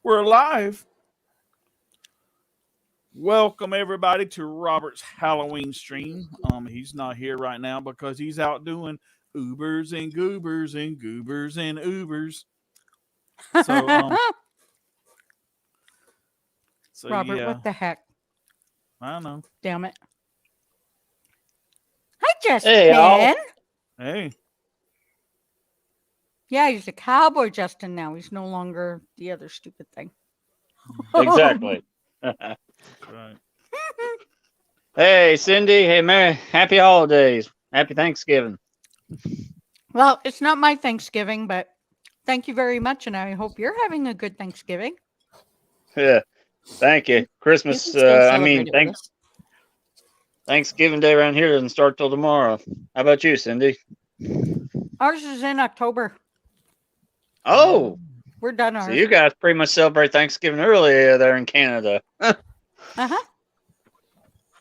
We're live. Welcome everybody to Robert's Halloween stream. He's not here right now because he's out doing Ubers and goobers and goobers and Ubers. So Robert, yeah, what the heck? I know. Damn it. Hi, Justin. Hey, y'all. Hey, Yeah, he's a cowboy Justin now. He's no longer the other stupid thing. Exactly. right. Hey, Cindy. Hey, Mary. Happy holidays. Happy Thanksgiving. Well, it's not my Thanksgiving, but thank you very much, and I hope you're having a good Thanksgiving. Yeah. Thank you. You Christmas. can still celebrate it with us. Thanksgiving Day around here doesn't start till tomorrow. How about you, Cindy? Ours is in October. Oh, We're done so ours. you guys pretty much celebrate Thanksgiving early there in Canada. Uh-huh.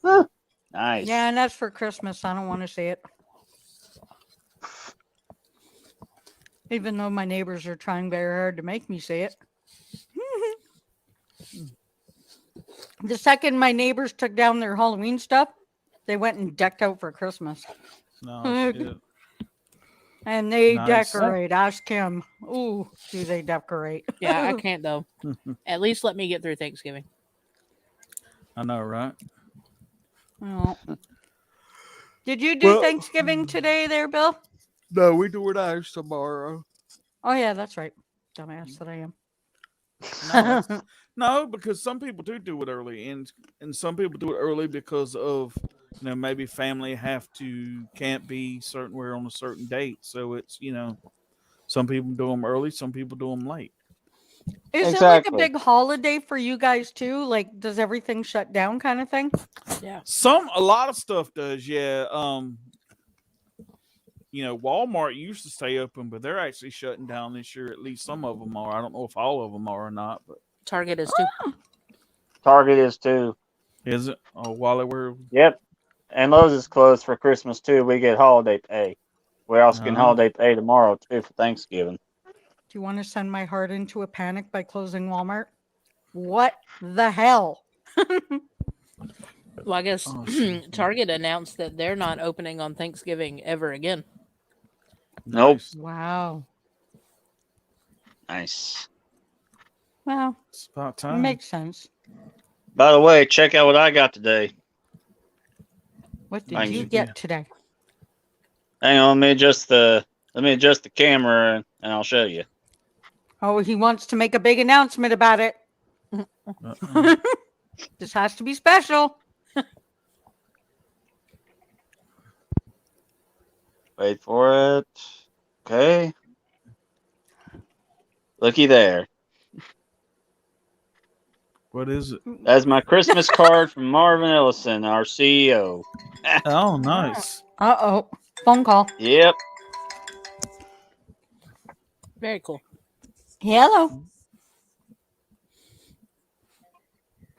Huh. Nice. Yeah, and that's for Christmas. I don't want to see it. Even though my neighbors are trying very hard to make me say it. The second my neighbors took down their Halloween stuff, they went and decked out for Christmas. No shit. And they Nice. decorate. Ask him. Ooh, do they decorate? Yeah, I can't though. At least let me get through Thanksgiving. I know, right? Well, did you do Well- Thanksgiving today there, Bill? No, we do it ours tomorrow. Oh, yeah, that's right. Dumbass that I am. No, no, because some people do it early, and some people do it early because of maybe family can't be certain on a certain date, so it's some people do them early, some people do them late. Is it like a Exactly. big holiday for you guys too? Like, does everything shut down kind of thing? Yeah. A lot of stuff does, yeah. Walmart used to stay open, but they're actually shutting down this year. At least some of them are. I don't know if all of them are or not, but Target is too. Target is too. is it? Oh, while we're Yep. And Lowe's is closed for Christmas too. We get holiday pay. We're also getting Oh. holiday pay tomorrow too for Thanksgiving. Do you want to send my heart into a panic by closing Walmart? What the hell? Well, I guess Oh, shit. Target announced that they're not opening on Thanksgiving ever again. Nope. nice. Wow. Nice. Well, It's about it time. makes sense. By the way, check out what I got today. What did Thank you you. get today? Hang on, let me adjust the camera and I'll show you. Oh, he wants to make a big announcement about it. Uh-uh. This has to be special. Wait for it. Okay. Looky there. What is it? That's my Christmas card from Marvin Ellison, our CEO. Oh, nice. Uh-oh. Phone call. Yep. Very cool. Hello.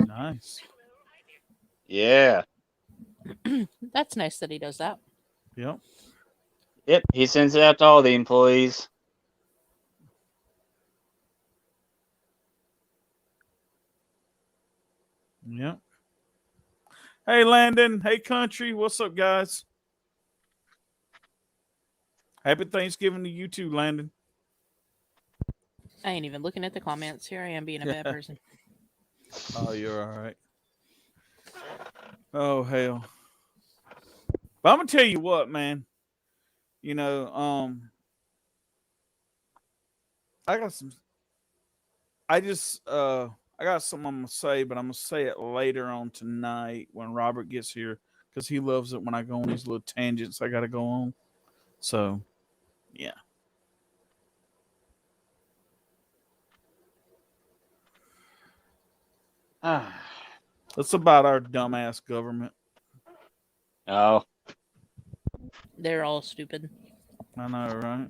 Nice. Yeah. That's nice that he does that. Yep. Yep. He sends it out to all the employees. Yep. Hey, Landon. Hey, country. What's up, guys? Happy Thanksgiving to you too, Landon. I ain't even looking at the comments. Here I am being a bad person. Oh, you're all right. Oh, hell. But I'm gonna tell you what, man. I got some. I got something I'm gonna say, but I'm gonna say it later on tonight when Robert gets here because he loves it when I go on these little tangents I gotta go on. So, yeah. It's about our dumbass government. Oh. They're all stupid. I know, right?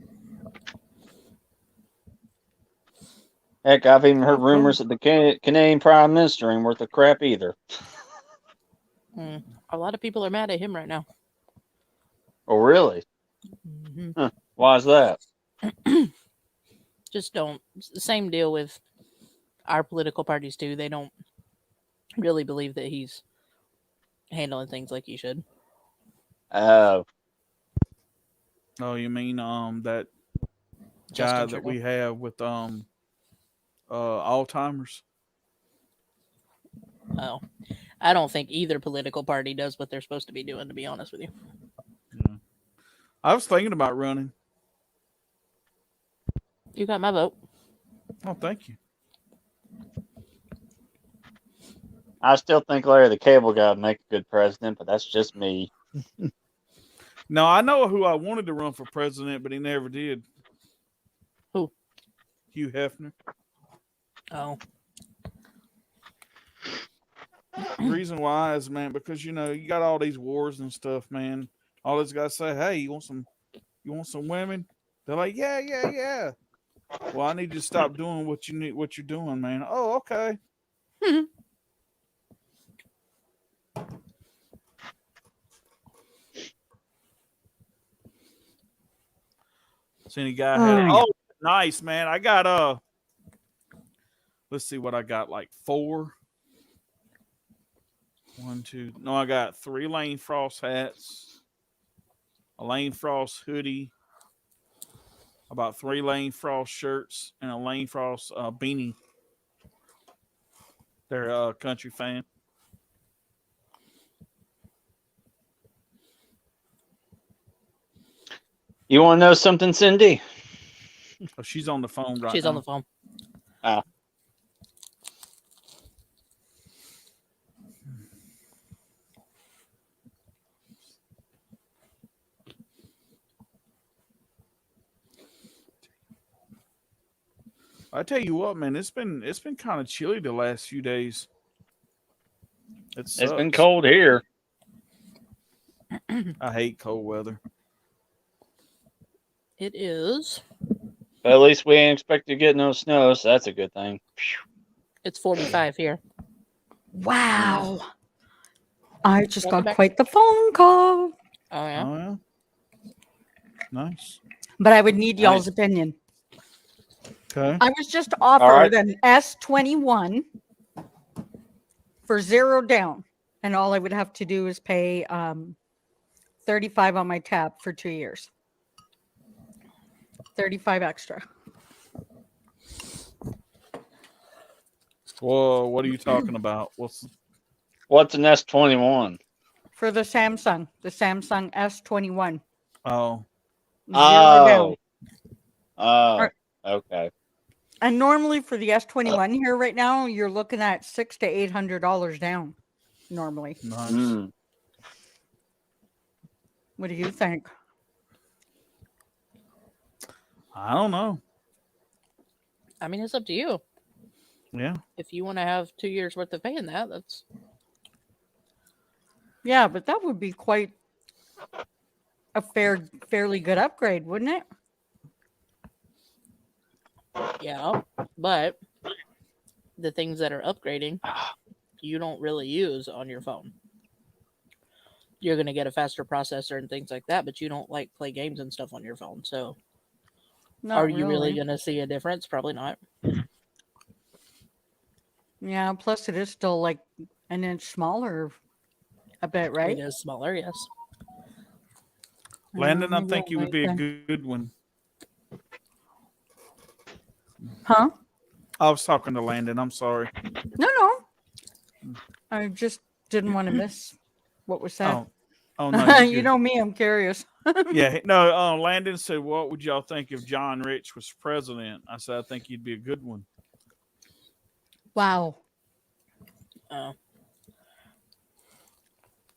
Heck, I've even heard Oh, rumors that the Canadian Prime Minister ain't worth a crap either. A lot of people are mad at him right now. Oh, really? Mm-hmm. Why is that? Just don't. It's the same deal with our political parties do. They don't really believe that he's handling things like he should. Oh, Oh, you mean that Justin guy that Trudeau. we have with Alzheimer's? Oh, I don't think either political party does what they're supposed to be doing. To be honest with you, Yeah. I was thinking about running. you got my vote. Oh, thank you. I still think Larry the Cable Guy would make a good president, but that's just me. No, I know who I wanted to run for president, but he never did. Who? Hugh Hefner. Oh, The reason why is, man, because you got all these wars and stuff, man. All these guys say, "Hey, you want some women?" They're like, "Yeah, yeah, yeah." Well, I need you to stop doing what you're doing, man. Oh, okay. So any guy had nice, man. I got let's see what I got, like 4. 1, 2. No, I got 3 Lane Frost hats, a Lane Frost hoodie, about 3 Lane Frost shirts, and a Lane Frost beanie. They're a country fan. You want to know something, Cindy? Oh, she's on the phone right she's now. on the phone. Ah. I tell you what, man, it's been kind of chilly the last few days. It's been sucks. cold here. I hate cold weather. It is. But at least we ain't expect to get no snow, so that's a good thing. It's 45 here. Wow. I just Welcome got back. quite the phone call. Oh yeah. Oh yeah, nice. But I would need y'all's Nice. opinion. Okay. I was just offered right. an S21 for 0 down. And all I would have to do is pay $35 on my tab for 2 years. 35 extra. Whoa, what are you talking about? What's an S21? For the Samsung S21. Oh, 0 down. Oh, okay. And normally for the S21 here right now, you're looking at $600 to $800 down. Normally. nice. Mm. What do you think? I don't know. I mean, it's up to you. Yeah. If you want to have 2 years worth of paying that, that's Yeah, but that would be quite a fairly good upgrade, wouldn't it? yeah. But the things that are upgrading, you don't really use on your phone. You're gonna get a faster processor and things like that, but you don't like play games and stuff on your phone. So, Not are you really gonna see a difference? Probably not. Yeah, plus it is still like an inch smaller a bit, right? It is smaller, yes. Landon, I maybe think I you would might be a then. good one. Huh? I was talking to Landon. I'm sorry. No. I just didn't want to miss what was said. Oh no, you're You good. know me, I'm curious. Yeah, no. Landon said, "What would y'all think if John Rich was president?" I said, "I think he'd be a good one." Wow. Oh,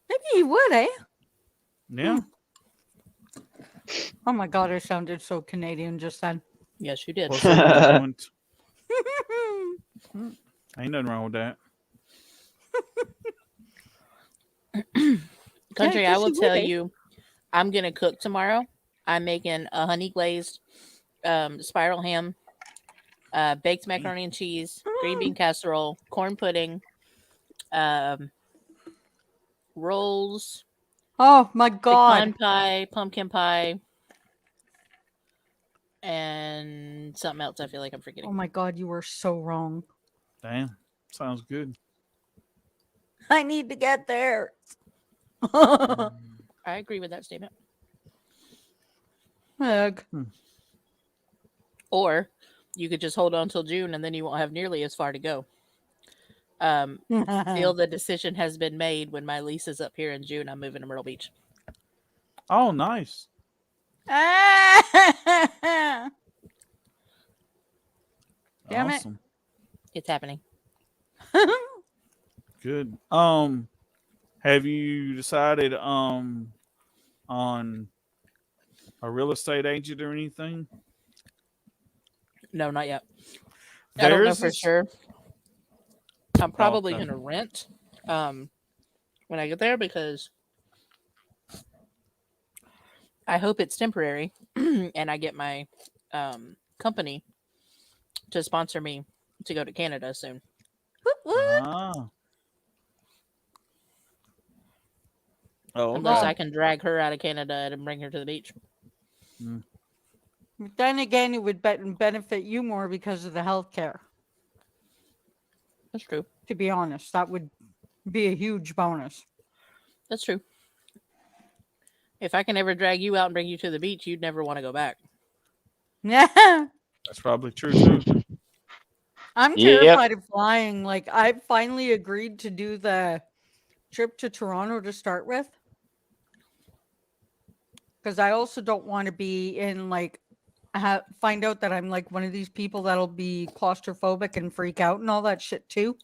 Maybe he would, eh? Yeah. Oh my God, I sounded so Canadian just then. yes, you did. What's that doing? Ain't nothing wrong with that. Country, Yeah, I I guess will you would, tell eh? you, I'm gonna cook tomorrow. I'm making a honey glazed spiral ham, baked macaroni and cheese, green bean casserole, corn pudding, rolls, Oh my God. pecan pie, pumpkin pie, and something else. I feel like I'm Oh forgetting. my God, you were so wrong. Damn. Sounds good. I need to get there. I agree with that statement. Ugh. Or you could just hold on till June and then you won't have nearly as far to go. Feel the decision has been made. When my lease is up here in June, I'm moving to Myrtle Beach. Oh, nice. Damn it. Awesome. It's happening. Good. Have you decided on a real estate agent or anything? No, not yet. I don't know There's for this- sure. I'm probably okay. gonna rent when I get there because I hope it's temporary and I get my company to sponsor me to go to Canada soon. Ah. Oh, Unless okay. I can drag her out of Canada and bring her to the beach. Then again, it would benefit you more because of the health care. That's true. To be honest, that would be a huge bonus. That's true. If I can ever drag you out and bring you to the beach, you'd never want to go back. Yeah. That's probably true too. I'm Yep. terrified of flying. Like, I finally agreed to do the trip to Toronto to start with. Because I also don't want to be in, like, find out that I'm like one of these people that'll be claustrophobic and freak out and all that shit too.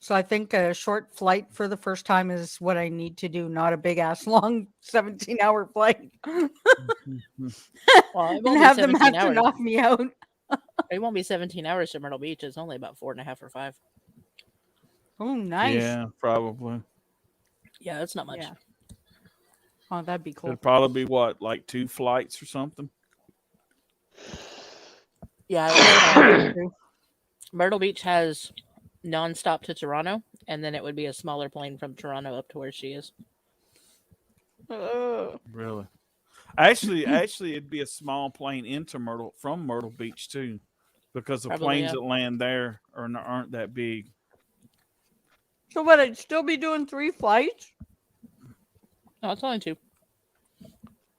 So I think a short flight for the first time is what I need to do, not a big ass long 17-hour flight. Well, it And won't have be them 17 have to hours. knock me out. It won't be 17 hours to Myrtle Beach. It's only about 4.5 or 5. Oh, nice. Yeah, probably. Yeah, that's not much. Yeah. Oh, that'd be cool. It'd probably be what, like 2 flights or something. Yeah. Myrtle Beach has nonstop to Toronto, and then it would be a smaller plane from Toronto up to where she is. Really? Actually, it'd be a small plane into from Myrtle Beach too, because the Probably, planes yeah. that land there aren't that big. So what? I'd still be doing 3 flights? No, it's only 2.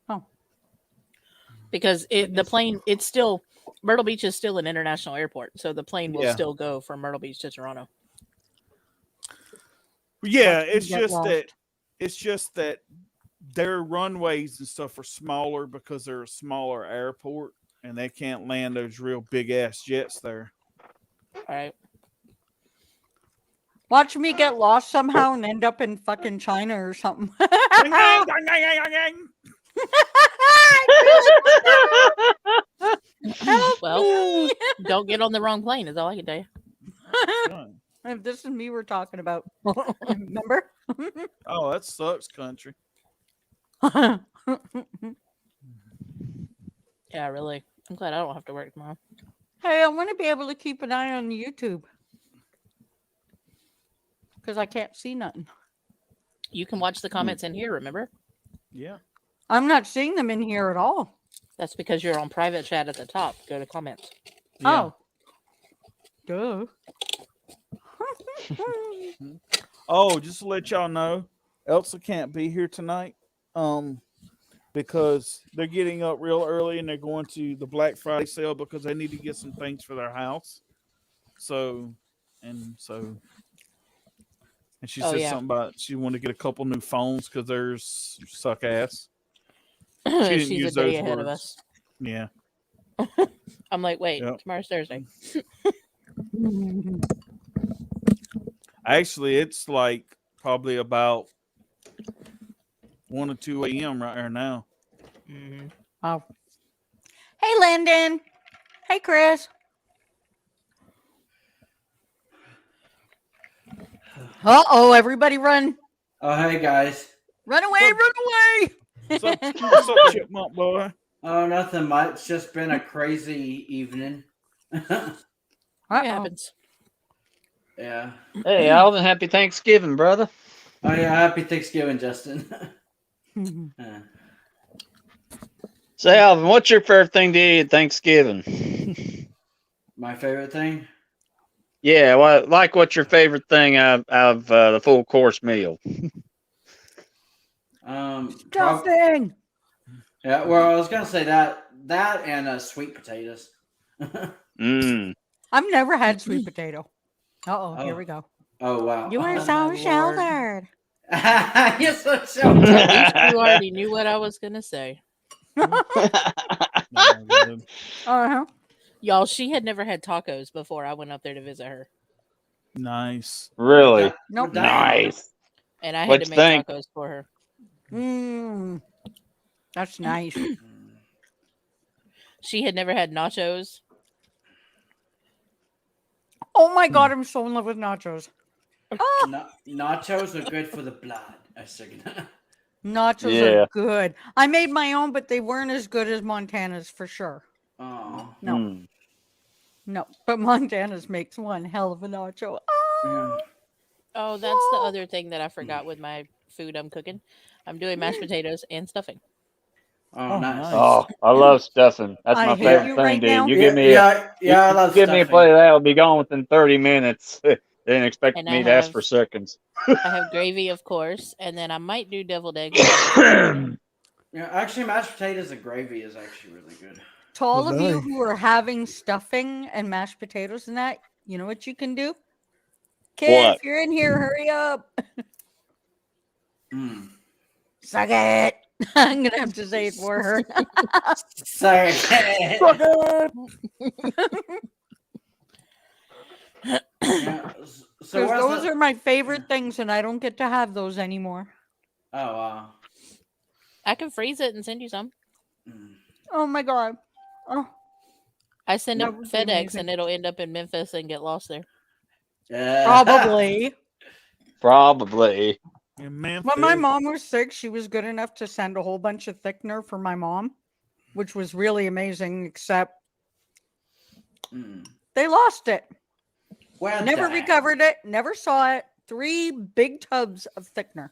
Oh. Because the plane, it's still, Myrtle Beach is still an international airport, so the plane will Yeah. still go from Myrtle Beach to Toronto. Yeah, Watch me it's get just lost. that their runways and stuff are smaller because they're a smaller airport and they can't land those real big ass jets there. All right. Watch me get lost somehow and end up in fucking China or something. Help Well, me! don't get on the wrong plane, is all I can tell you. If this is me we're talking about. Remember? Oh, that sucks, country. Yeah, really. I'm glad I don't have to work tomorrow. Hey, I want to be able to keep an eye on YouTube. Because I can't see nothing. You can watch the comments in here, remember? Yeah. I'm not seeing them in here at all. That's because you're on private chat at the top. Go to comments. Yeah. Oh. Duh. Oh, just to let y'all know, Elsa can't be here tonight. Because they're getting up real early and they're going to the Black Friday sale because they need to get some things for their house. And she Oh, said yeah. something about she wanted to get a couple new phones because theirs suck ass. didn't She's a use day those ahead of words. us. Yeah. I'm like, wait, Yep. tomorrow's Thursday. Actually, it's like probably about 1 or 2 a.m. right here now. Mm-hmm. Oh. Hey, Landon. Hey, Chris. Uh-oh, everybody run. Oh, hey guys. Run away, run away. What's up, chipmunk boy? Oh, nothing much. It's just been a crazy evening. It Uh-oh. happens. Yeah. Hey, Alvin, happy Thanksgiving, brother. Oh, yeah. Happy Thanksgiving, Justin. Yeah. Say, Alvin, what's your favorite thing to eat at Thanksgiving? My favorite thing? Yeah, well, like what's your favorite thing out of the full course meal? Prob- Stuffing. yeah. Well, I was gonna say that and sweet potatoes. Mm. I've never had sweet potato. Uh-oh, here Oh. we go. Oh wow. You are Oh, so my Lord. sheltered. You're so At sheltered. least you already knew what I was gonna say. Oh, good. Uh-huh. Y'all, she had never had tacos before I went up there to visit her. Nice. Really Nope. Damn. nice. And I had What'd to you make think? tacos for her. Mm, that's nice. She had never had nachos. Oh my god, I'm so in love with nachos. Oh, Nachos are good for the blood. I second. nachos Yeah. are good. I made my own, but they weren't as good as Montana's for sure. Oh. No, Mm. no. But Montana's makes one hell of a nacho. Yeah. Oh, that's the Oh. other thing that I forgot with my food I'm cooking. I'm doing mashed potatoes and stuffing. Oh, Oh, nice. nice. Oh, I love stuffing. That's I my hate favorite you thing, right dude. now. You give me Yeah. I love give me a stuffing. plate of that, it'll be gone within 30 minutes. They didn't expect And me to ask for seconds. I have gravy, of course, and then I might do deviled eggs. If I feel like it. Yeah, actually, mashed potatoes and gravy is actually really good. To all of you nice. who are having stuffing and mashed potatoes and that, you know what you can do? Kid, What? if you're in here, hurry up. Mm. Suck it. I'm going to have to say it for her. Sorry. Fuck it. Yeah, so Because where's those the? are my favorite things, and I don't get to have those anymore. Oh wow. I can freeze it and send you some. Mm. Oh my god. Oh, I send that it would be FedEx amazing. and it'll end up in Memphis and get lost there. Probably. Probably. In Memphis. When my mom was sick, she was good enough to send a whole bunch of thickener for my mom, which was really amazing, except Mm. they lost it. Well, Never dang. recovered it. Never saw it. 3 big tubs of thickener.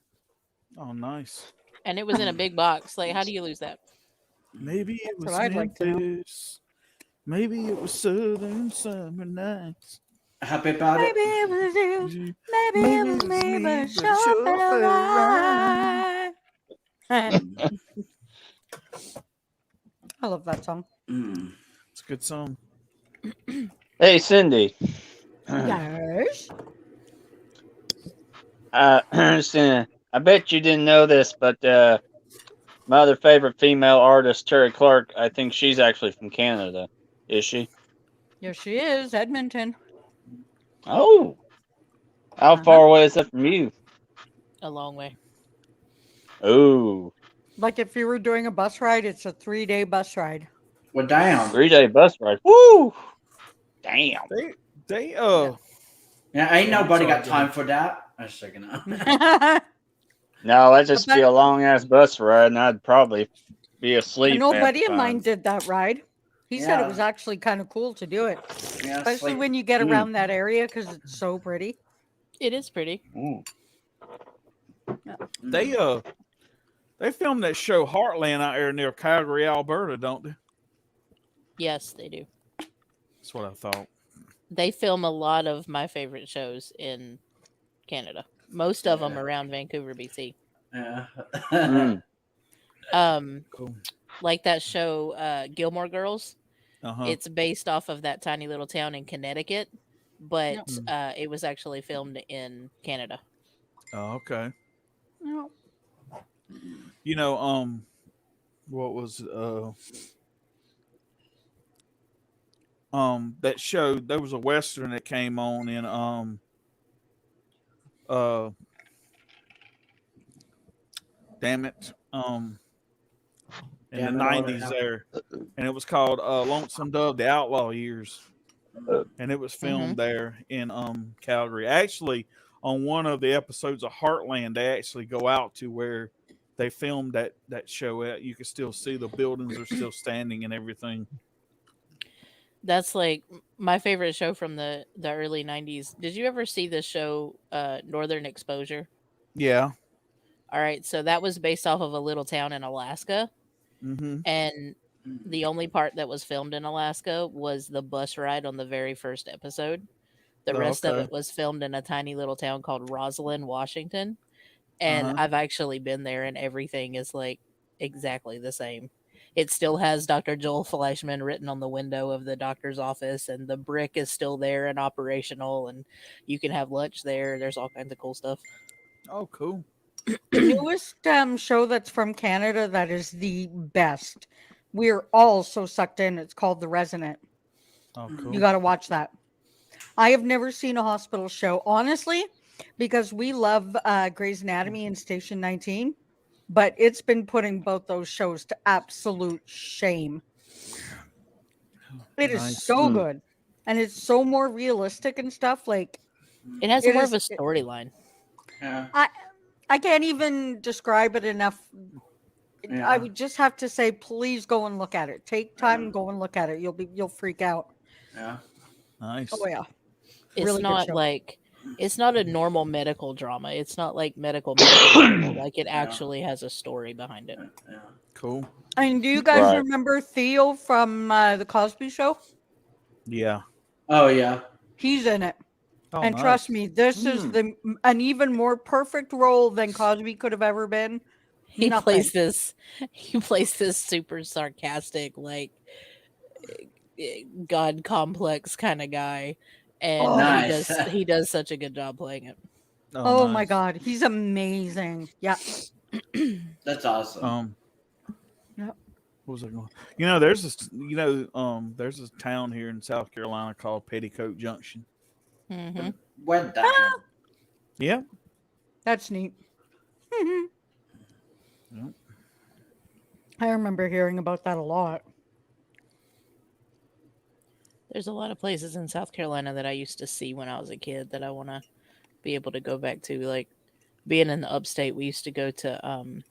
Oh, nice. And it was in a big box. Like, how do you lose that? Maybe it That's was what I'd like to know. Memphis. Maybe it was southern summer nights. Happy about Maybe it. it was you. Maybe it was me, but it but sure sure felt felt right. Mm. I love that song. Mm. It's a good song. Hey, Cindy. Yes. I bet you didn't know this, but my other favorite female artist, Terry Clark, I think she's actually from Canada. Is she? Yes, she is. Edmonton. Oh. How Uh-huh. far away is that from you? A long way. Oh. Like if you were doing a bus ride, it's a 3-day bus ride. Well, damn. 3-day bus ride. Woo! Damn. They Yeah, ain't Yeah, I'm nobody sorry, got go time ahead. for that. I second. No, that'd just bet- be a long ass bus ride, and I'd probably be asleep No half buddy the of mine time. did that ride. He said it was Yeah. actually kind of cool to do it, Yeah, especially sleep. when you get Mm. around that area because it's so pretty. It is pretty. Ooh. They filmed that show Heartland out there near Calgary, Alberta, don't they? Yes, they do. That's what I thought. They film a lot of my favorite shows in Canada. Most of them Yeah. around Vancouver, BC. Yeah. Mm. Cool. Like that show, Gilmore Girls. Uh-huh. It's based off of that tiny little town in Connecticut, but Yep. it was actually filmed in Canada. Oh, okay. No. You know, what was that show? There was a western that came on in damn it, in Damn the it all to 90s hell. there, and it was called Lonesome Dove: The Outlaw Years, and it was filmed there in Calgary. Actually, on one of the episodes of Heartland, they actually go out to where they filmed that show at. You can still see the buildings are still standing and everything. That's like my favorite show from the early 90s. Did you ever see the show Northern Exposure? Yeah. All right, so that was based off of a little town in Alaska, Mm-hmm. and the only part that was filmed in Alaska was the bus ride on the very first episode. The Oh, rest of okay. it was filmed in a tiny little town called Roslyn, Washington. And Uh-huh. I've actually been there, and everything is like exactly the same. It still has Dr. Joel Fleischman written on the window of the doctor's office, and the brick is still there and operational, and you can have lunch there. There's all kinds of cool stuff. Oh, cool. The newest show that's from Canada that is the best. We're all so sucked in. It's called The Resident. Oh, You cool. got to watch that. I have never seen a hospital show, honestly, because we love Grey's Anatomy and Station 19, but it's been putting both those shows to absolute shame. It is Nice. so good. And it's so more realistic and stuff. Like, It has it more of is. a storyline. Yeah. I can't even describe it enough. I Yeah. would just have to say, please go and look at it. Take time Yeah. and go and look at it. You'll freak out. Yeah. Nice. Oh yeah, It's really good not show. like it's not a normal medical drama. It's not like medical. Like it Yeah. actually has a story behind it. Yeah. Cool. And do you guys Right. remember Theo from the Cosby Show? Yeah. Oh yeah. He's in it. Oh, And nice. trust me, this is an even more perfect role than Cosby could have ever been. He Nothing. plays this super sarcastic, like god complex kind of guy, and Oh. Nice. he does such a good job playing it. Oh my nice. God, he's amazing. Yeah. That's awesome. Yep. What was I going? You know, there's this. You know, there's this town here in South Carolina called Petticoat Junction. Hmm. Well done. Yeah. That's neat. Yep. I remember hearing about that a lot. There's a lot of places in South Carolina that I used to see when I was a kid that I want to be able to go back to. Like being in the upstate, we used to go to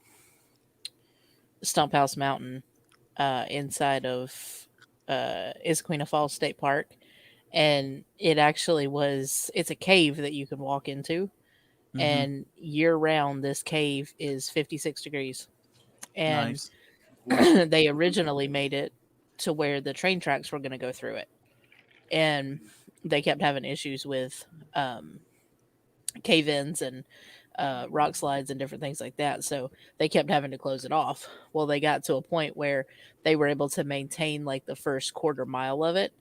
Stump House Mountain inside of Issaquah Falls State Park, and it actually it's a cave that you can walk into, and year round this cave is 56 degrees, and Nice. they originally made it to where the train tracks were going to go through it, and they kept having issues with cave-ins and rock slides and different things like that, so they kept having to close it off. Well, they got to a point where they were able to maintain like the first quarter mile of it,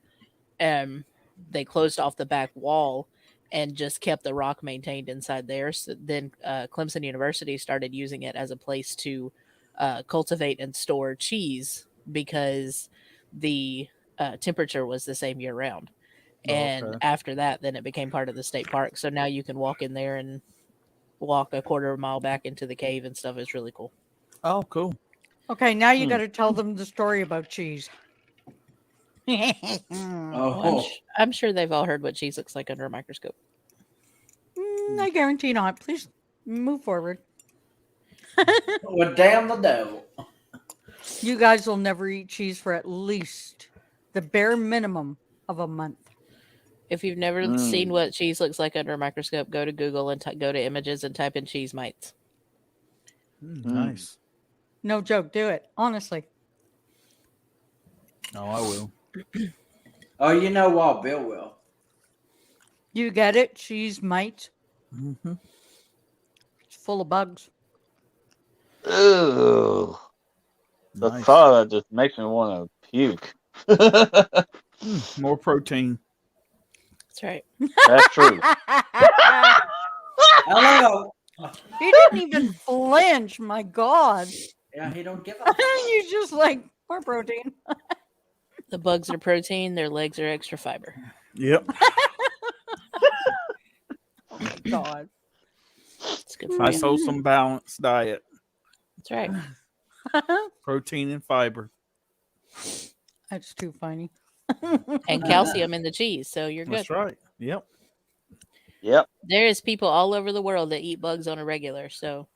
and they closed off the back wall and just kept the rock maintained inside there. So then Clemson University started using it as a place to cultivate and store cheese because the temperature was the same year round. And Okay. after that, then it became part of the state park. So now you can walk in there and walk a quarter mile back into the cave and stuff. It's really cool. Oh, cool. Okay, now you got to tell them the story about cheese. Oh. I'm sure they've all heard what cheese looks like under a microscope. I guarantee not. Please move forward. Well, damn the dough. You guys will never eat cheese for at least the bare minimum of a month. If you've never seen what cheese looks like under a microscope, go to Google and go to images and type in cheese mites. Nice. No joke. Do it. Honestly. Oh, I will. Oh, you know what? Bill will. You get it? Cheese mite. Mm-hmm. It's full of bugs. Ugh. The Nice. thought of that just makes me want to puke. More protein. That's right. That's true. Hello. He didn't even flinch. My God. Yeah, he don't give a. You just like more protein. The bugs are protein, their legs are extra fiber. Yep. Oh my God. It's good for Nice, you. wholesome, balanced diet. That's right. Protein and fiber. That's too funny. And calcium in the cheese, so you're good. That's right. Yep. Yep. There is people all over the world that eat bugs on a regular, so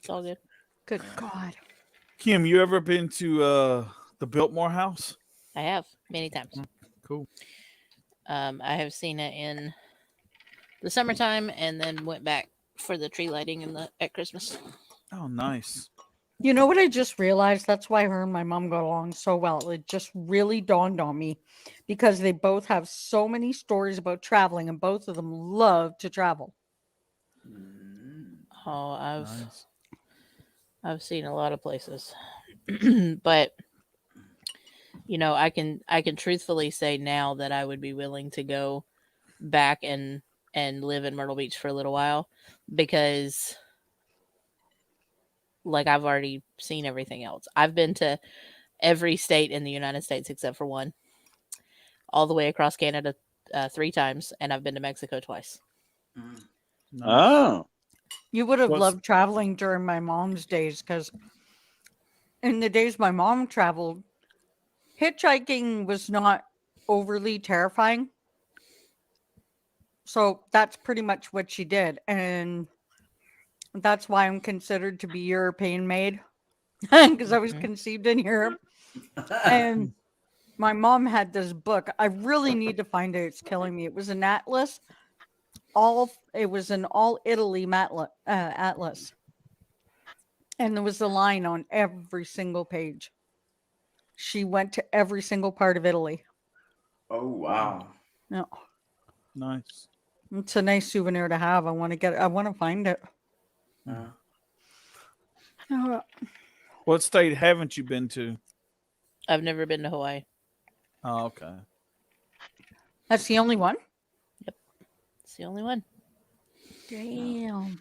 it's all good. Good God. Kim, you ever been to the Biltmore House? I have many times. Cool. I have seen it in the summertime and then went back for the tree lighting at Christmas. Oh, nice. You know what I just realized? That's why her and my mom got along so well. It just really dawned on me because they both have so many stories about traveling and both of them love to travel. Oh, Nice. I've seen a lot of places. But I can truthfully say now that I would be willing to go back and live in Myrtle Beach for a little while because like I've already seen everything else. I've been to every state in the United States except for one, all the way across Canada 3 times, and I've been to Mexico twice. Mm. Nice. Oh, You would have What's- loved traveling during my mom's days because in the days my mom traveled, hitchhiking was not overly terrifying. So that's pretty much what she did. And that's why I'm considered to be European made because I was Mhm. conceived in Europe. And my mom had this book. I really need to find it. It's killing me. It was an atlas. It was an all Italy atlas. And there was a line on every single page. She went to every single part of Italy. Oh wow. Yeah. Nice. It's a nice souvenir to have. I want to find it. Uh, Uh, What state haven't you been to? I've never been to Hawaii. Oh, okay. That's the only one. It's the only one. Damn.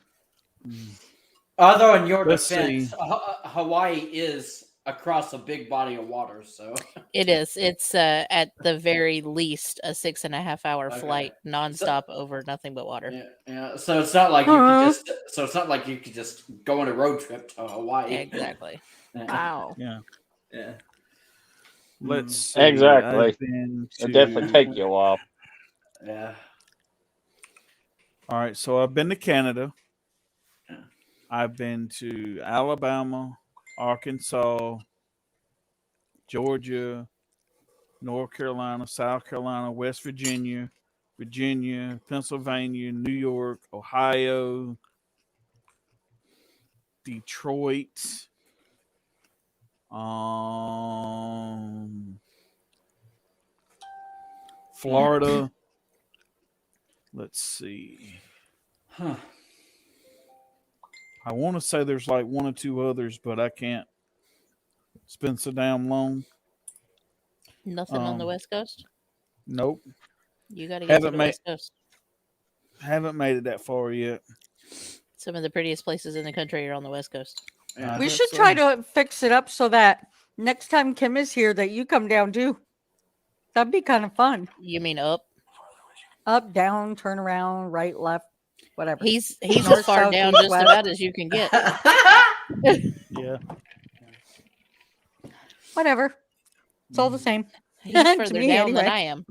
although in your Let's defense, see. Hawaii is across a big body of water, so It is. It's at the very least a 6.5 hour Okay. flight nonstop over nothing but water. yeah. So it's not like you could just. So it's not like you could just go on a road trip to Hawaii. Exactly. Yeah. Wow. Yeah. Yeah. Let's see. Exactly. I've been it'll definitely to. take you a while. Yeah. All right. So I've been to Canada. Yeah. I've been to Alabama, Arkansas, Georgia, North Carolina, South Carolina, West Virginia, Pennsylvania, New York, Ohio, Detroit, Florida. Let's see. Huh. I want to say there's like one or two others, but I can't. It's been so damn long. Nothing on the Um, West Coast. Nope. You got to get to Haven't the made West Coast. haven't made it that far yet. Some of the prettiest places in the country are on the West Coast. Yeah. We That's should try to fix it up so that next time Kim is here, that you come down too. That'd be kind of fun. You mean up? Up, down, turn around, right, left, whatever. He's North, as far south, down east, just west. about as you can get. Yeah. Whatever. It's all the same. He's To further me, down than anyway. I am.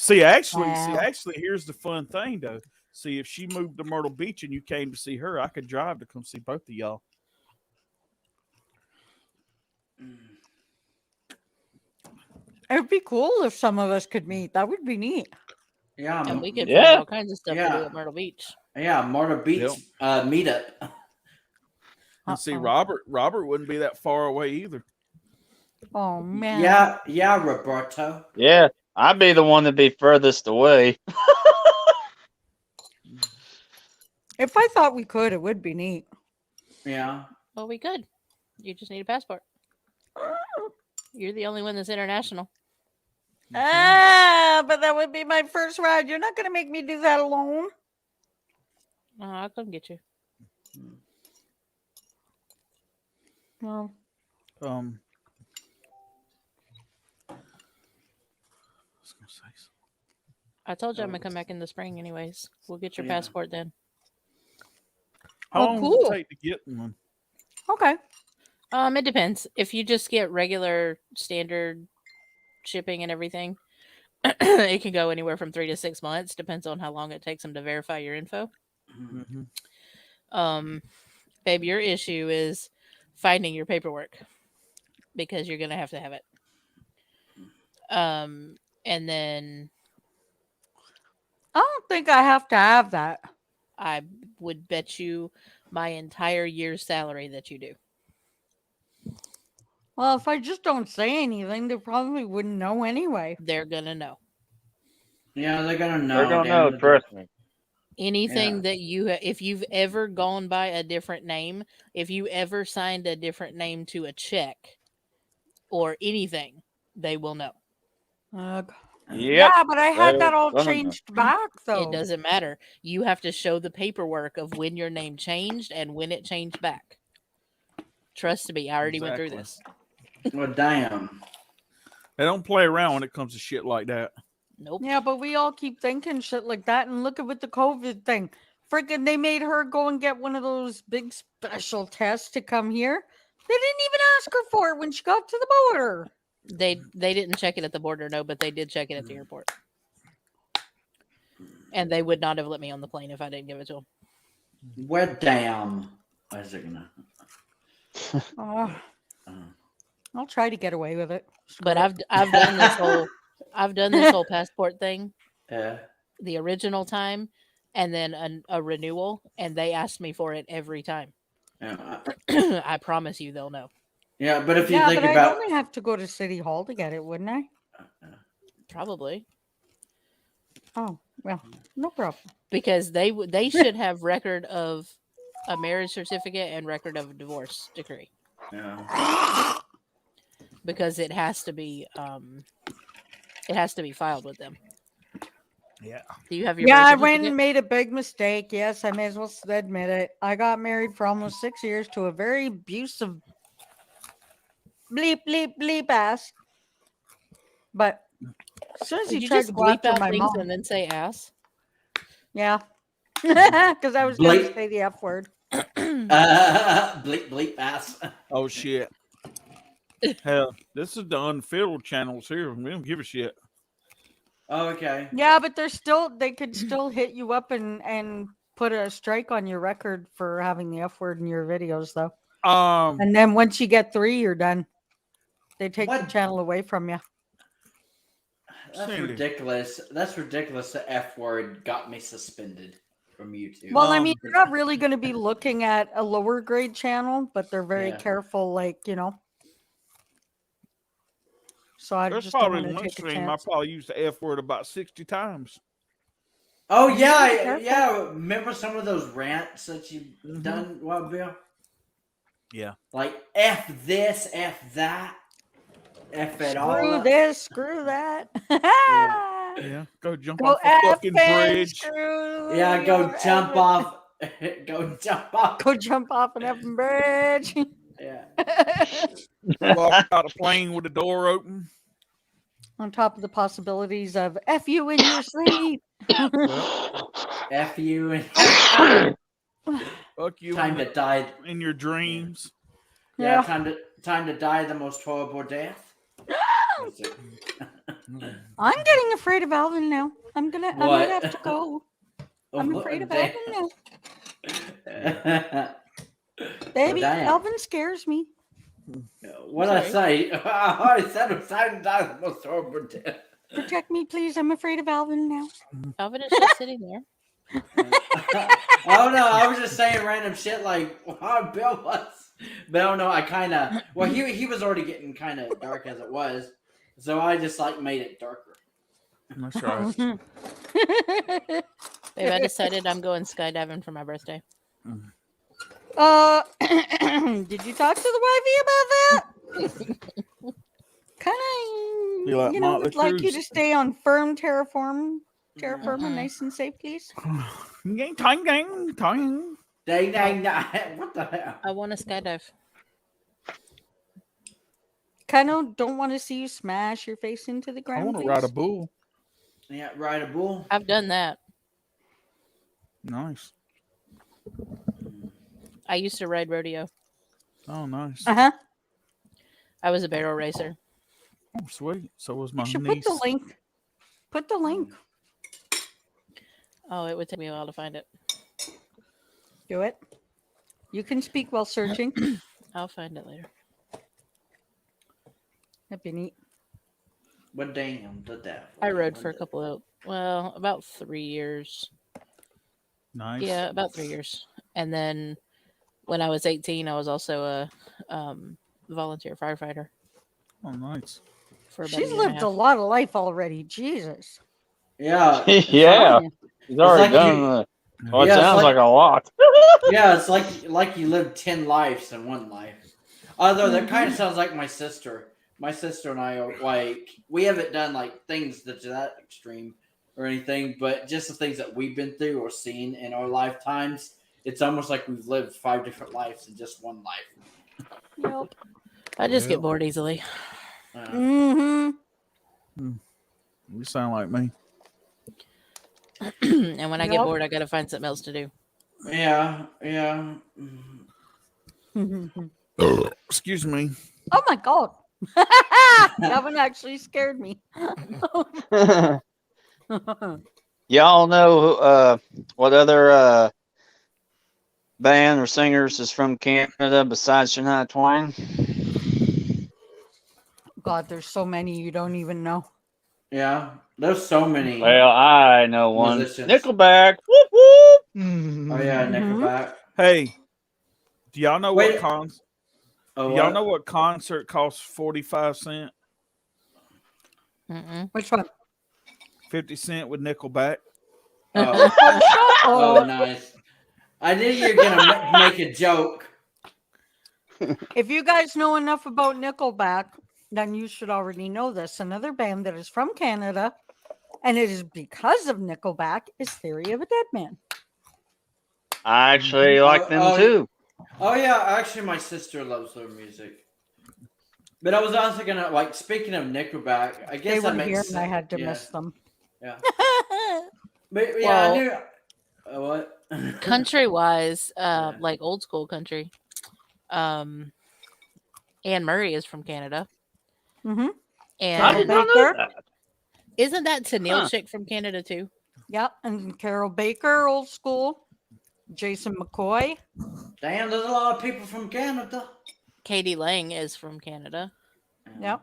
Actually, Wow. here's the fun thing though. See, if she moved to Myrtle Beach and you came to see her, I could drive to come see both of y'all. It'd be cool if some of us could meet. That would be neat. Yeah. And we could Yeah. find all kinds of stuff to do Yeah. at Myrtle Beach. Yeah. Myrtle Beach meetup. And see, Uh-oh. Robert wouldn't be that far away either. Oh man. Yeah. Yeah. Roberto. Yeah, I'd be the one to be furthest away. If I thought we could, it would be neat. Yeah. Well, we could. You just need a passport. You're the only one that's international. But that would be my first ride. You're not going to make me do that alone. I'll come get you. Well, I was gonna say something. I told you I'm gonna come back in the spring, anyways. We'll get your Yeah. passport then. How Oh, long cool. does it take to get one? okay. It depends. If you just get regular standard shipping and everything, it can go anywhere from 3 to 6 months. Depends on how long it takes them to verify your info. Mm-hmm. Babe, your issue is finding your paperwork because you're gonna have to have it. And then I don't think I have to have that. I would bet you my entire year's salary that you do. Well, if I just don't say anything, they probably wouldn't know anyway. They're gonna know. Yeah, they're gonna know. They're gonna damn know, it. trust me. Anything Yeah. that if you've ever gone by a different name, if you ever signed a different name to a check or anything, they will know. Yep. Yeah, but I had that they're all gonna know. changed back though. It doesn't matter. You have to show the paperwork of when your name changed and when it changed back. Trust me, I already went through Exactly. this. Well, damn. They don't play around when it comes to shit like that. Nope. Yeah, but we all keep thinking shit like that, and look at with the COVID thing. Freaking, they made her go and get one of those big special tests to come here. They didn't even ask her for it when she got to the border. They didn't check it at the border, no, but they did check it at the airport. And they would not have let me on the plane if I didn't give it to them. Well, damn. Where's it gonna? Oh, Uh, I'll try to get away with it. But I've done this whole passport thing, yeah. the original time, and then a renewal, and they asked me for it every time. Yeah. I promise you, they'll know. Yeah, but if you Yeah, think but I'd about, only have to go to City Hall to get it, wouldn't I? Probably Oh, well, no problem. because they should have record of a marriage certificate and record of a divorce decree yeah. because it has to be filed with them. Yeah. Do you have your Yeah, birth I went certificate? and made a big mistake. Yes, I may as well admit it. I got married for almost 6 years to a very abusive bleep, bleep, bleep ass. But as soon as Did he you tried just to go bleep after out my things mom, and then say ass? yeah, because I was going to Bleep. say the F word. Bleep, bleep, ass. Oh shit. Hell, this is the unfilled channels here. We don't give a shit. Oh, okay. Yeah, but they could still hit you up and put a strike on your record for having the F word in your videos, though. And then once you get 3, you're done. They take the What? channel away from you. That's Sandy. ridiculous. That's ridiculous. The F word got me suspended from YouTube. Well, I mean, they're not really going to be looking at a lower grade channel, but they're very Yeah. careful, like, you know. So I There's just don't probably want to one take a stream I chance. probably used the F word about 60 times. Oh yeah, Careful. yeah. Remember some of those rants that you've Mhm. done, what, Bill? Yeah. Like F this, F that, F it all. Screw up. this, screw that. Yeah. Go jump Go off a F fucking and bridge. screw. Yeah, go your jump effing- off. Go jump off. Go jump off an effing bridge. Yeah. Walk out a plane with the door open. On top of the possibilities of F you in your sleep. F you and Fuck you time to die. in your dreams. Yeah, Yeah. time to die the most horrible death. That's it. I'm getting afraid of Alvin now. I might What? have to go. I'm afraid of Alvin now. Baby, damn. Alvin scares me. What I say? I said I'm time to die the most horrible death. Protect me, please. I'm afraid of Alvin now. Alvin is just sitting there. Oh no, I was just saying random shit like how Bill was. But I don't know, I kinda he was already getting kinda dark as it was. So I just like made it darker. That's right. Babe, I decided I'm going skydiving for my birthday. Did you talk to the wifey about that? Kind of, You like Motley would like you Crue's? to stay on firm terra firma, Mhm. nice and safe, please. Gang, tang, gang, tang. Dang, dang, dang. What the hell? I want to skydive. Kind of don't want to see you smash your face into the I ground. want to please. ride a bull. Yeah, ride a bull. I've done that. Nice. I used to ride rodeo. Oh, nice. Uh-huh. I was a barrel racer. Oh, sweet. So was my You should niece. put the link. Put the link. Oh, it would take me a while to find it. Do it. You can speak while searching. I'll find it later. That'd be neat. But damn, the devil. I rode for a couple of, about 3 years. Nice. Yeah, about 3 years. And then when I was 18, I was also a volunteer firefighter Oh, nice. for about a She's year and a lived a half. lot of life already. Jesus. Yeah. Yeah. Yeah. He's already like done. you- Well, it Yeah, it's sounds like like- a lot. Yeah, it's like you lived 10 lives in one life. Although that kind Mhm. of sounds like my sister. My sister and I are like we haven't done like things to that extreme or anything, but just the things that we've been through or seen in our lifetimes. It's almost like we've lived 5 different lives in just one life. Yep. I just Well. get bored easily. Mm-hmm. You sound like me. And when I get Yep. bored, I got to find something else to do. Yeah, yeah. Oh Excuse me. my god. That one actually scared me. Y'all know what other band or singers is from Canada besides Shania Twain? God, there's so many you don't even know. Yeah. There's so many. Well, I know one. Musicians. Nickelback. Whoop whoop. Oh yeah, Mhm. Nickelback. Hey, do y'all know Wait. do Oh, y'all what? know what concert costs 45 cents? Mm-mm. Which one? 50 cent with Nickelback. Oh, Oh, oh, nice. I knew you were gonna make a joke. if you guys know enough about Nickelback, then you should already know this. Another band that is from Canada, and it is because of Nickelback, is Theory of a Dead Man. I actually like them too. Oh yeah, actually, my sister loves their music. But I was also gonna like speaking of Nickelback. I guess They that were makes here, sense. and I had to Yeah, miss them. yeah. But yeah, Well- I knew. What? Country wise, Yeah. like old school country. Anne Murray is from Canada. Mm-hmm. I And did not know Baker. that. isn't that Tennille Huh. chick from Canada too? Yep, and Carol Baker, old school. Jason McCoy. Damn, there's a lot of people from Canada. Katie Lang is from Canada. Yep.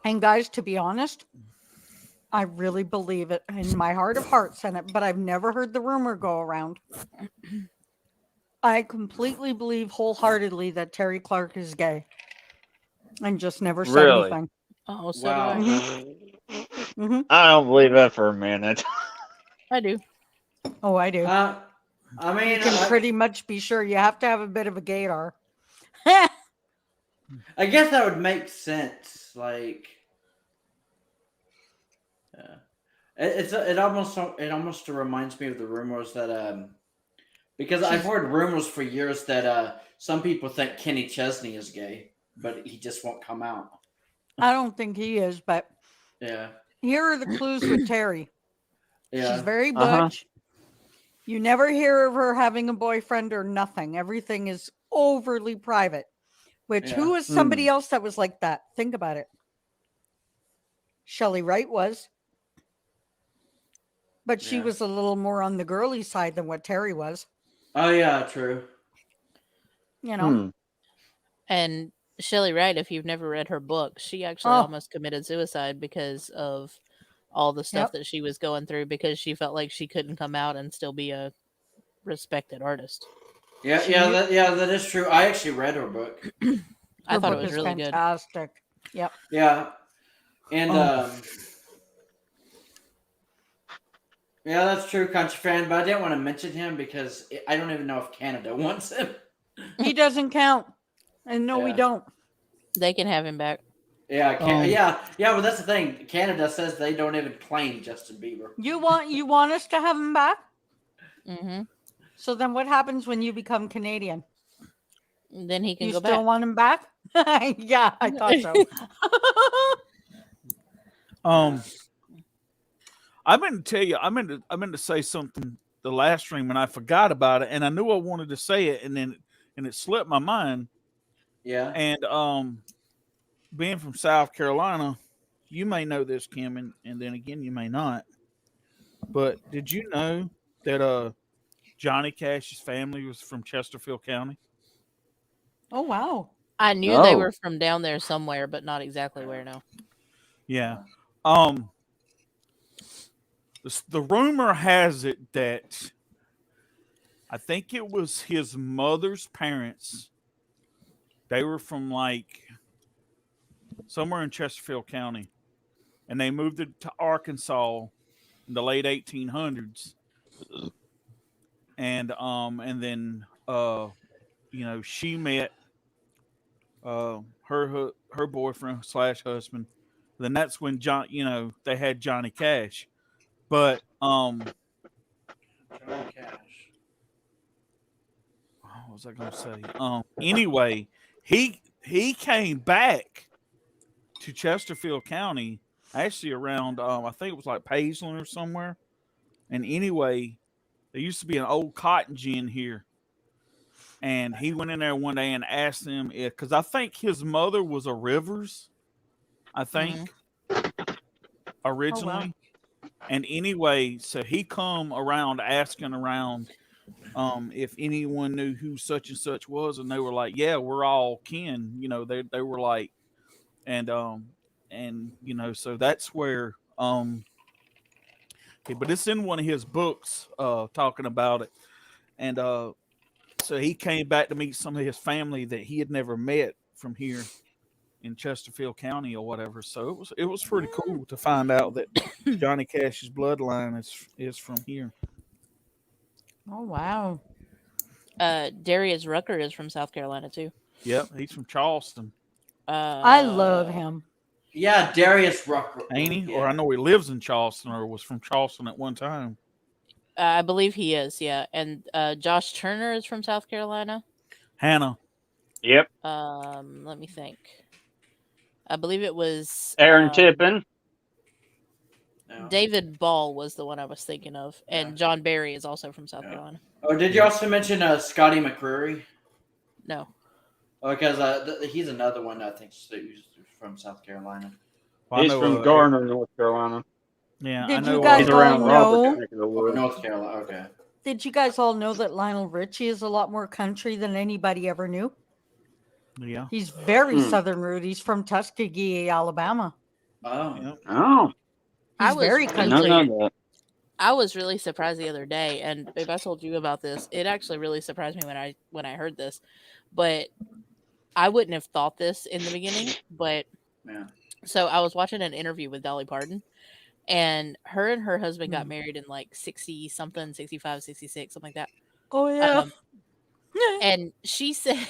And guys, to be honest, I really believe it in my heart of hearts, but I've never heard the rumor go around. I completely believe wholeheartedly that Terry Clark is gay, and just never said Really? anything. Oh, so Wow. do I. Mm-hmm. I don't believe that for a minute. I do. Oh, I do. I You mean, can pretty much be sure you have to have a bit of a gaydar. I guess that would make sense. Like, yeah. It almost reminds me of the rumors that because I've heard rumors for years that some people think Kenny Chesney is gay, but he just won't come out. I don't think he is, but Yeah, here are the clues with Terry. yeah. She's very Uh-huh. butch. You never hear of her having a boyfriend or nothing. Everything is overly private. Which Yeah. who was somebody else that was like that? Think about it. Shelley Wright was. But she Yeah. was a little more on the girly side than what Terry was. Oh yeah, true. You know? Hmm. And Shelley Wright, if you've never read her book, she actually Oh. almost committed suicide because of all the stuff Yep. that she was going through because she felt like she couldn't come out and still be a respected artist. Yeah, She- that is true. I actually read her book. I Her thought it book was is really good. fantastic. Yep. Yeah, and Oh. yeah, that's true, country fan. But I didn't want to mention him because I don't even know if Canada wants him. He doesn't count. And no, we Yeah. don't. They can have him back. Yeah, Um, yeah. But that's the thing. Canada says they don't even claim Justin Bieber. You want us to have him back? Mm-hmm. So then what happens when you become Canadian? Then he can You go still back. want him back? Yeah, I thought so. I meant to tell you, I meant to say something the last stream and I forgot about it, and I knew I wanted to say it, and then it slipped my mind. Yeah. And being from South Carolina, you may know this, Kim, and then again you may not. But did you know that Johnny Cash's family was from Chesterfield County? Oh, wow. I knew they No. were from down there somewhere, but not exactly where now. Yeah. The rumor has it that I think it was his mother's parents They were from like somewhere in Chesterfield County, and they moved it to Arkansas in the late 1800s. And then she met her boyfriend slash husband. Then that's when they had Johnny Cash. But Johnny Cash. what was I gonna say? Anyway, he came back to Chesterfield County actually around I think it was like Paisley or somewhere. And anyway, there used to be an old cotton gin here. And he went in there one day and asked them if, because I think his mother was a Rivers, I think, originally. And anyway, so he come around asking around if anyone knew who such and such was, and they were like, "Yeah, we're all kin." They were like, and so that's where but it's in one of his books talking about it, and so he came back to meet some of his family that he had never met from here in Chesterfield County or whatever. So it was pretty cool to find out that Johnny Cash's bloodline is from here. Oh wow. Darius Rucker is from South Carolina too. Yep, he's from Charleston. I love him. Yeah, Darius Rucker. Ain't he? Yeah. Or I know he lives in Charleston or was from Charleston at one time. I believe he is, yeah. And Josh Turner is from South Carolina. Hannah. Yep. Let me think. I believe it was Aaron Tippin. No. David Ball was the one I was thinking of, and Yeah. John Barry is also from South Carolina. Oh, did you also mention Scotty McCreery? No, Because he's another one I think who's from South Carolina. Well, I He's know, from Garner, North Carolina. Yeah, Did I know. you guys He's around all Robert's know? neck of the woods. North Carolina. Okay. Did you guys all know that Lionel Richie is a lot more country than anybody ever knew? Yeah. He's very Southern root. He's from Tuskegee, Alabama. Oh. Yep. Oh, I He's was very I did country. not know that. I was really surprised the other day, and babe, I told you about this. It actually really surprised me when I heard this, but I wouldn't have thought this in the beginning. But Yeah. so I was watching an interview with Dolly Parton, and her husband got married in like 60 something, 65, 66, something like that. Oh yeah. And she said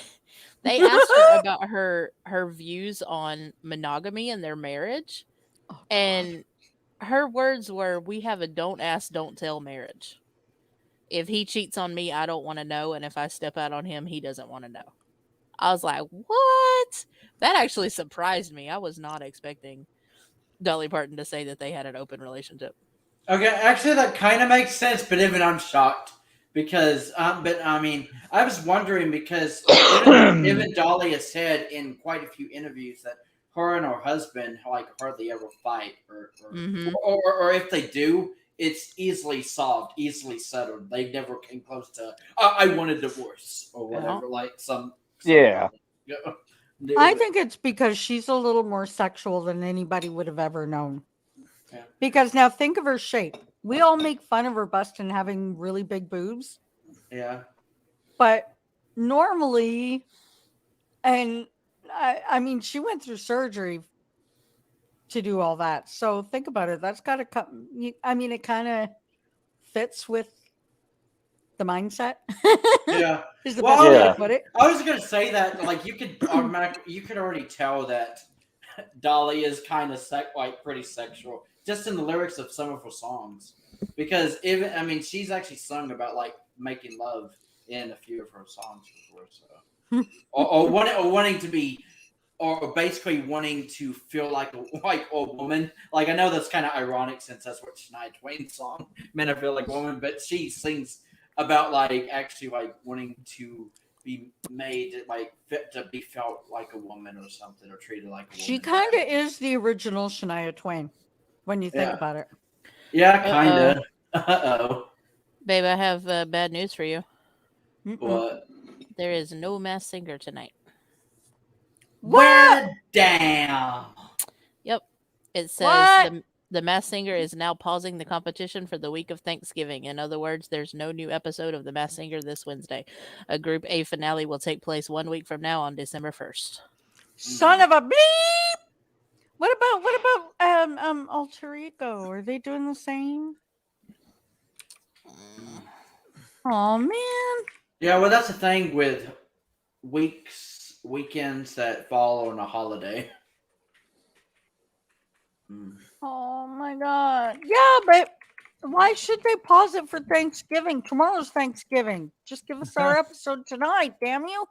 they asked her about her views on monogamy and their marriage, Oh, God. and her words were, "We have a don't ask, don't tell marriage. If he cheats on me, I don't want to know, and if I step out on him, he doesn't want to know." I was like, "What?" That actually surprised me. I was not expecting Dolly Parton to say that they had an open relationship. Okay, actually, that kind of makes sense, but even I'm shocked because, but I mean, I was wondering because even Dolly has said in quite a few interviews that her and her husband like hardly ever fight, or if they do, it's easily solved, easily settled. They never came close to I want a divorce or whatever, like some Yeah. I think it's because she's a little more sexual than anybody would have ever known. Yeah. Because now think of her shape. We all make fun of her bust and having really big boobs, Yeah. but normally, and I mean, she went through surgery to do all that. So think about it. That's got to come. I mean, it kind of fits with the mindset. Yeah. Is the Well, best way yeah. to put it. I was gonna say that like you could already tell that Dolly is kind of pretty sexual just in the lyrics of some of her songs, because she's actually sung about like making love in a few of her songs before, so or wanting to be, or basically wanting to feel like a woman. Like I know that's kind of ironic since that's what Shania Twain's song meant to feel like a woman, but she sings about like actually like wanting to be made like fit to be felt like a woman or something, or treated like a woman. She kind of is the original Shania Twain when you think about it. Yeah, kind of. Uh-oh. Babe, I have bad news for you. What? There is no Masked Singer tonight. What? Damn. Yep. It says What? the The Masked Singer is now pausing the competition for the week of Thanksgiving. In other words, there's no new episode of The Masked Singer this Wednesday. A Group A finale will take place 1 week from now on December 1st. Son of a bleep. What about Alter Ego? Are they doing the same? Oh man. Yeah, well, that's the thing with weekends that fall on a holiday. Oh my god. Yeah, but why should they pause it for Thanksgiving? Tomorrow's Thanksgiving. Just give us our episode tonight, damn you.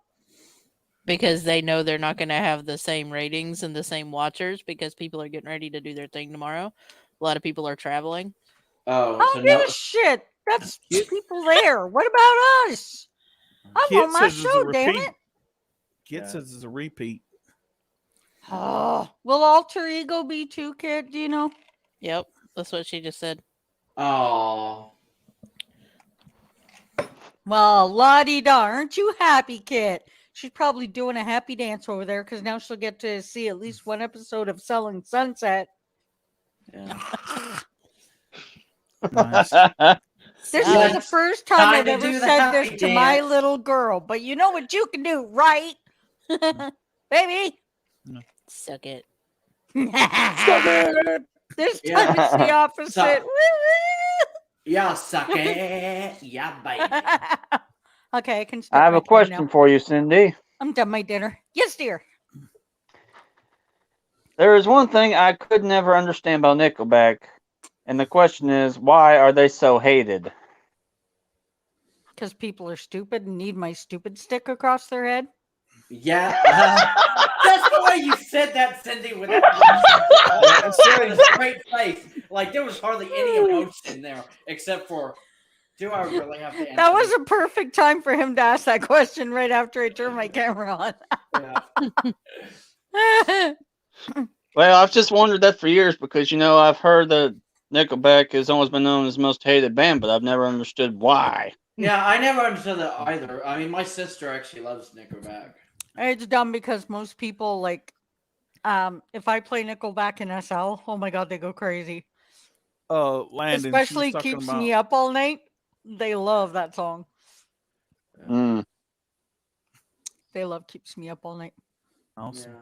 Because they know they're not going to have the same ratings and the same watchers because people are getting ready to do their thing tomorrow. A lot of people are traveling. Oh, I so don't give no. a shit. That's people there. What about us? I Kit want my says it's a show, damn repeat. it. Kit says it's a repeat. Oh, will Alter Ego be too, Kid? Do you know? Yep, that's what she just said. Oh. Well, la-di-da. Aren't you happy, Kit? She's probably doing a happy dance over there because now she'll get to see at least one episode of Selling Sunset. Yeah. Nice. This Yeah, is the first time time I've to ever do the said this happy to my dance. little girl. But you know what you can do, right? Baby. Suck it. This time it's the opposite. So- Woo-woo. Yeah, suck it. Yeah, baby. Okay, I can I start have my a dinner question now. for you, Cindy. I'm done my dinner. Yes, dear. There is one thing I could never understand about Nickelback, and the question is, why are they so hated? Because people are stupid and need my stupid stick across their head. Yeah. That's the way you said that, Cindy, with a straight face. Like there was hardly any emotion there, except for, do I really have to answer That was this? a perfect time for him to ask that question right after I turned my camera on. Yeah. Well, I've just wondered that for years because, I've heard that Nickelback has always been known as the most hated band, but I've never understood why. Yeah, I never understood that either. I mean, my sister actually loves Nickelback. It's dumb because most people if I play Nickelback in SL, oh my god, they go crazy. Landon, she was Especially talking Keeps about, Me Up All Night. They love that song. Mm. They love Keeps Me Up All Night. Awesome. Yeah.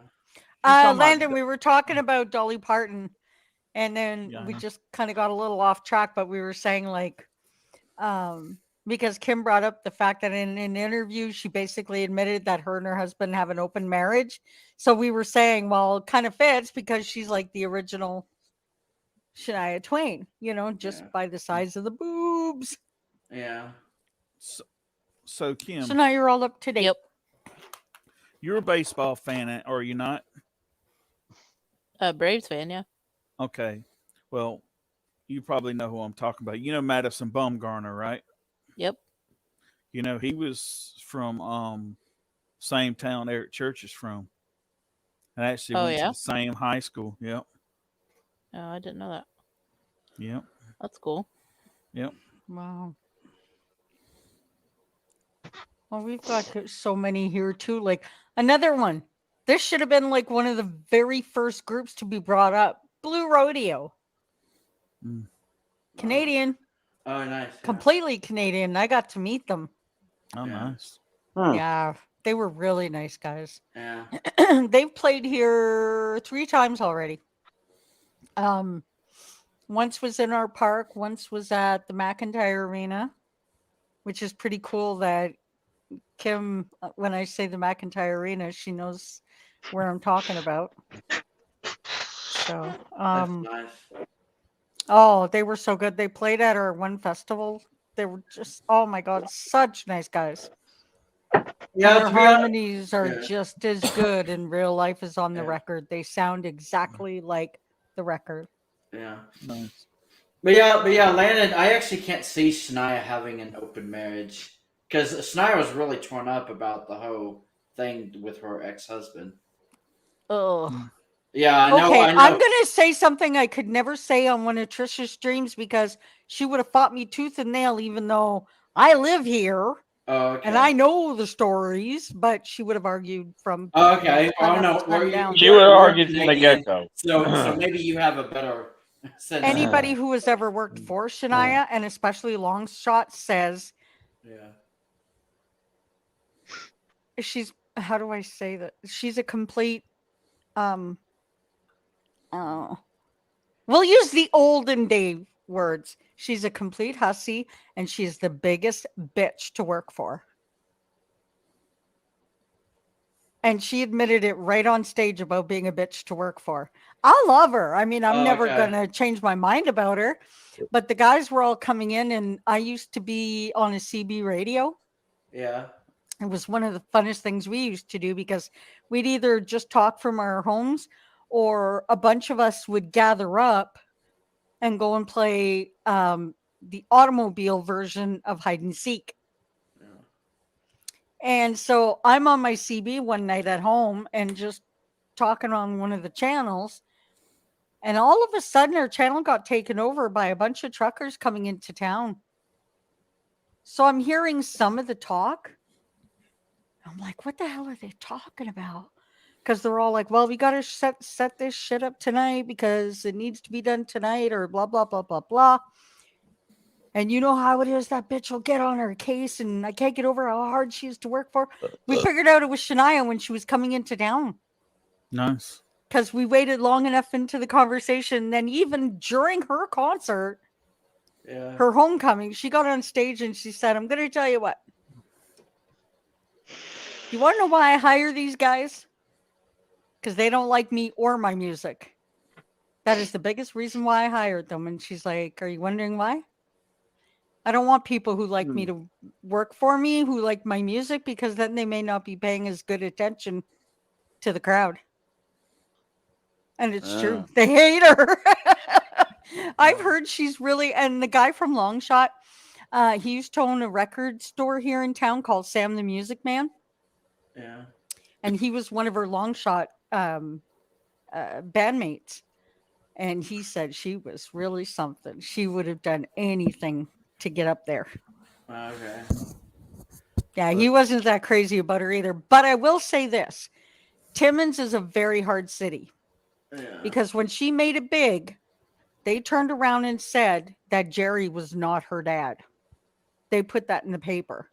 talking about Landon, the- we were talking about Dolly Parton, and then Yeah, I we know. just kind of got a little off track, but we were saying because Kim brought up the fact that in an interview she basically admitted that her and her husband have an open marriage. So we were saying, well, it kind of fits because she's like the original Shania Twain, just Yeah. by the size of the boobs. Yeah. So Kim, So now you're all up to date. Yep. you're a baseball fan, are you not? Braves fan, yeah. Okay. Well, you probably know who I'm talking about. You know Madison Bumgarner, right? Yep. He was from same town Eric Church is from. And actually Oh, went yeah? to the same high school. Yep. Oh, I didn't know that. Yep. That's cool. Yep. Wow. Well, we've got so many here too. Like another one. This should have been like one of the very first groups to be brought up. Blue Rodeo. Mm. Canadian. Oh, nice. Yeah. Completely Canadian. I got to meet them. Oh, Yeah. nice. Hmm. Yeah. They were really nice guys. Yeah. They've played here 3 times already. Once was in our park, once was at the McIntyre Arena, which is pretty cool that Kim, when I say the McIntyre Arena, she knows where I'm talking about. So, That's nice. oh, they were so good. They played at our one festival. They were just, oh my God, such nice guys. Yeah, Their to be honest, harmonies are yeah. just as good in real life as on the Yeah. record. They sound exactly like the record. yeah. Nice. But yeah, Landon, I actually can't see Shania having an open marriage because Shania was really torn up about the whole thing with her ex-husband. Oh. Yeah, I know. Okay, I know. I'm gonna say something I could never say on one of Trisha's streams because she would have fought me tooth and nail, even though I live here Oh, okay. and I know the stories, but she would have argued from. Oh, okay. Oh sun no. up to sundown. She would have You're argued from the Canadian, get-go. So maybe you have a better Since Anybody who has ever worked for Shania, and especially long shot, says yeah. she's, how do I say that? She's a complete, um, we'll use the olden day words. She's a complete hussy, and she's the biggest bitch to work for. And she admitted it right on stage about being a bitch to work for. I love her. I mean, I'm Oh, never okay. going to change my mind about her. But the guys were all coming in, and I used to be on a CB radio. Yeah. It was one of the funnest things we used to do because we'd either just talk from our homes or a bunch of us would gather up and go and play the automobile version of hide and seek. Yeah. And so I'm on my CB one night at home and just talking on one of the channels. And all of a sudden, our channel got taken over by a bunch of truckers coming into town. So I'm hearing some of the talk. I'm like, what the hell are they talking about? Because they're all like, well, we got to set this shit up tonight because it needs to be done tonight or blah, blah, blah, blah, blah. And you know how it is, that bitch will get on her case and I can't get over how hard she used to work for. We figured out it was Shania when she was coming into town. Nice. Because we waited long enough into the conversation. Then even during her concert, Yeah. her homecoming, she got on stage and she said, I'm going to tell you what. You want to know why I hire these guys? Because they don't like me or my music. That is the biggest reason why I hired them. And she's like, are you wondering why? I don't want people who like me to work for me, who like my music, because then they may not be paying as good attention to the crowd. And it's true. They hate her. I've heard she's really, and the guy from Longshot, he used to own a record store here in town called Sam the Music Man. Yeah. And he was one of her Longshot bandmates. And he said she was really something. She would have done anything to get up there. Okay. Yeah, he wasn't that crazy about her either. But I will say this. Timmins is a very hard city. Yeah. Because when she made it big, they turned around and said that Jerry was not her dad. They put that in the paper.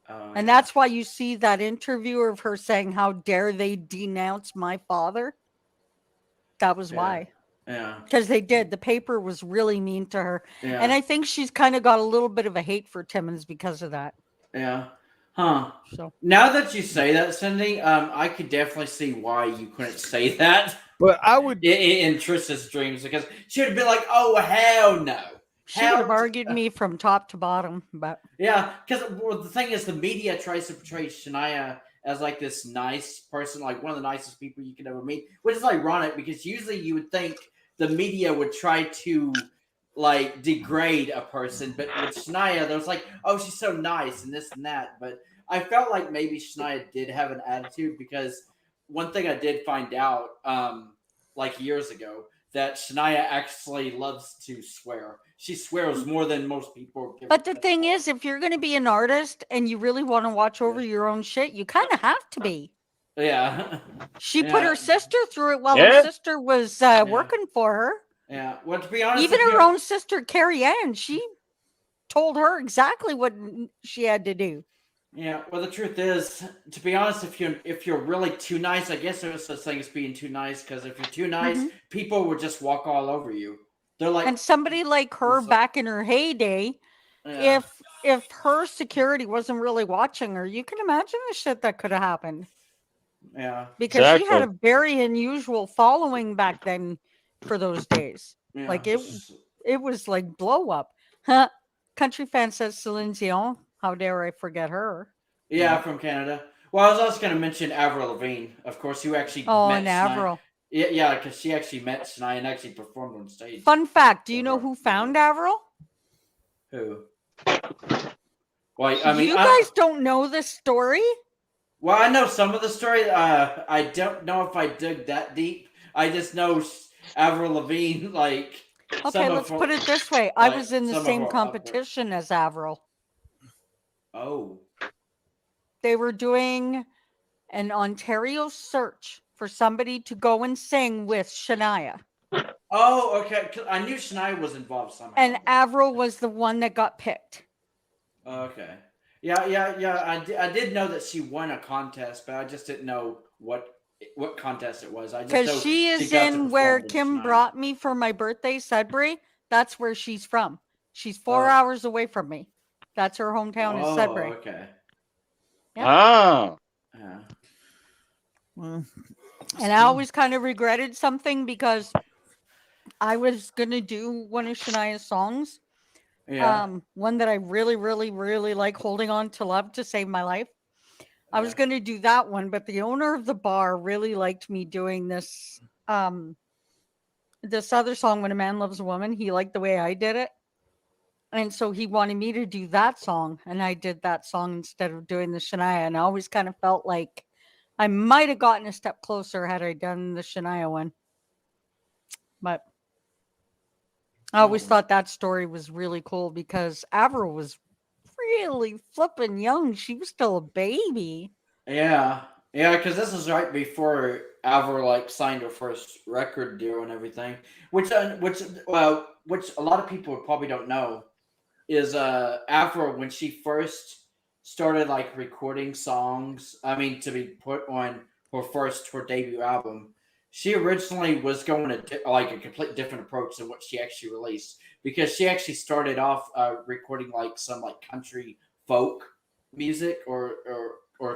Oh, And yeah. that's why you see that interview of her saying, how dare they denounce my father? That was why. Yeah. Because they did. The paper was really mean to her. Yeah. And I think she's kind of got a little bit of a hate for Timmins because of that. Yeah. Huh. So Now that you say that, Cindy, I could definitely see why you couldn't say that But I would. in Trish's dreams, because she would be like, "Oh hell no!" she would have argued me from top to bottom. But Yeah, because the thing is, the media tries to portray Shania as like this nice person, like one of the nicest people you could ever meet, which is ironic because usually you would think the media would try to like degrade a person, but with Shania, there was like, oh, she's so nice and this and that. But I felt like maybe Shania did have an attitude, because one thing I did find out, like years ago, that Shania actually loves to swear. She swears more than most people. But the thing is, if you're going to be an artist and you really want to watch over your own shit, you kind of have to be. Yeah. She put her sister through it while Yeah. her sister was working for her. Yeah. Well, to be honest, Even if her you- own sister, Carrie Ann, she told her exactly what she had to do. Yeah. Well, the truth is, to be honest, if you're really too nice, I guess there's such thing as being too nice. Because if you're too nice, people would just walk all over you. They're like, And somebody like her back in her heyday, yeah. if her security wasn't really watching her, you can imagine the shit that could have happened. Yeah. Because she had a Exactly. very unusual following back then for those days. Yeah. Like it was like blow up. Huh. Country fan says Celine Dion. How dare I forget her? Yeah, from Canada. Well, I was also going to mention Avril Lavigne, of course, who actually Oh, met and Shania. Avril. Yeah, because she actually met Shania and actually performed on stage. Fun fact: do you know who found Avril? Who? Well, I mean, you guys don't know this story? Well, I know some of the story. I don't know if I dug that deep. I just know Avril Lavigne, like. Okay, let's put it this way. I was in the same competition as Avril. Oh. They were doing an Ontario search for somebody to go and sing with Shania. Oh, okay. 'Cause I knew Shania was involved somehow. And Avril was the one that got picked. Okay. Yeah. I did know that she won a contest, but I just didn't know what contest it was. I just Because know she is got to in where perform with Kim Shania. brought me for my birthday, Sudbury. That's where she's from. She's 4 Oh. hours away from me. That's her hometown is Sudbury. Okay. Yep. Oh. Yeah. Well, And I always kind of regretted something because I was gonna do one of Shania's songs. Yeah. One that I really, really, really like, Holding On to Love to Save My Life. I was Yeah. gonna do that one, but the owner of the bar really liked me doing this this other song, When a Man Loves a Woman. He liked the way I did it. And so he wanted me to do that song, and I did that song instead of doing the Shania. And I always kind of felt like I might have gotten a step closer had I done the Shania one. But I always Oh. thought that story was really cool because Avril was really flipping young. She was still a baby. Yeah. Yeah, because this is right before Avril like signed her first record deal and everything, which a lot of people probably don't know is Avril when she first started like recording songs. I mean, to be put on her debut album, she originally was going like a complete different approach than what she actually released because she actually started off recording like some like country folk music or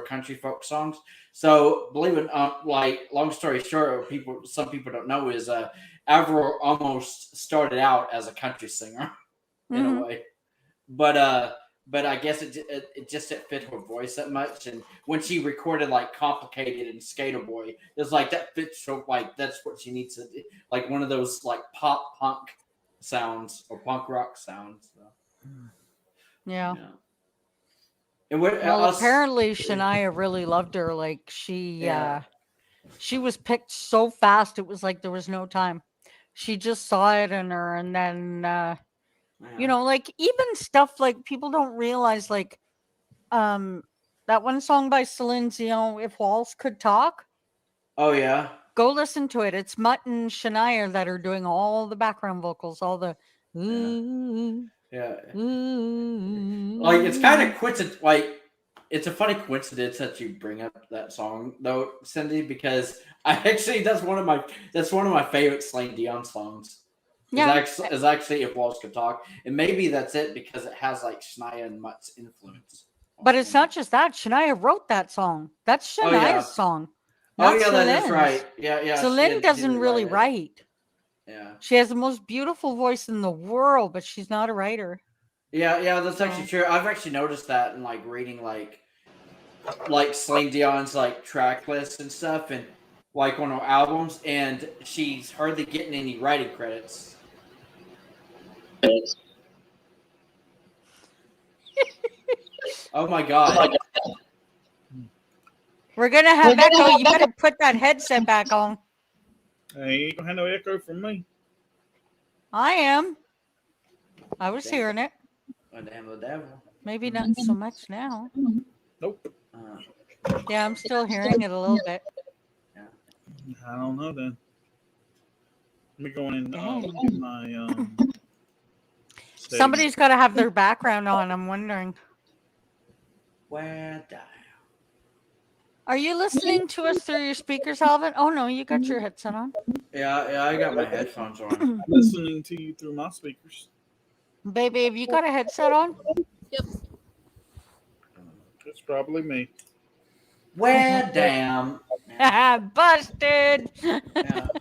country folk songs. So believe it, like long story short, some people don't know is Avril almost started out as a country singer in a Mhm. way, but I guess it just didn't fit her voice that much. And when she recorded like Complicated and Skater Boy, it's like that fits her, like that's what she needs to do, like one of those like pop punk sounds or punk rock sounds. So, Yeah. yeah. And what Well, else? apparently Shania really loved her. Like Yeah. she was picked so fast. It was like there was no time. She just saw it in her, and then you Yeah. know, like even stuff like people don't realize, like that one song by Celine Dion, If Walls Could Talk. Oh yeah. Go listen to it. It's Mutt and Shania that are doing all the background vocals, all the Yeah. ooh, Yeah. ooh. Like it's kind of coincidence. Like it's a funny coincidence that you bring up that song though, Cindy, because I actually that's one of my favorite Celine Dion songs. Yeah. Is actually If Walls Could Talk, and maybe that's it because it has like Shania and Mutt's influence. But it's not just that. Shania wrote that song. That's Oh yeah. Shania's song, Oh not yeah, that is Celine's. right. Yeah. Celine doesn't really it. write. Yeah. She has the most beautiful voice in the world, but she's not a writer. Yeah, that's So- actually true. I've actually noticed that in like reading like Celine Dion's like track lists and stuff, and like on her albums, and she's hardly getting any writing credits. Oh my god! We're gonna have echo. You better put that headset back on. hey, you ain't gonna have no echo from me. I am. I was Damn. hearing it. Oh damn the devil! Maybe not so much now. Nope. Yeah, I'm still hearing it a little bit. I don't know then. Let me go in and Dang. get my settings. Somebody's got to have their background on. I'm wondering. Where the Are you listening to us through your speakers, Alvin? Oh no, you got your headset on. Yeah, I got my headphones on. I'm listening to you through my speakers. Baby, have you got a headset on? It's probably me. Where damn? Busted. Yeah.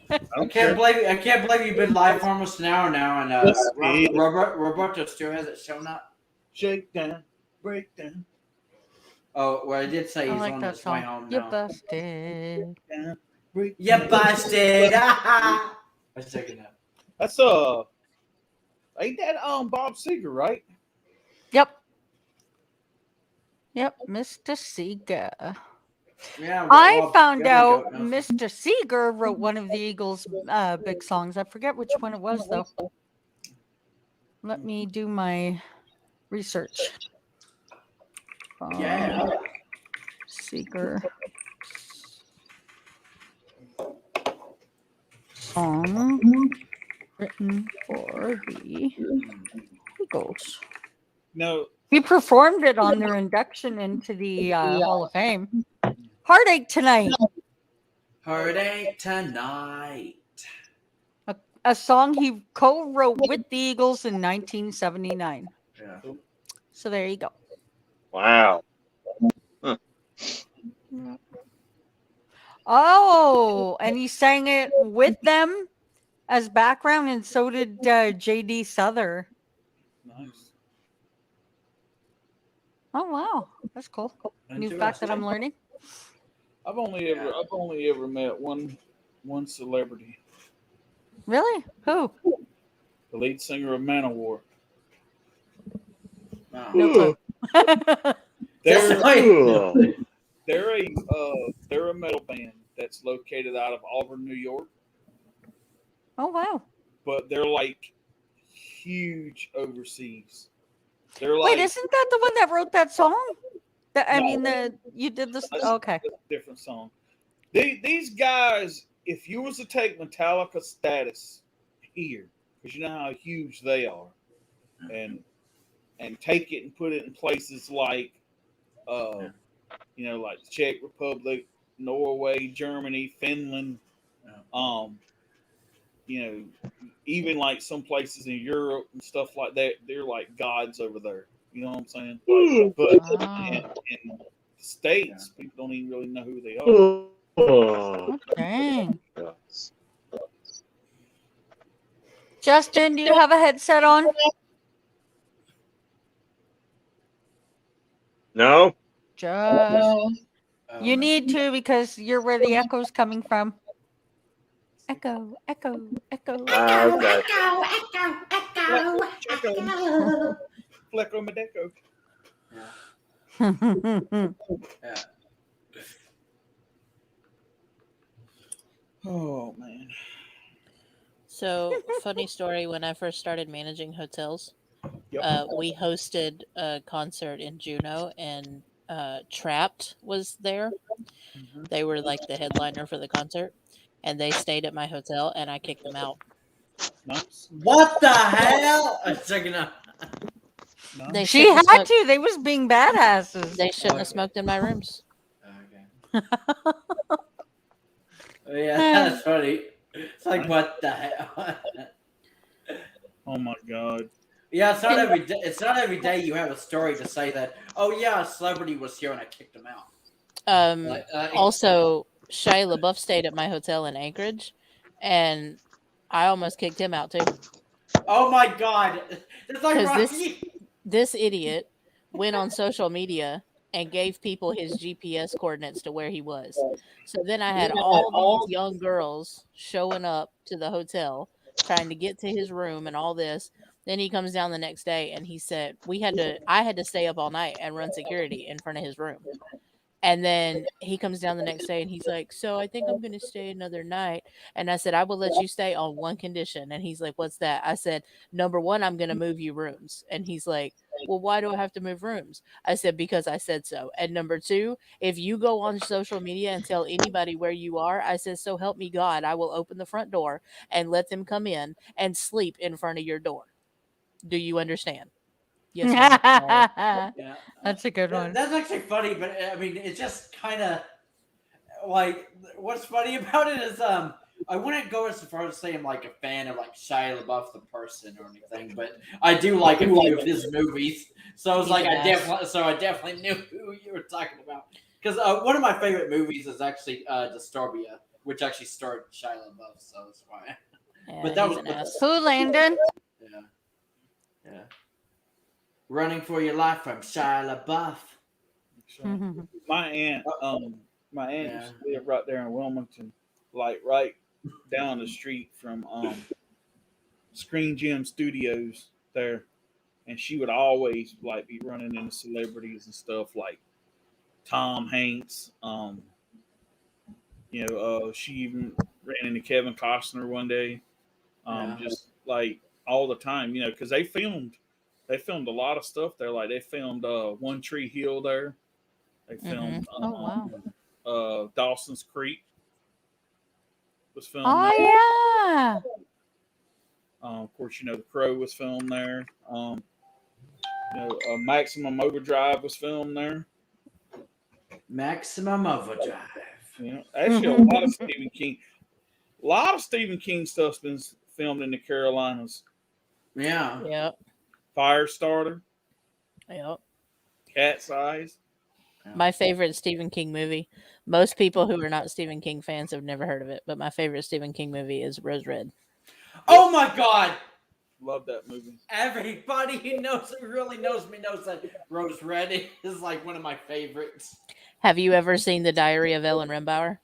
I I don't can't care. believe you've been live for almost an hour now, and Yes, it is. Roberto still hasn't shown up. Shake down, break down, Oh, well, I did say I he's like on that his way song. home You now. busted. down, break You down. busted! I was checking that. That's ain't that Bob Seger, right? Yep. Yep, Mr. Seeger. Yeah, I well, found there we go. out Mr. Seeger wrote one of the Eagles' big songs. I forget which one it was, though. Let me do my research. Yeah. Seeger song written for the Eagles. No, He performed it on their induction into the Hall of Fame. Heartache Tonight, Heartache Tonight. a song he co-wrote with the Eagles in 1979. Yeah. So there you go. Wow. Oh, and he sang it with them as background, and so did J.D. Souther. nice. Oh wow, that's cool. New fact that I'm learning. I've only ever met one celebrity, Really? Who? the lead singer of Manowar. Wow. No clue. They're Wait. they're a metal band that's located out of Auburn, New York, Oh wow. but they're like huge overseas. They're Wait, like isn't that the one that wrote that song? I No. mean, you did this. That's- Okay. that's a different song. These guys, if you was to take Metallica status here, because you know how huge they are, and take it and put it in places like, like the Czech Republic, Norway, Germany, Finland, even like some places in Europe and stuff like that, they're like gods over there. You know what I'm saying? But Wow. in the States, people don't even really know who they are. Oh, dang. Justin, do you have a headset on? No? Just Oh, you man. need to, because you're where the echo's coming from. Echo, echo, echo. Okay. Flecko Medeco. Yeah. Oh man. So, funny story, when I first started managing hotels, Yep. we hosted a concert in Juneau, and Trapped was there. They were like the headliner for the concert, and they stayed at my hotel, and I kicked them out. Nice. What the hell? I'm checking out. They She shouldn't had have smoked, to. They was being badasses. they shouldn't have Okay. smoked in my rooms. Okay. Yeah, that's funny. It's like, what the hell? Oh my god. Yeah, it's not every day. It's not every day you have a story to say that. Oh yeah, a celebrity was here and I kicked him out. Also, Shia LaBeouf stayed at my hotel in Anchorage, and I almost kicked him out too. Oh my god, it's like 'Cause Rocky. This idiot went on social media and gave people his GPS coordinates to where he was. So then I had all these young girls showing up to the hotel trying to get to his room and all this. Then he comes down the next day and he said I had to stay up all night and run security in front of his room. And then he comes down the next day and he's like, "So I think I'm going to stay another night." And I said, "I will let you stay on one condition." And he's like, "What's that?" I said, "Number one, I'm going to move you rooms." And he's like, "Well, why do I have to move rooms?" I said, "Because I said so." And number two, if you go on social media and tell anybody where you are, I said, "So help me God, I will open the front door and let them come in and sleep in front of your door. Do you understand?" Yes, ma'am. Yeah, That's a good one. That's actually funny, but I mean, it's just kind of like what's funny about it is I wouldn't go as far as say I'm like a fan of like Shia LaBeouf the person or anything, but I do like a few of his movies. So I was He's like, the I best. definitely knew who you were talking about because one of my favorite movies is actually Disturbia, which actually starred Shia LaBeouf. So that's why. Yeah, But that he's was an ass. Who, Landon? Yeah, yeah. Running for Your Life from Shia LaBeouf. My aunt, my aunt Yeah. used to live right there in Wilmington, like right down the street from Screen Gym Studios there, and she would always like be running into celebrities and stuff like Tom Hanks. She even ran into Kevin Costner one day. Yeah. Just like all the time, because they filmed a lot of stuff there. Like they filmed One Tree Hill there. They filmed Oh wow. Dawson's Creek was filmed there. Oh yeah. Of course, The Crow was filmed there. Maximum Overdrive was filmed there. Maximum Overdrive. Actually, a lot of Stephen King stuff's been filmed in the Carolinas. Yeah. Yep. Firestarter, Yep. Cat's Eyes. My favorite Stephen King movie. Most people who are not Stephen King fans have never heard of it, but my favorite Stephen King movie is Rose Red. Oh my God! Love that movie. Everybody who really knows me knows that Rose Red is like one of my favorites. Have you ever seen The Diary of Ellen Rimbauer?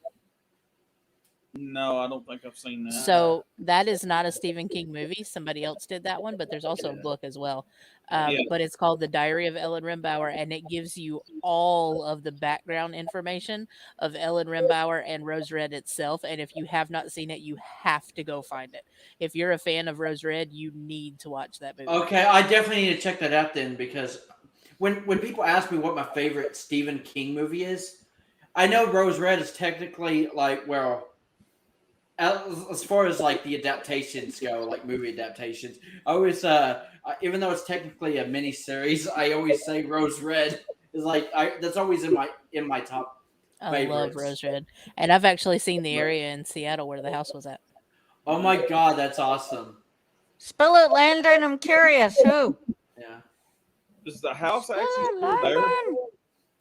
No, I don't think I've seen that. So that is not a Stephen King movie. Somebody else did that one, but there's also a book as well. But it's called The Diary of Ellen Rimbauer, and it gives you all of the background information of Ellen Rimbauer and Rose Red itself. And if you have not seen it, you have to go find it. If you're a fan of Rose Red, you need to watch that movie. Okay, I definitely need to check that out then, because when people ask me what my favorite Stephen King movie is, I know Rose Red is technically like, well, as far as like the adaptations go, like movie adaptations, I always even though it's technically a mini series, I always say Rose Red is like that's always in my top I love favorites. Rose Red. And I've actually seen the area in Seattle where the house was at. Oh my God, that's awesome. Spill it, Landon. I'm curious. Who? Yeah. Is the house actually Oh, still there? Landon.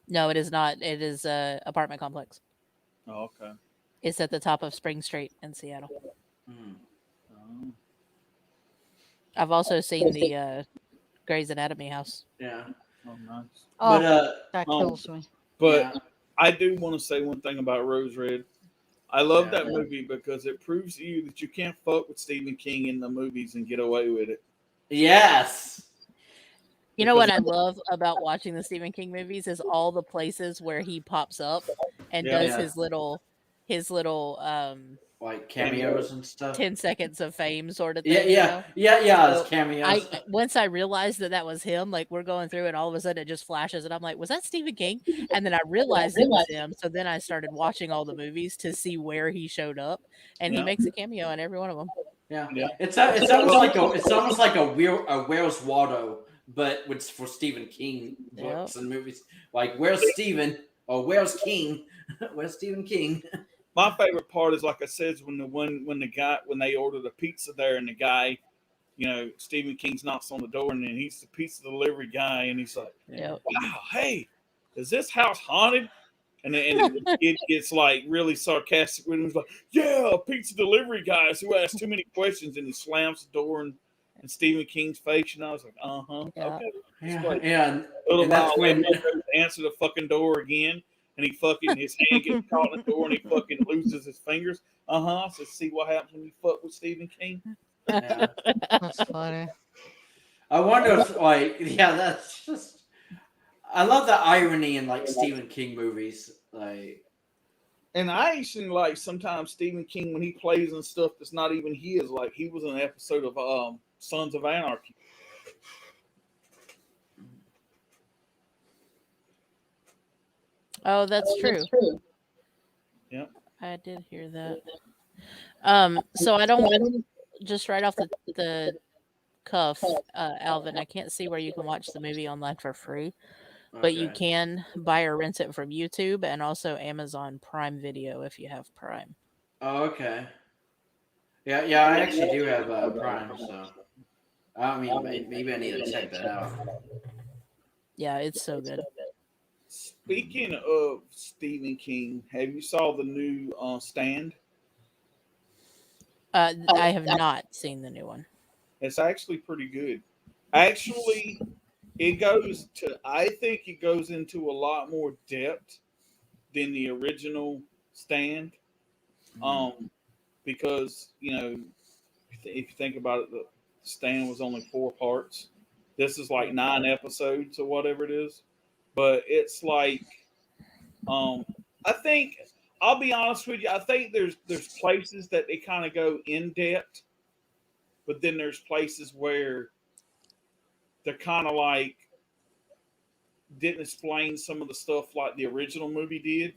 No, it is not. It is a apartment complex. Oh, okay. It's at the top of Spring Street in Seattle. Mm. Oh. I've also seen the Grey's Anatomy house. Yeah. Oh, nice. Oh, But that um, kills me. But yeah. I do want to say one thing about Rose Red. I love Yeah. that movie because it proves to you that you can't fuck with Stephen King in the movies and get away with it. Yes. You know what I love about watching the Stephen King movies is all the places where he pops up and Yeah. does Yeah. his little Like cameos and stuff. 10 seconds of fame sort of thing. Yeah. So It's cameos. once I realized that was him, like we're going through and all of a sudden it just flashes and I'm like, was that Stephen King? And then I realized it was him. So then I started watching all the movies to see where he showed up, and he Yeah. makes a cameo in every one of them. Yeah. Yeah. It's almost like a Where's Waldo, but it's for Stephen King books and movies. Like Where's Stephen or Where's King? Where's Stephen King? My favorite part is, like I said, is when they order the pizza there and the guy, Stephen King knocks on the door and then he's the pizza delivery guy and he's like, Yep. "Wow, hey, is this house haunted?" And the kid gets like really sarcastic with him. He's like, "Yeah, pizza delivery guys who ask too many questions," and he slams the door in Stephen King's face. And I was like, Yeah. okay. Yeah. A little And that's while when- later, he goes to answer the fucking door again, and his hand gets caught in the door, and he fucking loses his fingers. So see what happens when you fuck with Stephen King. Yeah. That's funny. I wonder if that's just. I love the irony in like Stephen King movies. Like, And I actually like sometimes Stephen King when he plays in stuff that's not even his. Like he was in an episode of Sons of Anarchy. Oh, that's true. Yep. I did hear that. So I don't just right off the cuff, Alvin. I can't see where you can watch the movie online for free, but you okay. can buy or rent it from YouTube and also Amazon Prime Video if you have Prime. Oh, okay. Yeah. I actually do have Prime, so I mean, maybe I need to check that out. Yeah, it's so good. Speaking of Stephen King, have you saw the new Stand? I have not seen the new one. It's actually pretty good. Actually, I think it goes into a lot more depth than the original Stand. Because, if you think about it, the Stand was only 4 parts. This is like 9 episodes or whatever it is. But it's like, I think, I'll be honest with you, I think there's places that they kind of go in depth, but then there's places where they're kind of like didn't explain some of the stuff like the original movie did.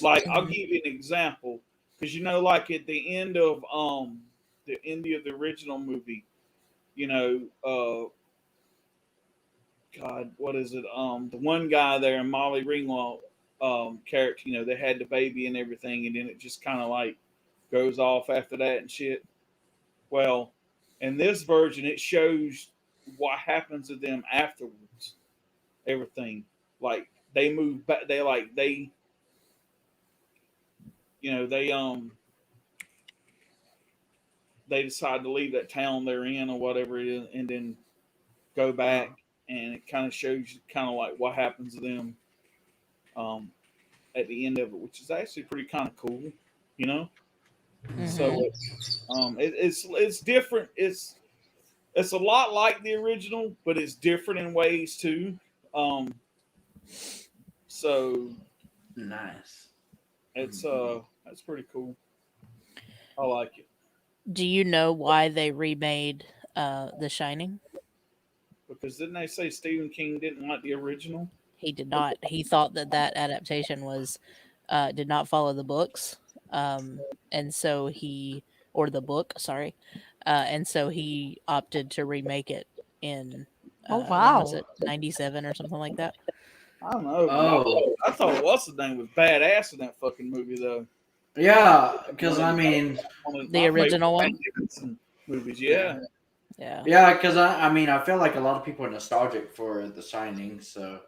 Like, I'll give you an example. because like at the end of the original movie, God, what is it? The one guy there, Molly Ringwald character, they had the baby and everything, and then it just kind of like goes off after that and shit. Well, in this version, it shows what happens to them afterwards. Everything, like they move back. They decide to leave that town they're in or whatever it is, and then go back, and it kind of shows you kind of like what happens to them at the end of it, which is actually pretty kind of cool, you know. So it's different. It's a lot like the original, but it's different in ways too. So Nice. it's that's pretty cool. I like it Do you know why they remade The Shining? because didn't they say Stephen King didn't like the original? He did not. He thought that adaptation was did not follow the books, and so or the book, sorry, and so he opted to remake it in. Oh, When wow. was it 97 or something like that? I don't know. Oh. I thought what's the name was badass in that fucking movie though. Yeah, because I mean, One of The my original favorite one? Dickinson movies. Yeah. Yeah. yeah, because I mean, I feel like a lot of people are nostalgic for The Shining, so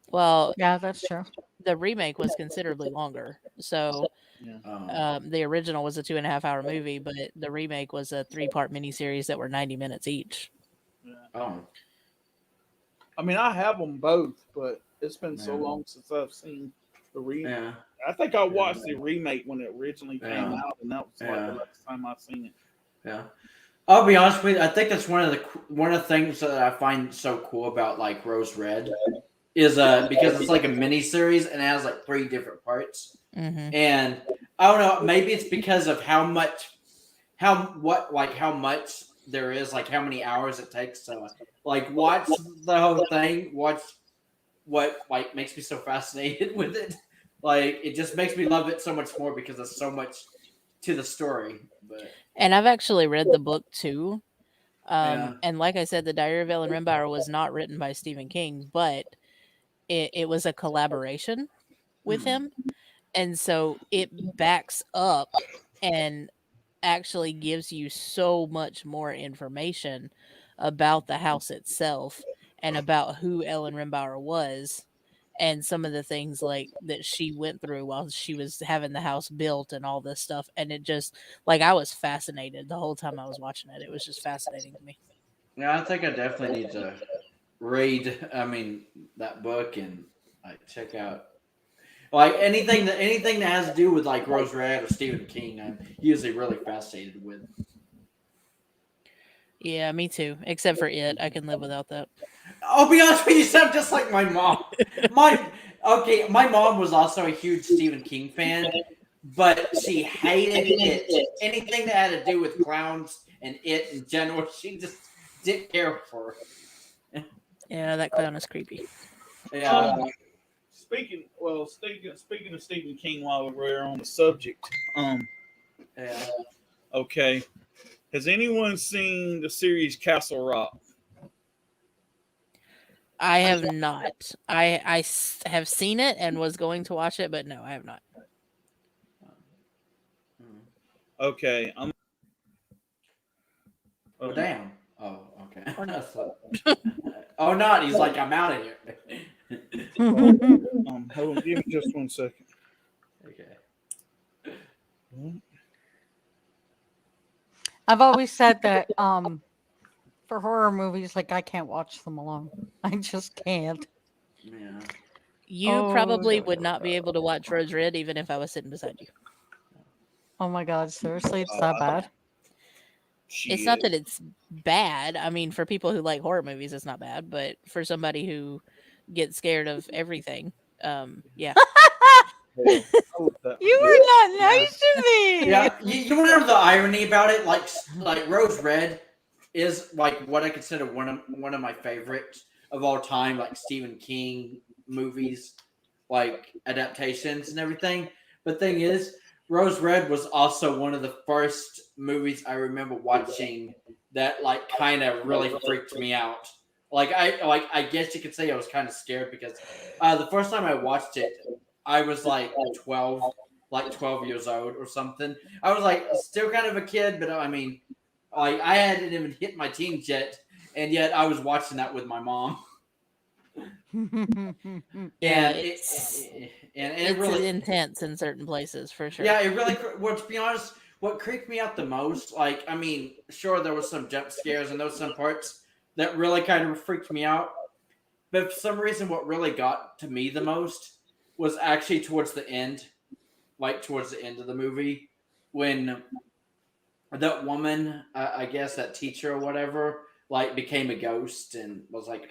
Well, Yeah, that's true. the remake was considerably longer. So the original was a 2.5-hour movie, but the remake was a 3-part miniseries that were 90 minutes each. oh, I mean, I have them both, but it's been so Yeah. long since I've seen the remake. yeah, I think I watched the remake when it originally came Yeah. out, and that was like Yeah. the last time I seen it. yeah. I'll be honest with you. I think that's one of the things that I find so cool about like Rose Red is because it's like a mini series and it has like 3 different parts. Mm-hmm. And I don't know, maybe it's because of how much there is, like how many hours it takes to like watch the whole thing, watch what like makes me so fascinated with it. Like it just makes me love it so much more because there's so much to the story. But And I've actually read the book too. Yeah. And like I said, The Diary of Ellen Rimbauer was not written by Stephen King, but it was a collaboration with him. And so it backs up and actually gives you so much more information about the house itself and about who Ellen Rimbauer was and some of the things like that she went through while she was having the house built and all this stuff. And it just like I was fascinated the whole time I was watching it. It was just fascinating to me. yeah, I think I definitely need to read that book and like check out like anything that has to do with like Rose Red or Stephen King. I'm usually really fascinated with. Yeah, me too. Except for it. I can live without that. I'll be honest with you, sound just like my mom. My mom was also a huge Stephen King fan, but she hated it. Anything that had to do with clowns and it in general, she just didn't care for. Yeah, that clown is creepy. Yeah. Speaking of Stephen King, while we're on the subject, Yeah. okay, has anyone seen the series Castle Rock? I have not. I have seen it and was going to watch it, but no, I have not. Okay, Oh damn. Oh, okay. Oh, not. He's like, I'm out of here. hold on, give me just 1 second. Okay. I've always said that for horror movies, like I can't watch them alone. I just can't. Yeah. You probably would not be able to watch Rose Red even if I was sitting beside you. Oh my god, seriously, it's that bad? It's not that it's bad. I mean, for people who like horror movies, it's not bad. But for somebody who gets scared of everything, yeah. You were not nice to me. Yeah, you know the irony about it, like Rose Red is like what I consider one of my favorites of all time, like Stephen King movies. like adaptations and everything. But thing is, Rose Red was also one of the first movies I remember watching that like kind of really freaked me out. I guess you could say I was kind of scared because the first time I watched it, I was like 12 years old or something. I was like still kind of a kid, but I mean, like I hadn't even hit my teens yet, and yet I was watching that with my mom. Yeah, And it it's really intense in certain places for sure. yeah, it really. Well, to be honest, what creeped me out the most, like, I mean, sure, there was some jump scares and there was some parts that really kind of freaked me out. But for some reason, what really got to me the most was actually towards the end, like towards the end of the movie, when that woman, I guess that teacher or whatever, like became a ghost and was like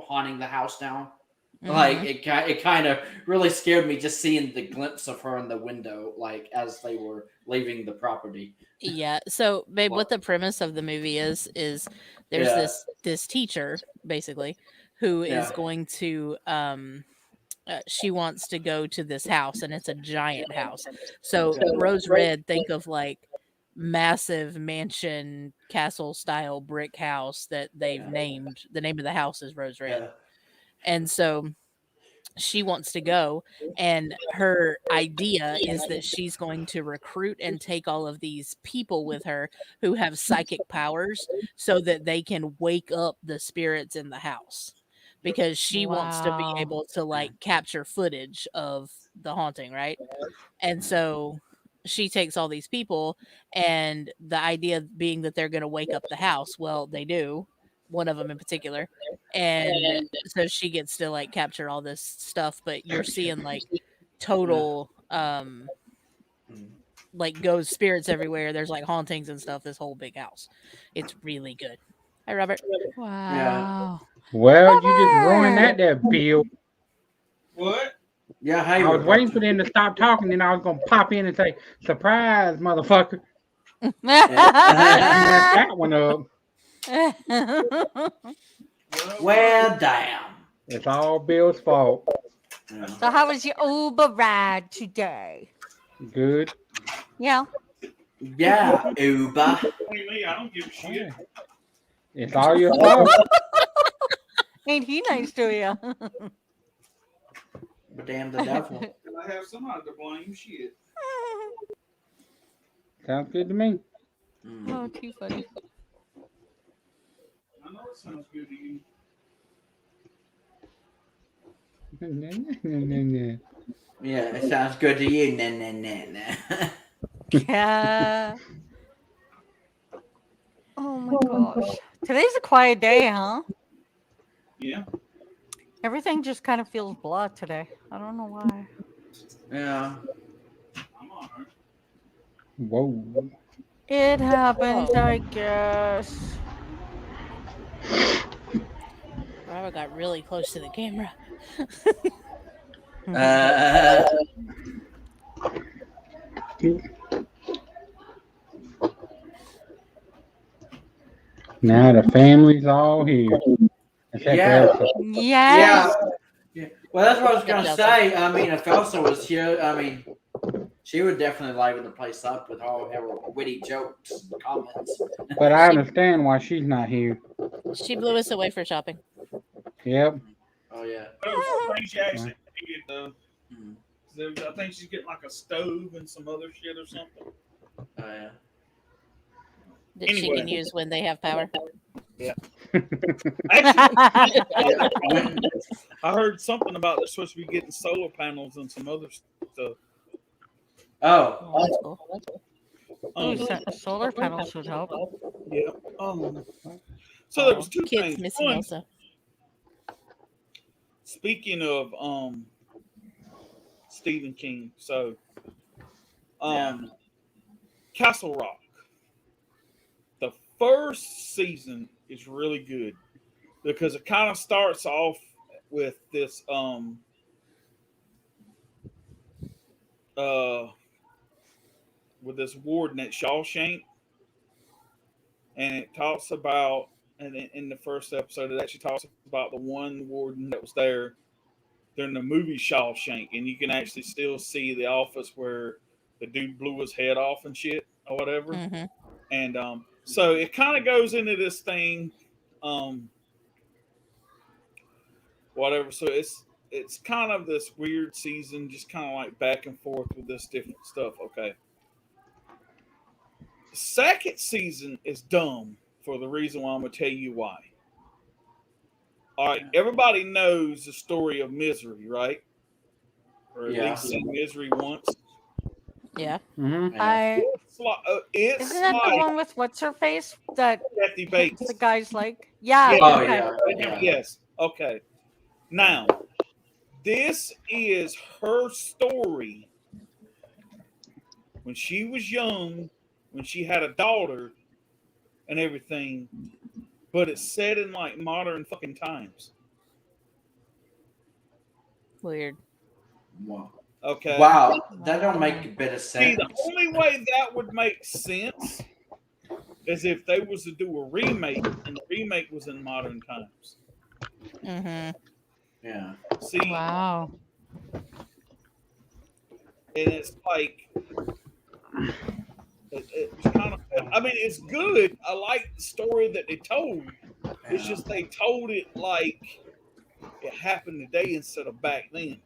haunting the house now. Like it kind of really scared me just seeing the glimpse of her in the window, like as they were leaving the property. Yeah. So, babe, Well, what the premise of the movie is there's yeah, this teacher basically who is yeah, going to she wants to go to this house, and it's a giant house. So okay, Rose Red, think of like massive mansion castle style brick house that they've yeah, named. The name of the house is Rose Red. yeah, And so she wants to go, and her idea is that she's going to recruit and take all of these people with her who have psychic powers so that they can wake up the spirits in the house, because she wants to be Wow. able to like capture footage of the haunting, right? And so she takes all these people, and the idea being that they're going to wake up the house. Well, they do, one of them in particular. And so she gets to like capture all this stuff, but you're seeing like yeah. total Mm. like ghost spirits everywhere. There's like hauntings and stuff, this whole big house. It's really good. Hi, Robert. Wow. Well, you just ruined Robert! that there, Bill. What? Yeah, hey, I was waiting Roberta. for them to stop talking, then I was gonna pop in and say, "Surprise, motherfucker!" Yeah. Mess that one up. Well, damn. It's all Bill's fault. Yeah. So how was your Uber ride today? Good. Yeah. Yeah, Uber. Me, I don't give a shit. It's all your fault. Ain't he nice to you? But damn the devil. And I have somebody to blame. Shit. Sounds good to me. Mm. Oh, too funny. I know it sounds good to you. Yeah, it sounds good to you. Nah. Yeah. Oh my gosh. Today's a quiet day, huh? Yeah. Everything just kind of feels blah today. I don't know why. Yeah. I'm alright. Whoa. It happens, I guess. Robert got really close to the camera. Uh, Now the family's all here. Except Yeah. for Elsa. Yes. yeah. Well, that's what I was gonna Elsa. say. I mean, if Elsa was here, I mean, she would definitely liven the place up with all her witty jokes and comments. But I understand why she's not here. She blew us away for shopping. Yep. Oh yeah. I think she actually needed though. Mm. I think she's getting like a stove and some other shit or something. Oh yeah. That she Anyway. can use when they have power. Actually, When- I heard something about they're supposed to be getting solar panels and some other stuff. oh. Oh, that's cool. Solar panels would help. Yeah. So there was two Kids things. missing One, Elsa. speaking of Stephen King, so Yeah. Castle Rock. The first season is really good because it kind of starts off with this with this warden at Shawshank, and it talks about, and in the first episode it actually talks about the one warden that was there during the movie Shawshank, and you can actually still see the office where the dude blew his head off and shit or whatever. Mm-hmm. And so it kind of goes into this thing, um, whatever. So it's kind of this weird season, just kind of like back and forth with this different stuff. Okay. The second season is dumb for the reason why I'm gonna tell you why. All right, everybody knows the story of Misery, right? Or at Yeah. least seen Misery once. Yeah. Mm-hmm. Yeah. It's Isn't that the like one with what's her face that Kathy Bates. the guy's like? Yeah. Yeah. Oh Okay. yeah. Yes. Okay. Now, this is her story when she was young, when she had a daughter and everything, but it's set in like modern fucking times. Weird. Wow. Okay. Wow, that don't make a bit of See, sense. the only way that would make sense is if they was to do a remake, and the remake was in modern times. Mm-hmm. Yeah. See, Wow. and it's like it's kind of. I mean, it's good. I like the story that they told. It's Yeah. just they told it like it happened today instead of back then,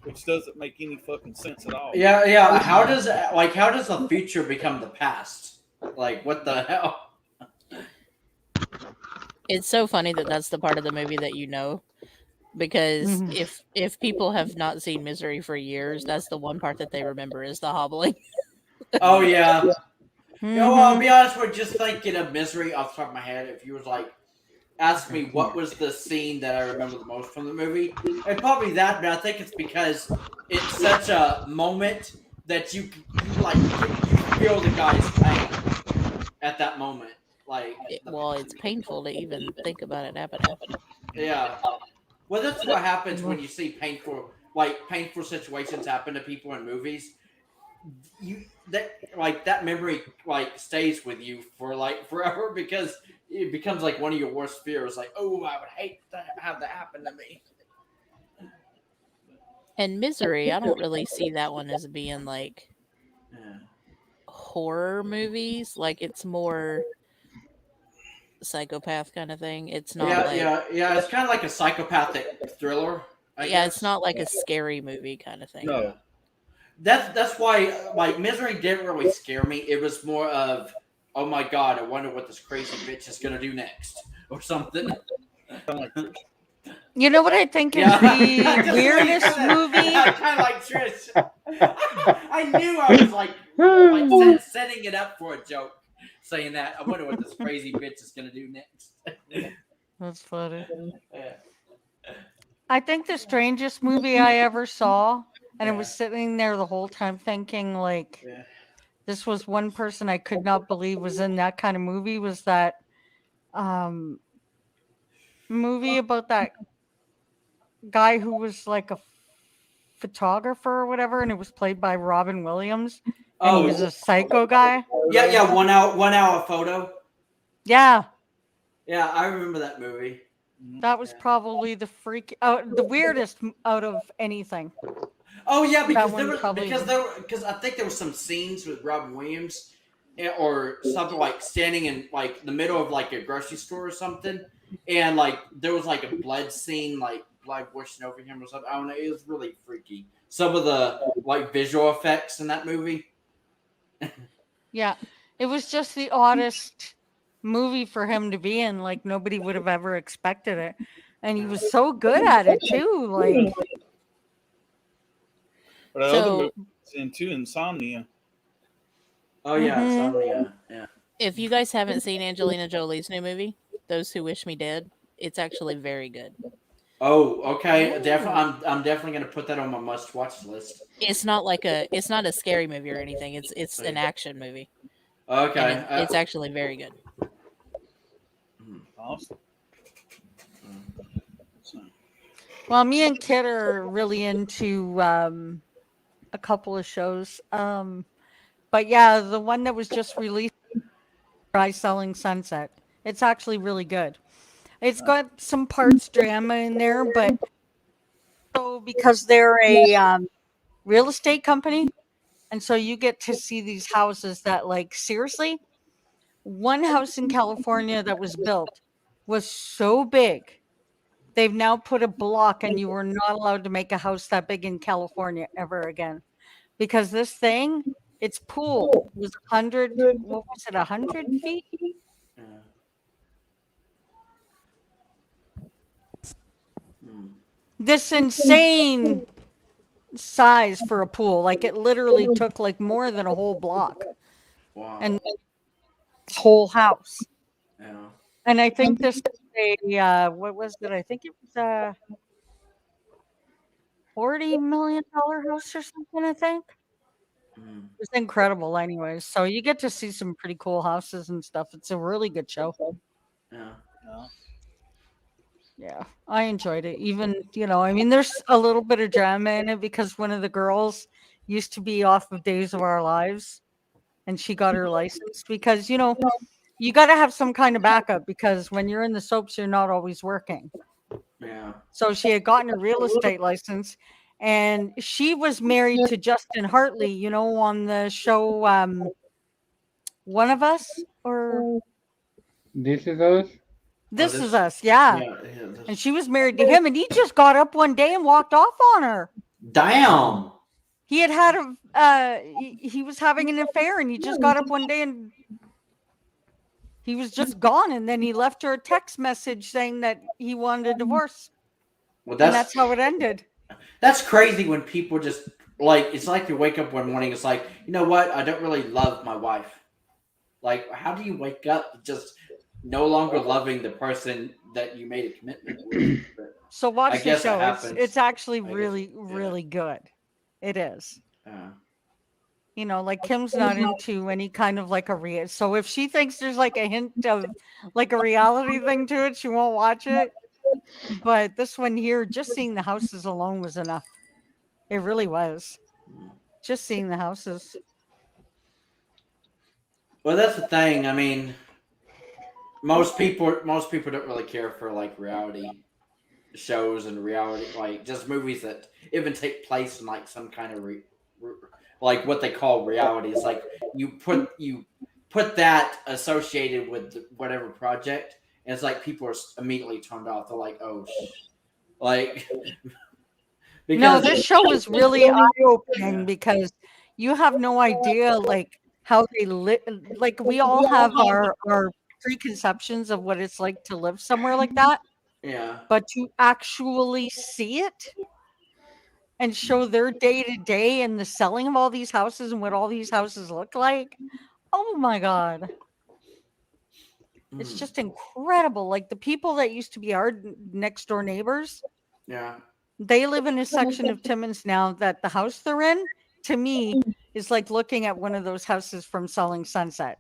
which doesn't make any fucking sense at all. Yeah. How does the future become the past? Like, what the hell? It's so funny that that's the part of the movie that you know, because Mhm. if people have not seen Misery for years, that's the one part that they remember is the hobbling. Oh yeah. You know, I'll Mhm. be honest with just thinking of Misery off the top of my head. If you was like, ask me what was the scene that I remember the most from the movie, it's probably that. But I think it's because it's such a moment that you feel the guy's pain at that moment. Like, Well, it's painful to even think about it happening. yeah. Well, that's what happens when you see painful situations happen to people in movies. That memory stays with you for forever because it becomes like one of your worst fears. Like, oh, I would hate to have that happen to me. And Misery, I don't really see that one as being like Yeah. horror movies. Like it's more psychopath kind of thing. It's not Yeah, like yeah. It's kind of like a psychopathic thriller. I yeah, guess. it's not like a scary movie kind of thing. No. Yeah. That's why Misery didn't really scare me. It was more of, oh my god, I wonder what this crazy bitch is gonna do next or something. You know what I think is Yeah, the weirdest movie? I kind of like Trish. I knew I was setting it up for a joke, saying that. I wonder what this crazy bitch is gonna do next. That's funny. Yeah. I think the strangest movie I ever saw, and I Yeah. was sitting there the whole time thinking, like, Yeah. this was one person I could not believe was in that kind of movie, was that um, movie about that guy who was like a photographer or whatever, and it was played by Robin Williams, and he was a psycho guy. Yeah. 1 hour photo. Yeah, Yeah, I remember that movie. that was Yeah. probably the weirdest out of anything. Oh yeah, That because one probably. because I think there were some scenes with Robin Williams, or something like standing in like the middle of like a grocery store or something, and like there was like a blood scene, like blood washing over him or something. I don't know. It was really freaky. Some of the like visual effects in that movie. Yeah, it was just the oddest movie for him to be in. Like nobody would have ever expected it, and he was so good at it too. Like, But the other So movie is into Insomnia. Oh yeah, Mhm. Insomnia. Yeah. if you guys haven't seen Angelina Jolie's new movie, Those Who Wish Me Dead, it's actually very good. Oh, okay. Definitely. I'm definitely gonna put that on my must-watch list. It's not a scary movie or anything. It's an action movie. Okay. And it's actually very good. Awesome. well, me and Kit are really into a couple of shows. But yeah, the one that was just released, Try Selling Sunset. It's actually really good. It's got some parts drama in there, but show because they're a real estate company, and so you get to see these houses that, like, seriously, one house in California that was built was so big. They've now put a block, and you were not allowed to make a house that big in California ever again because this thing, its pool was 100. What was it? 100 feet. Yeah. Hmm. This insane size for a pool. Like it literally took like more than a whole block Wow. and whole house. Yeah. And I think this is a what was it? I think it was a $40 million house or something. I think Hmm. it's incredible. Anyways, so you get to see some pretty cool houses and stuff. It's a really good show. Yeah. Yeah, I enjoyed it. Even, I mean, there's a little bit of drama in it because one of the girls used to be off of Days of Our Lives and she got her license because, you got to have some kind of backup because when you're in the soaps, you're not always working. Yeah. So she had gotten a real estate license and she was married to Justin Hartley, on the show One of Us or This is us. This this- Is Us. Yeah. Yeah. Yeah. And she was married to him and he just got up one day and walked off on her. Damn. He had he was having an affair and he just got up one day and he was just gone. And then he left her a text message saying that he wanted a divorce. Well, And that's how it ended. that's crazy when people just like it's like you wake up one morning. It's like, you know what? I don't really love my wife. Like, how do you wake up just no longer loving the person that you made a commitment with? But, So watch I the guess it show. happens. It's actually I guess- really, yeah. really good. It is. uh, Like Kim's not into any kind of like so if she thinks there's like a hint of like a reality thing to it, she won't watch it. But this one here, just seeing the houses alone was enough. It really was. Just seeing the houses. well, that's the thing. I mean, most people don't really care for like reality shows and reality like just movies that even take place in like some kind of like what they call reality. It's like you put that associated with whatever project, and it's like people are immediately turned off. They're like, oh, like No, because this show is really eye-opening because you have no idea like how they live. Like we all have our preconceptions of what it's like to live somewhere like that, yeah, but to actually see it and show their day to day and the selling of all these houses and what all these houses look like. Oh my God. It's just incredible. Like the people that used to be our next door neighbors, yeah. they live in a section of Timmins now that the house they're in, to me, is like looking at one of those houses from Selling Sunset.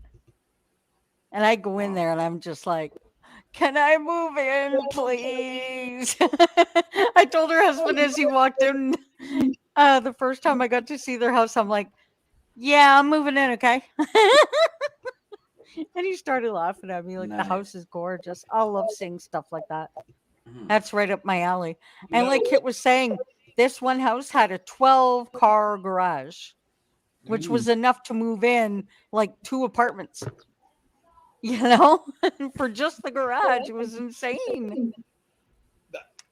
And I go in there and I'm just like, can I move in, please? I told her husband as he walked in the first time I got to see their house, I'm like, yeah, I'm moving in, okay? And he started laughing at me like the Nice. house is gorgeous. I love seeing stuff like that. Mhm. That's right up my alley. And like Kit was saying, this one house had a 12-car garage, which was enough to move in like 2 apartments. For just the garage. It was insane.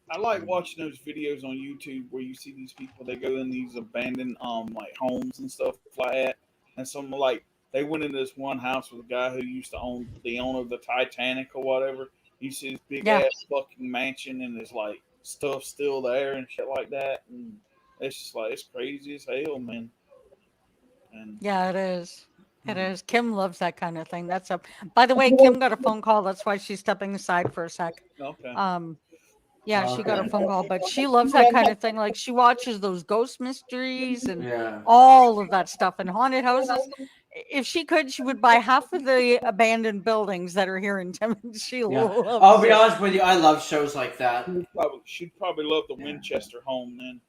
I like watching those videos on YouTube where you see these people. They go in these abandoned like homes and stuff like that, and some like they went into this one house with a guy who used to own the owner of the Titanic or whatever. You see this big Yeah. ass fucking mansion and there's like stuff still there and shit like that, and it's just like it's crazy as hell, man. And Yeah, it is. It is. Kim loves that kind of thing. That's up. By the way, Kim got a phone call. That's why she's stepping aside for a sec. okay, Yeah, she got a Okay. phone call, but she loves that kind of thing. Like she watches those ghost mysteries and Yeah. all of that stuff and haunted houses. If she could, she would buy half of the abandoned buildings that are here in Timmins. She Yeah. loves I'll be it. honest with you, I love shows like that. she'd probably love the Yeah. Winchester home then.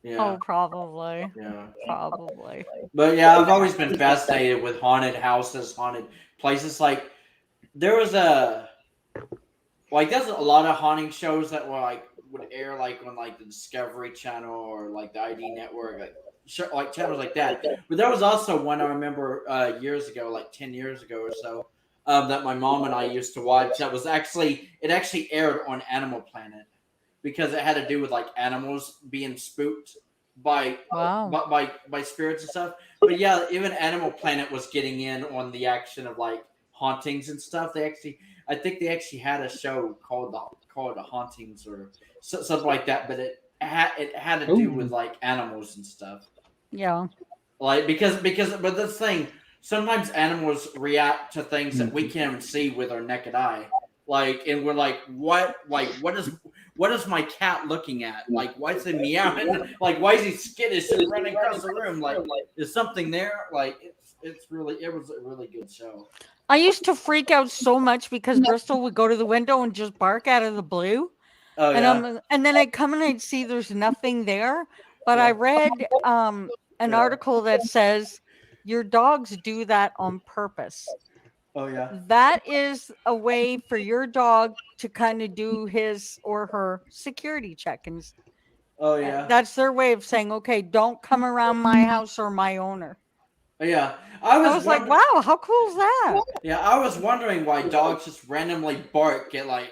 Yeah. Oh, probably. Yeah. Probably. But yeah, I've always been fascinated with haunted houses, haunted places. Like there was there's a lot of haunting shows that were like would air like on like the Discovery Channel or like the ID Network, like channels like that. But there was also one I remember years ago, like 10 years ago or so, that my mom and I used to watch. That was actually aired on Animal Planet because it had to do with like animals being spooked by Wow. by spirits and stuff. But yeah, even Animal Planet was getting in on the action of like hauntings and stuff. I think they actually had a show called the Hauntings or something like that. But it had to do with Ooh. like animals and stuff. Yeah. Like but this thing, sometimes animals react to things that we can't even see with our naked eye. Like, and we're like, what is my cat looking at? Like, why is he meowing? Like, why is he skittish and running across the room? Like, is something there? Like, it was a really good show. I used to freak out so much because Bristol would go to the window and just bark out of the blue. Oh And yeah, and then I'd come and I'd see there's nothing there. But I Yeah. read an Yeah. article that says your dogs do that on purpose. Oh yeah, That is a way for your dog to kind of do his or her security check. And oh yeah, that's their way of saying, okay, don't come around my house or my owner. oh yeah. I was like, wow, how cool is that? Yeah, I was wondering why dogs just randomly bark at like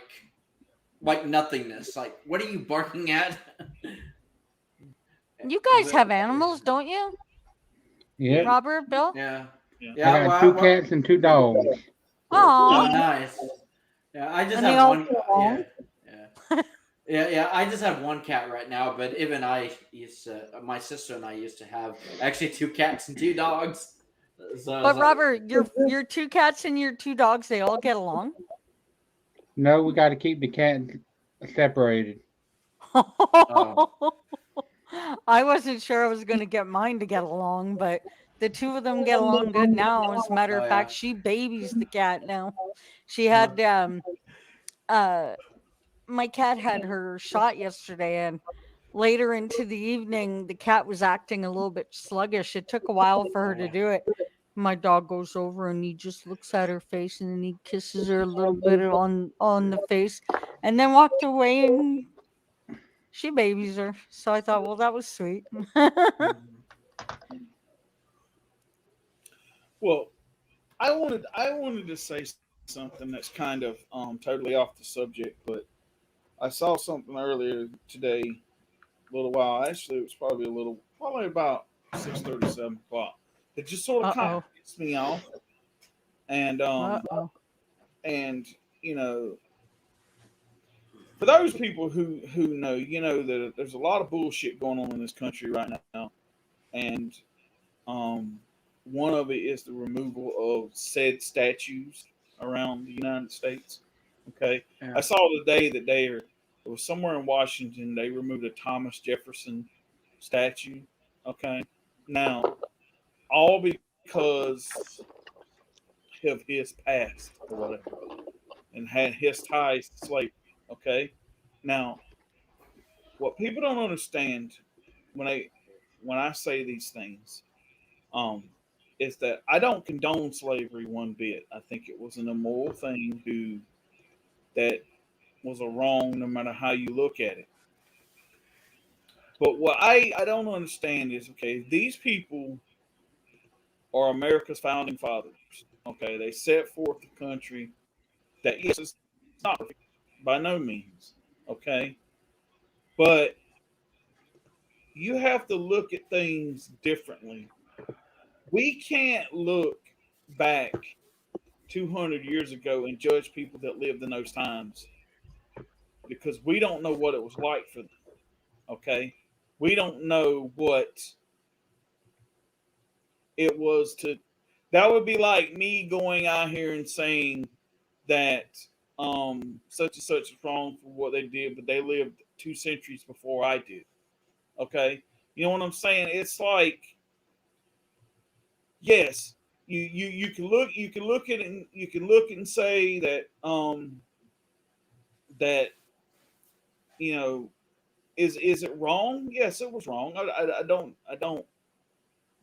nothingness. Like, what are you barking at? You guys have animals, don't you? Yeah. Robert, Bill? Yeah, Yeah. yeah. I got two cats and 2 dogs. Oh, Oh, nice. Yeah, I just And they have all one. get along? Yeah. I just have one cat right now. But even my sister and I used to have actually 2 cats and 2 dogs. So I was but like, Robert, your 2 cats and your 2 dogs, they all get along. No, we got to keep the cats separated. I wasn't sure I was going to get mine to get along, but the two of them get along good now. As a matter oh of yeah. fact, she babies the cat now. She Huh. had uh my cat had her shot yesterday, and later into the evening the cat was acting a little bit sluggish. It took a while for her to do it. My dog goes over and he just looks at her face and then he kisses her a little bit on the face and then walked away and she babies her. So I thought, well, that was sweet. Well, I wanted to say something that's kind of totally off the subject, but I saw something earlier today, a little while. Actually, it was probably about 6:30, 7 o'clock. It just sort of kind Uh-oh. of pissed me off, and Uh-oh. and you know, for those people who know, that there's a lot of bullshit going on in this country right now, and um, one of it is the removal of said statues around the United States. Okay, Yeah. I saw today that it was somewhere in Washington. They removed a Thomas Jefferson statue. Okay, now all because of his past or whatever, and had his ties to slavery. Okay, now what people don't understand when I say these things, um, is that I don't condone slavery one bit. I think it was an immoral thing that was a wrong no matter how you look at it. But what I don't understand is, okay, these people are America's founding fathers. Okay, they set forth the country that, yes, it's not perfect by no means. Okay, but you have to look at things differently. We can't look back 200 years ago and judge people that lived in those times because we don't know what it was like for them. Okay, we don't know what it was to. That would be like me going out here and saying that such and such is wrong for what they did, but they lived 2 centuries before I did. Okay, you know what I'm saying? It's like, yes, you can look at it and you can look and say that you know is it wrong? Yes, it was wrong. I don't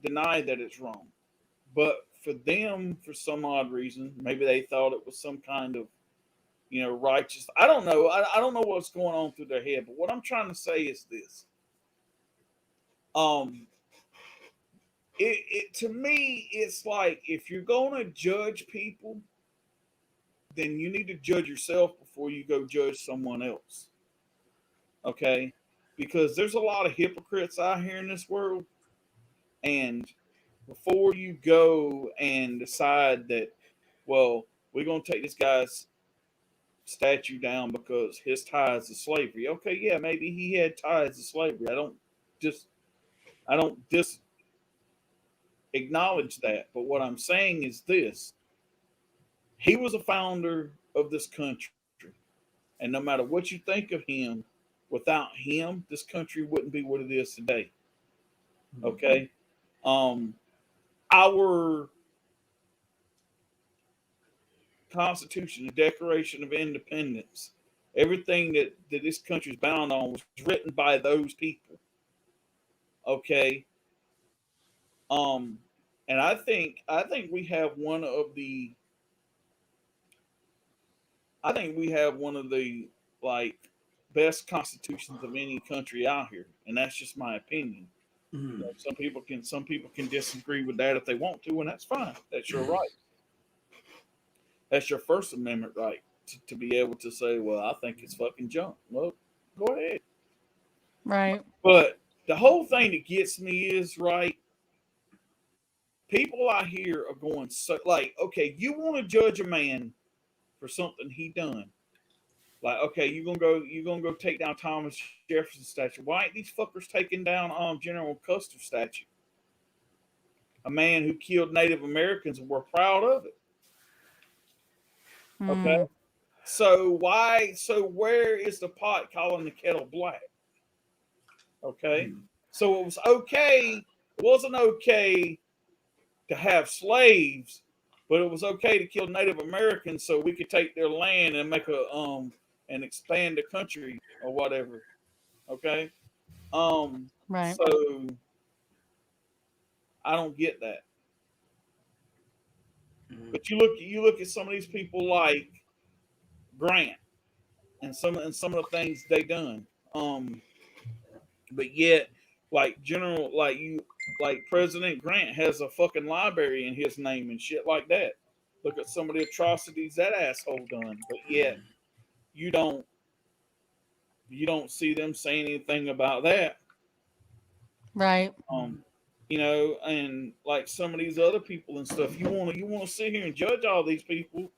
deny that it's wrong. But for them, for some odd reason, maybe they thought it was some kind of righteous. I don't know. I don't know what's going on through their head, but what I'm trying to say is this. It to me, it's like if you're going to judge people, then you need to judge yourself before you go judge someone else. Okay? Because there's a lot of hypocrites out here in this world. And before you go and decide that, well, we're going to take this guy's statue down because his ties to slavery. Okay, yeah, maybe he had ties to slavery. I don't dis acknowledge that. But what I'm saying is this. He was a founder of this country. And no matter what you think of him, without him, this country wouldn't be what it is today. Okay? Our Constitution, the Declaration of Independence, everything that this country is bound on was written by those people. Okay? And I think we have one of the like best constitutions of any country out here, and that's just my opinion. Some people can disagree with that if they want to, and that's fine. That's your right. That's your First Amendment right to be able to say, "Well, I think it's fucking junk." Well, go ahead. Right. But the whole thing that gets me is right. People out here are going so like, okay, you want to judge a man for something he done. Like, okay, you're gonna go take down Thomas Jefferson's statue. Why ain't these fuckers taking down General Custer's statue? A man who killed Native Americans, and we're proud of it. Okay. So where is the pot calling the kettle black? Okay. So it wasn't okay to have slaves, but it was okay to kill Native Americans so we could take their land and make and expand the country or whatever. Okay. Right. So I don't get that. But you look at some of these people like Grant and some of the things they done. But yet, like President Grant has a fucking library in his name and shit like that. Look at some of the atrocities that asshole done. But yet you don't see them saying anything about that. Right. And like some of these other people and stuff, you want to sit here and judge all these people.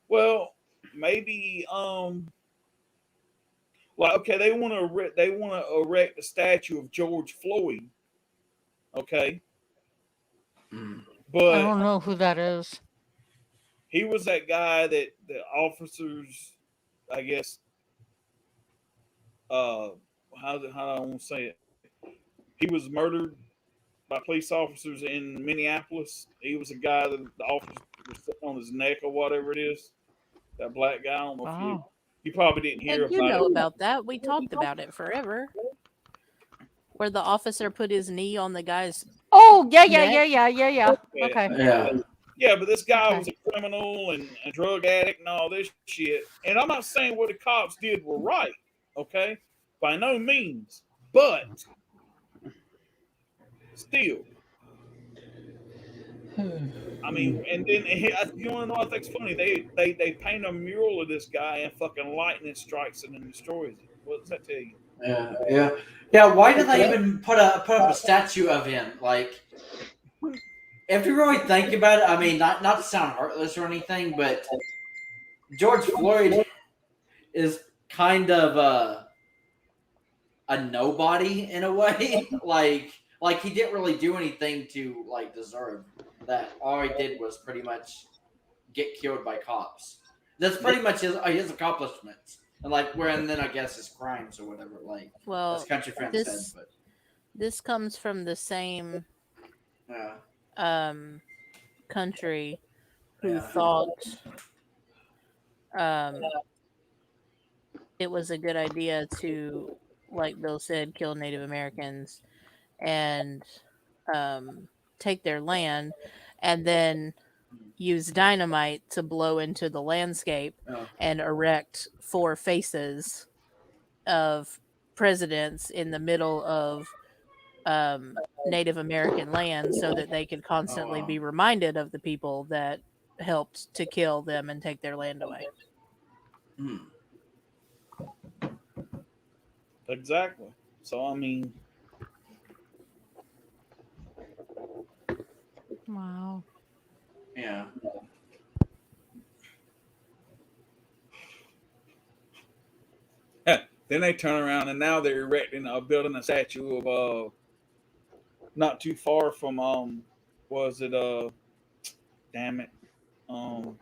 Well, maybe like, okay, they want to erect a statue of George Floyd. Okay, I but don't know who that is. he was that guy that the officers, I guess, how do I want to say it? He was murdered by police officers in Minneapolis. He was a guy that the officers were sitting on his neck or whatever it is. That black guy. I don't know if you probably didn't hear And you about know it. about that. We talked about it forever. Where the officer put his knee on the guy's. Oh, yeah. Yeah. Okay. Yeah. Yeah, but this guy Okay. was a criminal and a drug addict and all this shit. And I'm not saying what the cops did were right, okay? By no means. But still. I mean, and then you want to know what I think's funny? They paint a mural of this guy and fucking lightning strikes it and destroys it. What does that tell you? Yeah. Why did they even put up a statue of him? Like, if you really think about it, I mean, not to sound heartless or anything, but George Floyd is kind of a nobody in a way. like he didn't really do anything to like deserve that. All he did was pretty much get killed by cops. That's pretty much his accomplishments. And then I guess his crimes or whatever. Like, Well, as Country Friend said, but this comes from the same yeah. country who Yeah. thought it was a good idea to, like Bill said, kill Native Americans and take their land, and then use dynamite to blow into the landscape Oh. and erect 4 faces of presidents in the middle of Native American land so that they could constantly wow. be reminded of the people that helped to kill them and take their land away. Hmm. Exactly. So I mean, Wow. Yeah. then they turn around and now they're erecting building a statue of not too far from was it damn it um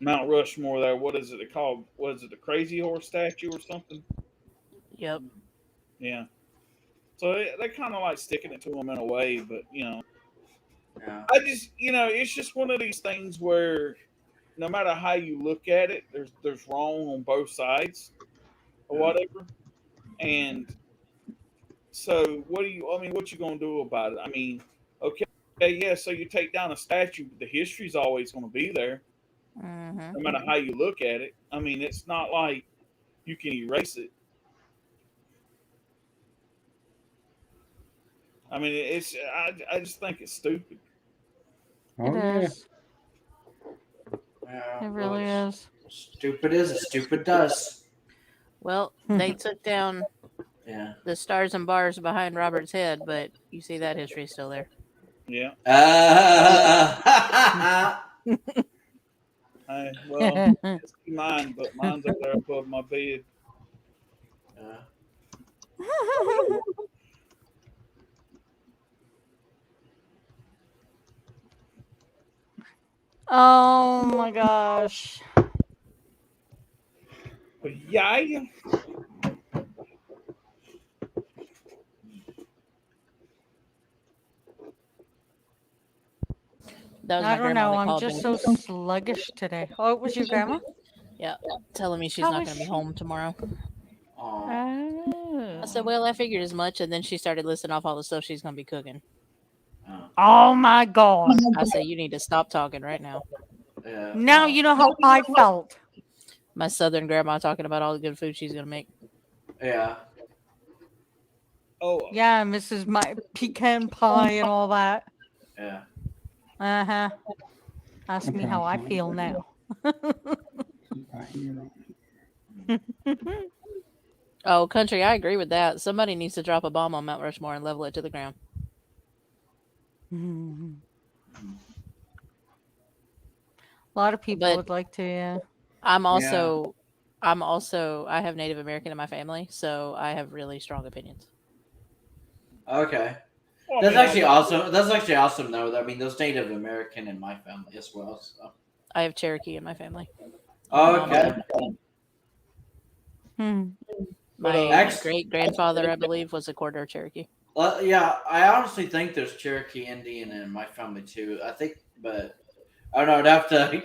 Mount Rushmore there. What is it called? Was it the Crazy Horse statue or something? Yep. Yeah. So they kind of like sticking it to them in a way, but Yeah. I just it's just one of these things where no matter how you look at it, there's wrong on both sides or Yeah. whatever. And so what do you? I mean, what you gonna do about it? I mean, okay, yeah. So you take down a statue, but the history's always gonna be there, Mm-hmm. no matter how you look at it. I mean, it's not like you can erase it. I mean, I just think it's stupid. Oh, It yeah. is. Yeah. It really is. Stupid is as stupid does. Well, they took down Yeah. the stars and bars behind Robert's head, but you see that history's still there. Yeah. Oh It's mine, but mine's up there above my bed. Oh my gosh. But yeah. That was I my don't grandma know. that I'm called just me. so sluggish today. Oh, it was your grandma? Yeah, telling me she's How not is going to be she? home tomorrow. Aw. I said, Oh. well, I figured as much, and then she started listing off all the stuff she's going to be cooking. Oh. Oh my god. I said, you need to stop talking right now. Yeah. Now you know how I felt. My southern grandma talking about all the good food she's going to make. Yeah. Oh, Yeah, Mrs. My pecan pie and all that. Yeah. Uh-huh. Ask me Okay, how I so feel now. see if I hear them. Oh, country, I agree with that. Somebody needs to drop a bomb on Mount Rushmore and level it to the ground. A lot of people But- would like to, yeah. I'm also, I have Native American in my family, so I have really strong opinions. Okay. well, I That's mean, actually awesome. That's actually awesome, though. I mean, there's Native American in my family as well. So. I have Cherokee in my family. Okay. Hmm. My Ex- great grandfather, I believe, was a quarter Cherokee. Well, yeah, I honestly think there's Cherokee Indian in my family too. I think, but I don't know. I'd have to.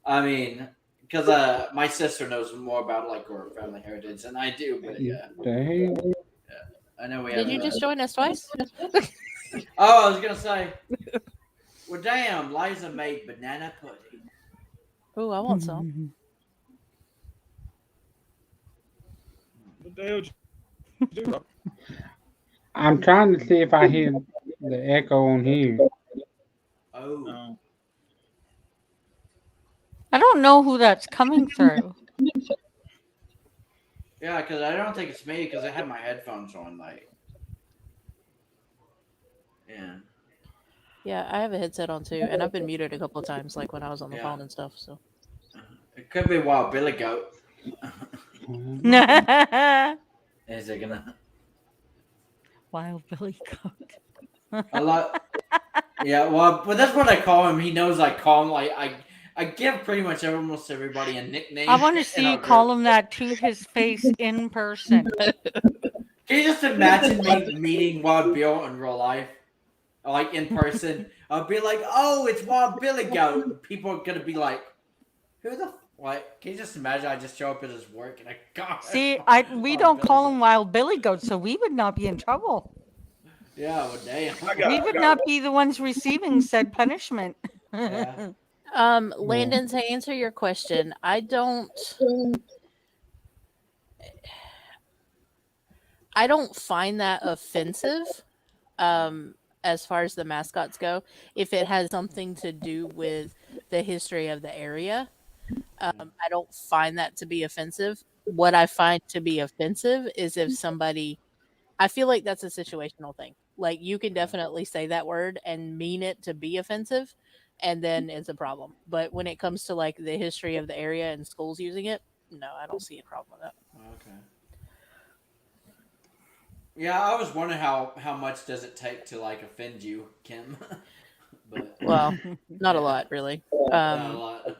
I mean, because my sister knows more about like our family heritage than I do. But yeah, The hell? I know we have. Did you just join us twice? Oh, I was gonna say. Well, damn, Liza made banana pudding. Ooh, I want some. what the hell did you do, Rob? I'm trying to see if I hear the echo on here. Oh, No. I don't know who that's coming through. yeah, because I don't think it's me because I have my headphones on. Like, yeah. Yeah, I have a headset on too, and I've been muted a couple of times, like when I was on the Yeah. phone and stuff. So It could be Wild Billy Goat. Is it gonna? Wild Billy Goat. A lot. Yeah, well, but that's what I call him. He knows I call him like I give pretty much almost everybody a nickname. I want to in see our you call group. him that to his face in person. Can you just imagine me meeting Wild Bill in real life, like in person? I'll be like, "Oh, it's Wild Billy Goat." And people are gonna be like, "Who the what?" Can you just imagine? I just show up at his work and I go. See, we Wild don't Billy call Goat. him Wild Billy Goat, so we would not be in trouble. Yeah, well, damn. We would not be the ones receiving said punishment. Yeah. Landon, to answer your question, I don't find that offensive. As far as the mascots go, if it has something to do with the history of the area, I don't find that to be offensive. What I find to be offensive is if somebody, I feel like that's a situational thing. Like you can definitely say that word and mean it to be offensive, and then it's a problem. But when it comes to like the history of the area and schools using it, no, I don't see a problem with that. Okay. Yeah, I was wondering how much does it take to like offend you, Kim? But Well, not a Yeah. lot, really. not a lot.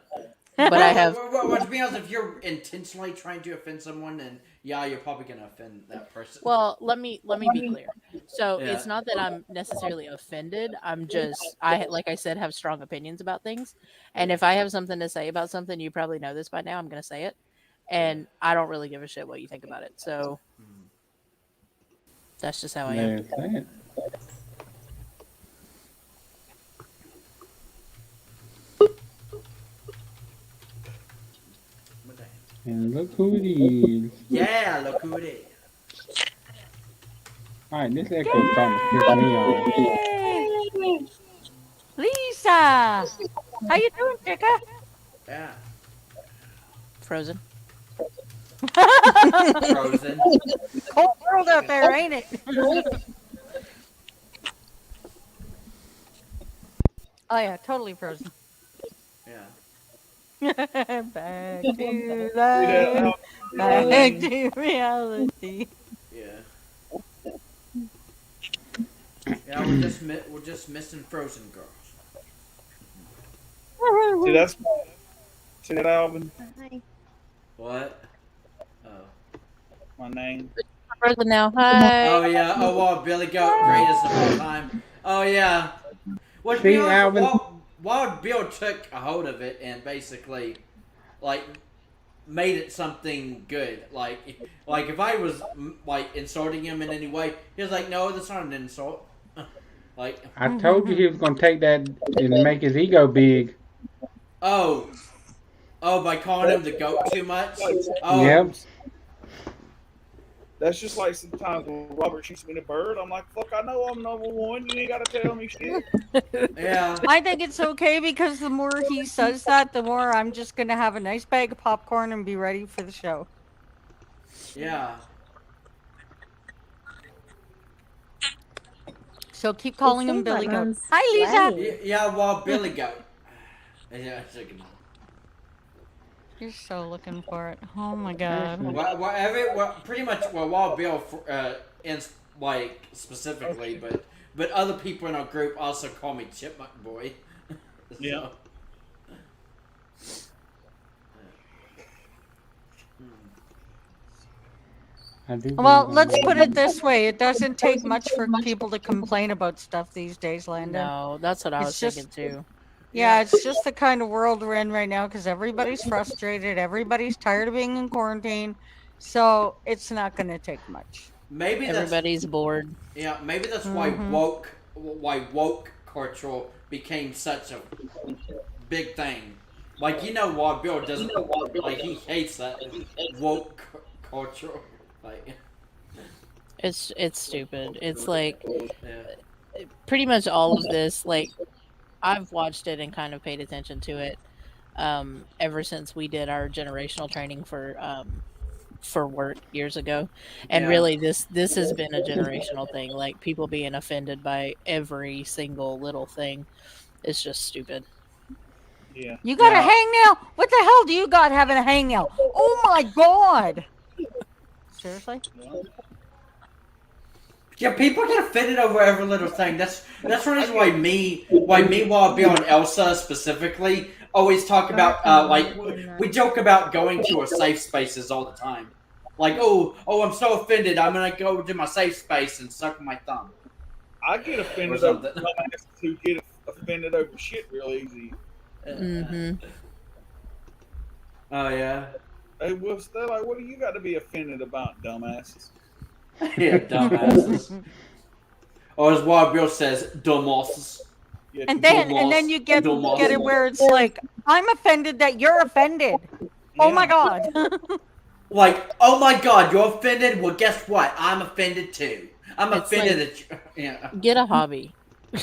But I have Well, to be honest, if you're intentionally trying to offend someone, then yeah, you're probably gonna offend that person. Well, let me be clear. So Yeah. it's not that I'm necessarily offended. I'm just I like I said have strong opinions about things, and if I have something to say about something, you probably know this by now. I'm going to say it, and I don't really give a shit what you think about it. So that's just how I am. That's it. And look who it is. Yeah, look who it is. Alright, this echo's starting to piss me off. Yay! Lisa, how you doing, Chica? Yeah. Frozen. Frozen. Cold world out there, ain't it? Oh yeah, totally frozen. Yeah. Back to life. Back to reality. Yeah. Yeah, we're just missing Frozen Girls. See that, Alvin? What? Oh. My name. Frozen now. Hi. Oh yeah. Oh wow, Billy Goat, greatest of all time. Oh yeah. Well, See, Alvin? Wild Bill took a hold of it and basically, like, made it something good. Like if I was like insulting him in any way, he was like, "No, that's not an insult." Like, I told you he was gonna take that and make his ego big. oh, by calling him the goat too much. Oh, Yep. That's just like sometimes when Robert shoots me in a bird, I'm like, fuck, I know I'm number one. You ain't got to tell me shit. yeah. I think it's okay because the more he says that, the more I'm just gonna have a nice bag of popcorn and be ready for the show. Yeah. So keep calling him seems Billy like Goat. Mom's Hi, Lisa. sweaty. Yeah, well, Billy Goat. Yeah, it's like, You're so looking for it. Oh my god. pretty much, Wild Bill, in, like, specifically, but other people in our group also call me Chipmunk Boy. So, Yeah. Well, let's put it this way. It doesn't take much for people to complain about stuff these days, Landon. No, that's what I was It's just- thinking too. Yeah, it's just the kind of world we're in right now because everybody's frustrated. Everybody's tired of being in quarantine. So it's not going to take much. Maybe that's Everybody's bored. yeah. Maybe that's Mhm. why woke culture became such a big thing. Like Wild Bill doesn't like he hates that woke culture. Like It's stupid. It's like yeah. pretty much all of this. Like I've watched it and kind of paid attention to it ever since we did our generational training for work years ago, and Yeah. really this has been a generational thing. Like people being offended by every single little thing. It's just stupid. Yeah. You got Yeah. a hangnail? What the hell do you got having a hangnail? Oh my god. Seriously? Yeah, people get offended over every little thing. That's one reason why me, Wild Bill, and Elsa specifically always talk about like we joke about going to our safe spaces all the time. Like, oh, I'm so offended. I'm gonna go to my safe space and suck my thumb. I get offended Or over something. dumbasses who get offended over shit real easy. Mm-hmm. Oh yeah, They're like, what do you got to be offended about, dumbasses? yeah, dumbasses. Or as Wild Bill says, dumbasses. Yeah, And then you get it where it's like, I'm offended that you're offended. Oh my God. Like, oh my God, you're offended? Well, guess what? I'm offended too. I'm It's offended like- that you. Yeah. Get a hobby.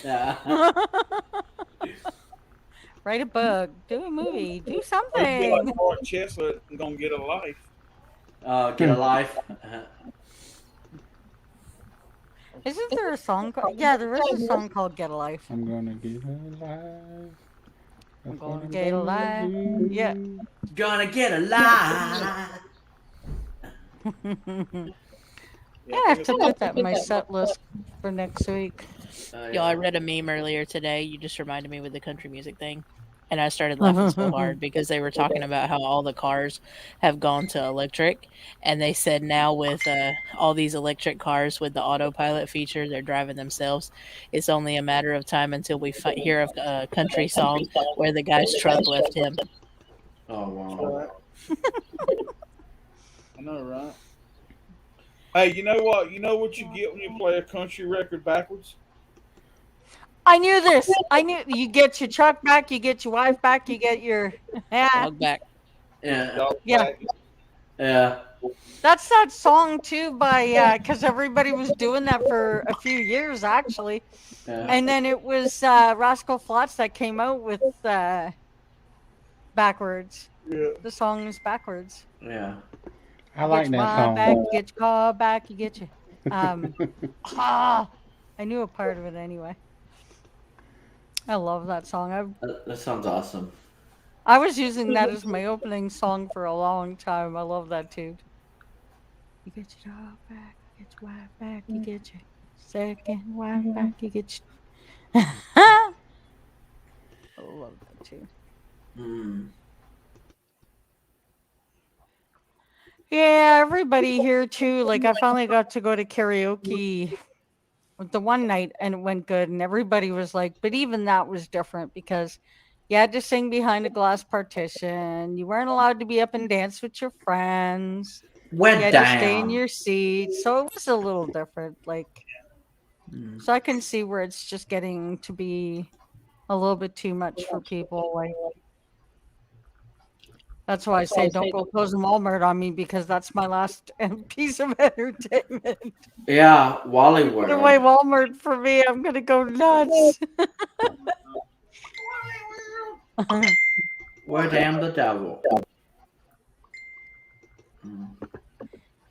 Yeah. Write a book, do a movie, do Or you be something. like Mark Chestnut and gonna get a life. Get a life. Isn't there a song called? Yeah, there is a song called "Get a Life." I'm gonna get alive. I'm That's what gonna get a life. do. Yeah. Gonna get a life. Yeah, I have to put that in my set list for next week. Yo, I read a meme earlier today. You just reminded me with the country music thing. And I started laughing so hard because they were talking about how all the cars have gone to electric. And they said now with all these electric cars with the autopilot feature, they're driving themselves. It's only a matter of time until we hear a country song where the guy's truck left him. Oh, wow. Right. I know, right? Hey, you know what? You know what you get when you play a country record backwards? I knew this. I knew you get your truck back, you get your wife back, you get your Dog back. Yeah. Dog Yeah. back. Yeah. That's that song too by because everybody was doing that for a few years actually, Yeah. and then it was Rascal Flatts that came out with backwards. Yeah. The song is backwards. Yeah. I You like get your that wife back, song. you get your car back, you get your I knew a part of it anyway. I love that song. That sounds awesome. I was using that as my opening song for a long time. I love that tune. You get your dog back, you get your wife back, you get your second wife back, you get your. I love that tune. Mm. Yeah, everybody here too. Like, I finally got to go to karaoke the one night and it went good, and everybody was like, but even that was different because you had to sing behind a glass partition. You weren't allowed to be up and dance with your friends. You Went had to stay in down. your seat. So it was a little different. Like, Mm. so I can see where it's just getting to be a little bit too much for people. Like, that's why I say don't go closing Walmart on me because that's my last piece of entertainment. Yeah, Wally Put away World. Walmart for me. I'm gonna go nuts. Where damn the devil. Mm.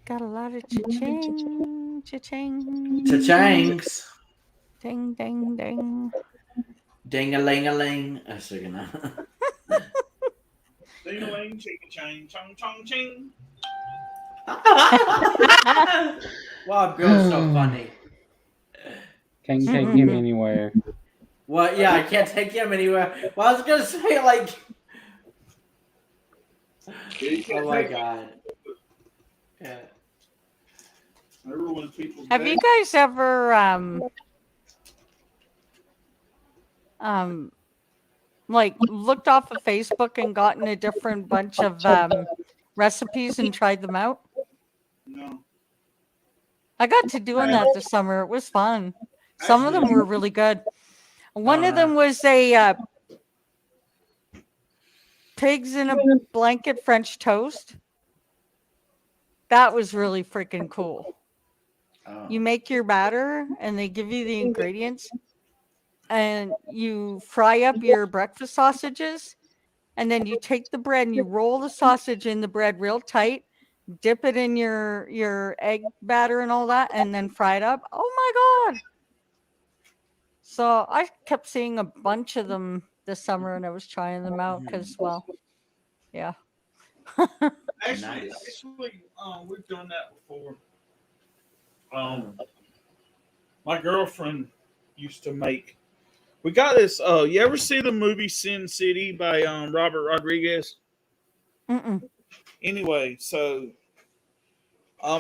Got a lot of cha-ching, cha-ching, Cha-changs. ding, ding, ding. Ding-a-ling-a-ling. I was singing that. Ding-a-ling, ching-a-ching, chong-chong-ching. Wow, Bill's so funny. Can't take him anywhere. Well, yeah, I can't take him anywhere. Well, I was gonna say, like, oh my god. Yeah. Remember when people Have you guys ever like looked off of Facebook and gotten a different bunch of recipes and tried them out? No. I got to doing that this summer. It was fun. Some of them were really good. One of them was a pigs in a blanket French toast. That was really freaking cool. Oh. You make your batter and they give you the ingredients and you fry up your breakfast sausages and then you take the bread and you roll the sausage in the bread real tight, dip it in your egg batter and all that, and then fry it up. Oh my god. So I kept seeing a bunch of them this summer and I was trying them out because, well, yeah. Actually, Nice. we've done that before. My girlfriend used to make. We got this. You ever see the movie Sin City by Robert Rodriguez? Mm-mm. Anyway, so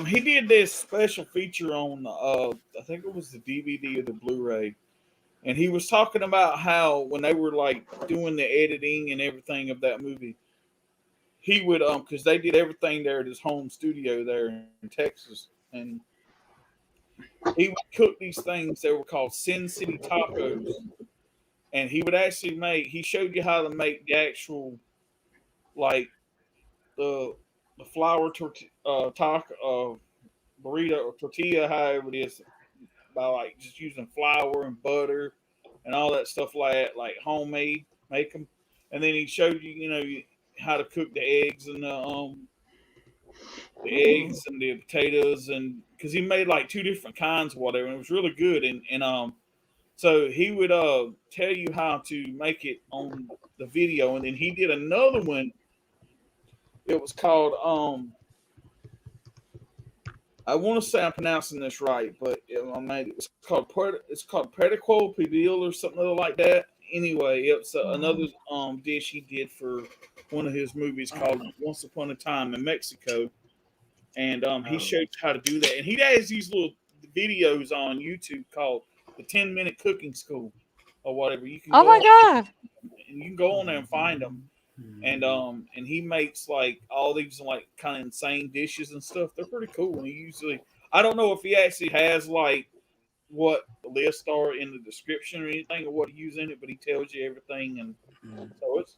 he did this special feature on I think it was the DVD or the Blu-ray, and he was talking about how when they were like doing the editing and everything of that movie, he would because they did everything there at his home studio there in Texas, and he would cook these things that were called Sin City tacos, and he would actually make. He showed you how to make the actual like the flour taco burrito or tortilla, however it is, by like just using flour and butter and all that stuff like homemade, make them. And then he showed you, how to cook the eggs and the Ooh. eggs and the potatoes, and because he made like two different kinds of whatever, and it was really good. And so he would tell you how to make it on the video, and then he did another one. It was called I want to say I'm pronouncing this right, but it's called Predico Pidil or something like that. Anyway, it's another dish he did for one of his movies called Once Upon a Time in Mexico, and he showed you how to do that. And he has these little videos on YouTube called the 10-minute cooking school or whatever. You can Oh go my on, god. and you can go on there and find them. And he makes like all these like kind of insane dishes and stuff. They're pretty cool. And he usually, I don't know if he actually has like what the list are in the description or anything or what he uses in it, but he tells you everything. And so it's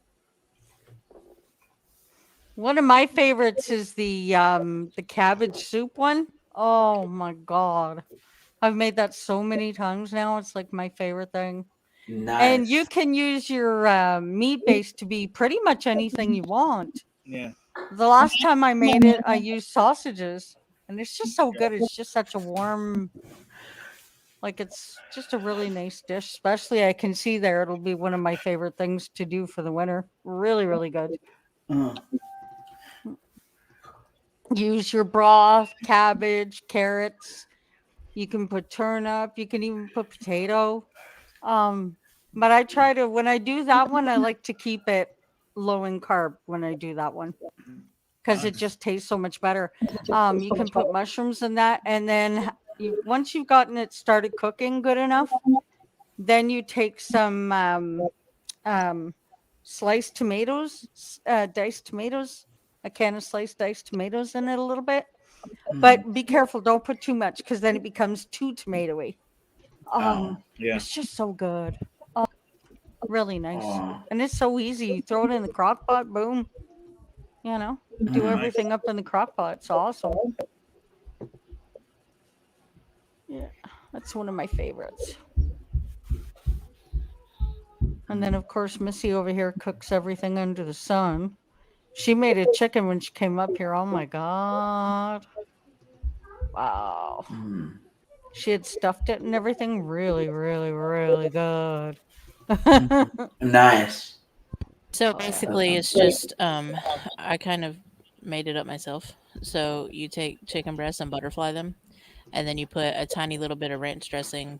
One of my favorites is the cabbage soup one. Oh my god. I've made that so many times now. It's like my favorite thing. And you Nice. can use your meat base to be pretty much anything you want. yeah. The last time I made it, I used sausages, and it's just so good. It's just such a warm, like it's just a really nice dish. Especially, I can see there it'll be one of my favorite things to do for the winter. Really, really good. Uh, Use your broth, cabbage, carrots. You can put turnip. You can even put potato. Um, but I try to when I do that one, I like to keep it low in carb when I do that one because it just tastes so much better. You can put mushrooms in that, and then once you've gotten it started cooking good enough, then you take some um, sliced tomatoes, diced tomatoes, a can of sliced diced tomatoes in it a little bit. But be careful, don't put too much because then it becomes too tomatoey. oh, Yeah. It's just so good. Oh, really nice. oh. And it's so easy. You throw it in the crock pot, boom. Do Mhm. everything up in the crock pot. It's awesome. Yeah, that's one of my favorites. And then, of course, Missy over here cooks everything under the sun. She made a chicken when she came up here. Oh my God. Wow. Mm. She had stuffed it and everything. Really, really, really good. Nice. So Oh, yeah. basically, it's just I kind of made it up myself. So you take chicken breasts and butterfly them, and then you put a tiny little bit of ranch dressing,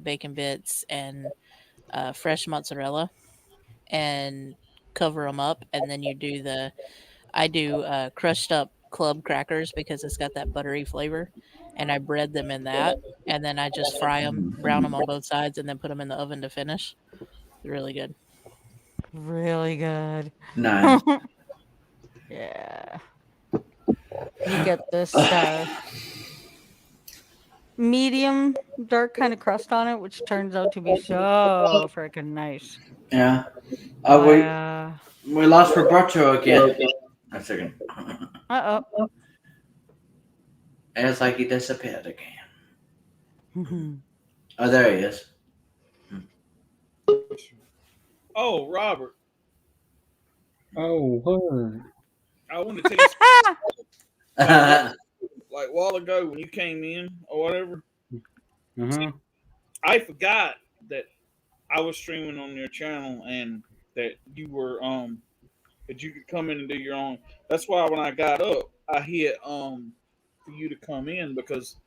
bacon bits, and fresh mozzarella, and cover them up. And then I do crushed up club crackers because it's got that buttery flavor, and I bread them in that, and then I just fry them, brown them on both sides, and then put them in the oven to finish. Really good. Really good. Nice. Yeah. You get this medium dark kind of crust on it, which turns out to be so freaking nice. Yeah. Oh, We yeah. we lost Roberto again. A second. Uh-oh. And it's like he disappeared again. Mhm. Oh, there he is. Oh, Robert, Oh, word. I want to tell you something. Like a while ago when you came in or whatever, Uh-huh. I forgot that I was streaming on your channel and that you were that you could come in and do your own. That's why when I got up, I hit for you to come in because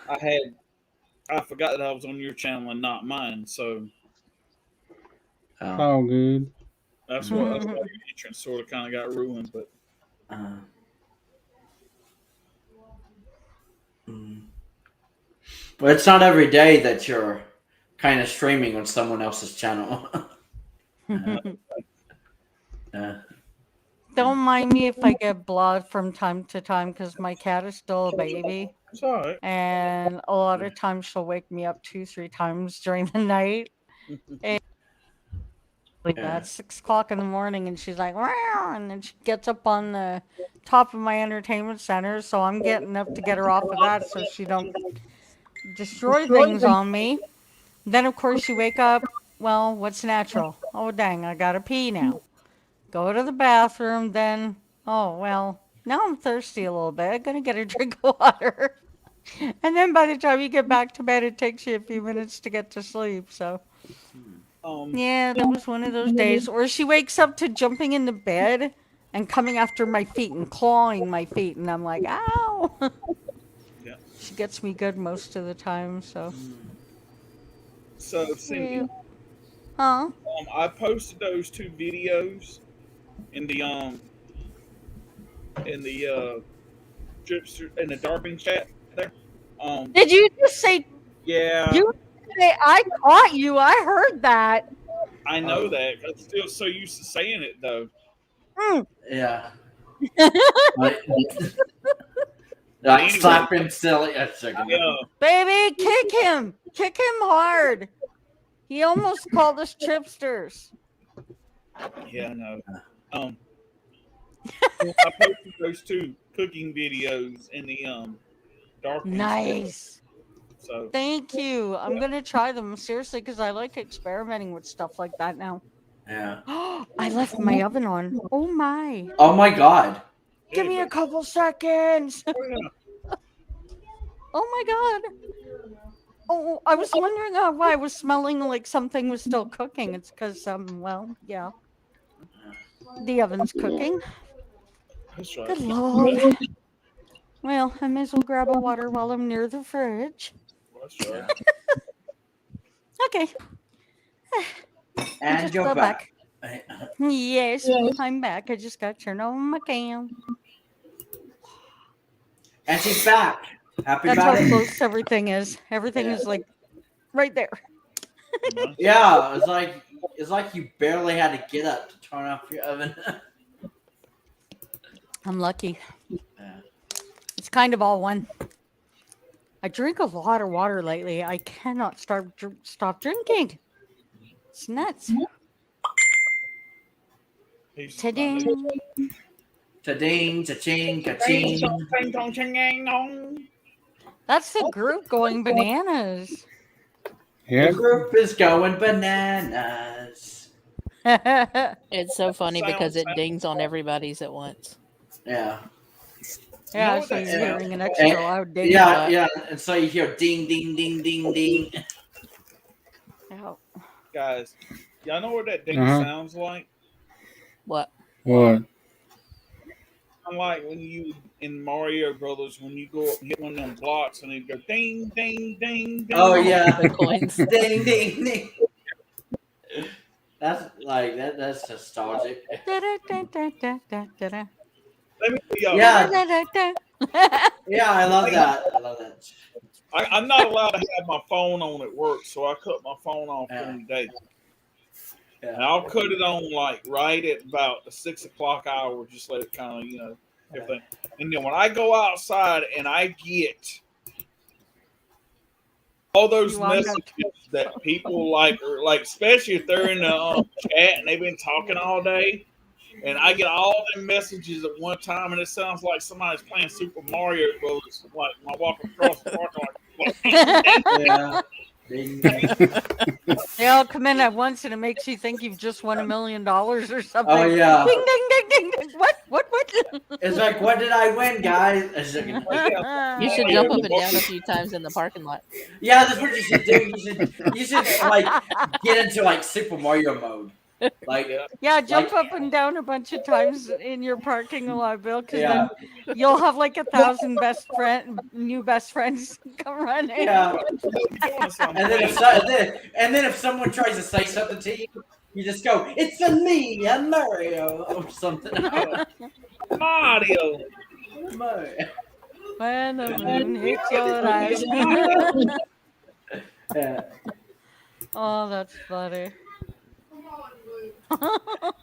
I forgot that I was on your channel and not mine. So It's Oh. all good. that's why your entrance sort of kind of got ruined. But Uh, mm. But it's not every day that you're kind of streaming on someone else's channel. uh, Don't mind me if I get blood from time to time because my cat is still a baby. It's all right. And a lot of times she'll wake me up 2-3 times during the night. Like Yeah. that, 6 o'clock in the morning, and she's like, "Wow," and then she gets up on the top of my entertainment center. So I'm getting up to get her off of that so she don't destroy things on me. Then of course you wake up. Well, what's natural? Oh dang, I gotta pee now. Go to the bathroom. Then oh well, now I'm thirsty a little bit. I'm gonna get a drink of water. And then by the time you get back to bed, it takes you a few minutes to get to sleep. So yeah, that was one of those days. Or she wakes up to jumping into bed and coming after my feet and clawing my feet, and I'm like, ow. Yeah. She gets me good most of the time. So So Cindy, yeah. Huh? I posted those 2 videos in the Dripster in the Darping chat there. Did you just say Yeah, you? Say I caught you. I heard that. I know that. I'm still so used to saying it though. Yeah. Like Anyway. slap him silly. Yeah. Baby, kick him. Kick him hard. He almost called us chipsters. Yeah, I know. I posted those 2 cooking videos in the Darping chat. Nice. So Thank you. I'm going to try them seriously because I like experimenting with stuff like that now. Yeah. I left my oven on. Oh my. Oh my god. Give me a couple seconds. Oh, yeah. Oh my god. Oh, I was wondering why I was smelling like something was still cooking. It's because, well, yeah. The oven's cooking. That's right. Good lord. Well, I may as well grab a water while I'm near the fridge. That's right. Okay. And just you're go back. Yes, I'm back. I just got to turn on my cam. And she's back. Happy That's how birthday. close everything is. Everything is like right there. Yeah, it's like you barely had to get up to turn off your oven. I'm lucky. Yeah. It's kind of all one. I drink a lot of water lately. I cannot stop drinking. It's nuts. He's Ta-ding. Ta-ding, cha-ching, ka-ching. That's the group going bananas. The Yep. group is going bananas. It's so funny because it Sound. dings on everybody's at once. Yeah. Yeah, You know so what you're that hearing an sounds extra loud ding. Yeah, yeah. And so you hear ding, ding, ding, ding, ding. Yeah. Guys, y'all know what that ding sounds like? What? What? I'm like when you in Mario Brothers when you go up and hit one of them blocks and it go ding ding ding ding. Oh yeah. The coins. Ding, ding, ding. That's like that's nostalgic. Da-da-da-da-da-da-da. Let me tell y'all, Yeah. Da-da-da. Yeah, I love that. I love that. I'm not allowed to have my phone on at work, so I cut my phone off Yeah. during the day. Yeah. And I'll cut it on like right at about the 6 o'clock hour, just let it kind of, everything. And then when I go outside and I get all those You want messages that people like, or like, especially if they're in the chat and they've been talking all day, and I get all them messages at one time, and it sounds like somebody's playing Super Mario Brothers. Like when I walk across the park, like Yeah. Ding, ding. They all come in at once and it makes you think you've just won $1 million or something. Oh yeah. Ding, ding, ding, ding, ding. What? It's like, what did I win, guys? It's like, You should jump up and down a few times in the parking lot. yeah, that's what you should do. You should like get into like Super Mario mode. Like Yeah, jump up and down a bunch of times in your parking lot, Bill, because yeah. then you'll have like 1,000 new best friends come running. Yeah. and And then if someone tries to say something to you, you just go, "It's a me, I'm Mario," or something. Mario. Mario. When the moon hits your eyes. Yeah. Oh, that's funny.